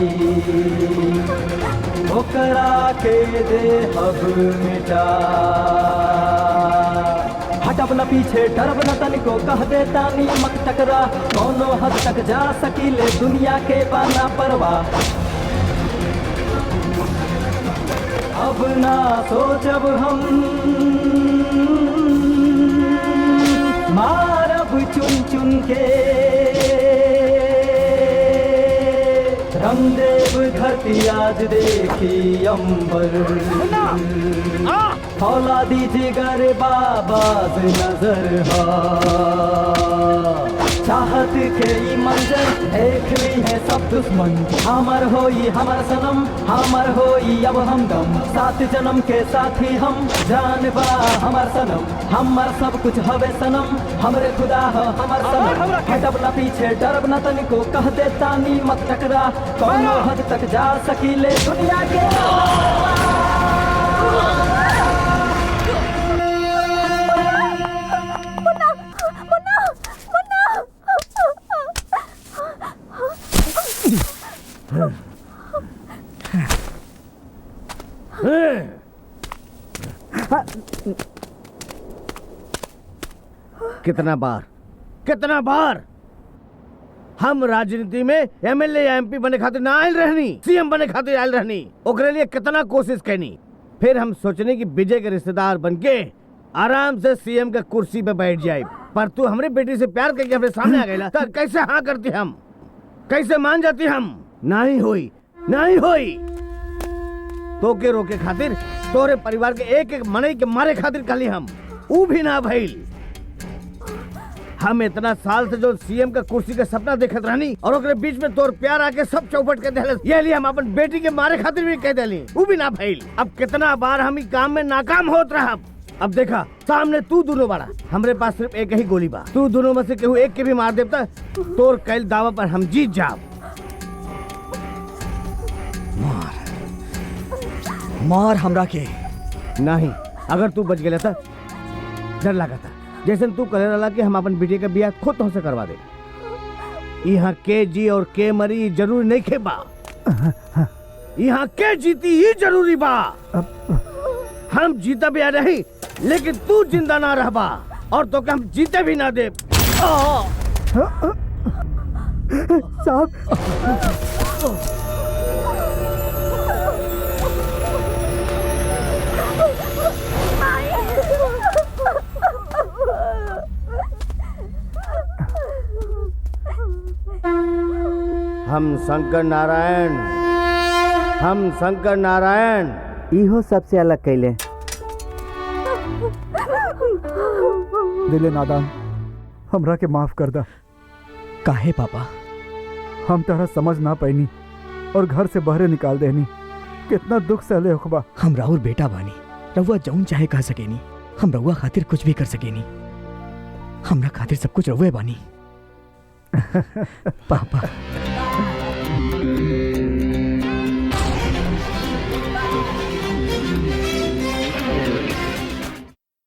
ओकरा के दे अब मिटा। हटब न पीछे डरब न तनिको कह दे तानी मत टकरा कौनो हद तक जा सकीले दुनिया के बाना परवाह। अब ना सोचब हम मारब चुन चुन के रामदेव धरती आज देखी अंबर फौला दीजिए गर बाबाज नजर चाहत के ई मंजर देख ली है सब दुश्मन हमर होई हमर सनम हमर होई अब हमदम सात जन्म के साथी हम जान बा हमर सनम हमर सब कुछ हवे सनम हमरे खुदा ह हमर सनम। हटब न पीछे डरब न तनिको कह दे तानी मत टकरा कौनो हद तक जा सकीले दुनिया के। कितना बार हम राजनीति में एमएलए या एमपी बने खातिर ना आयल रहनी सीएम बने खातिर आयल रहनी ओकरे लिए कितना कोशिश कैनी फिर हम सोचने की विजय के रिश्तेदार बनके आराम से सीएम के कुर्सी पे बैठ जाए पर तू हमरे बेटी से प्यार करके अपने सामने आ गया तो कैसे हाँ करती हम कैसे मान जाती हम नहीं हुई तो के रोके खातिर तोरे परिवार के एक एक मनई के मारे खातिर कली हम ऊ भी ना भइल। हम इतना साल से जो सीएम का कुर्सी का सपना देखत रहनी और ओकरे बीच में तोर प्यार आके सब चौपट के देहलस ये लिए हम अपन बेटी के मारे खातिर भी कह देली ऊ भी ना भइल। अब कितना बार हम इस काम में नाकाम होत रहा। अब देखा सामने तू दोनों बड़ा हमरे पास सिर्फ एक ही गोली बा तू दोनों में से केहू एक के भी मार देता तोर कैल दावा पर हम जीत जाब। मार हमरा के नहीं अगर तू बच गया था डर लगा था जैसे तू कहे रहा कि हम अपन बेटी का ब्याह खुद तुमसे करवा दे। यहाँ के जी और के मरी जरूरी नहीं खे बा यहाँ के जीती ही जरूरी बा। हम जीता भी आ रही लेकिन तू जिंदा ना रह बा और तो हम जीते भी ना दे। साहब हम शंकर नारायण इहो सबसे अलग कैले दिले नादान हमरा के माफ कर दा। काहे पापा हम तरह समझ ना पैनी और घर से बहरे निकाल देनी कितना दुख सहले होखबा। हम राहुल बेटा बानी रहुआ जौन चाहे कह सकेनी हम रहुआ खातिर कुछ भी कर सकेनी हमरा खातिर सब कुछ रहुए बानी। पापा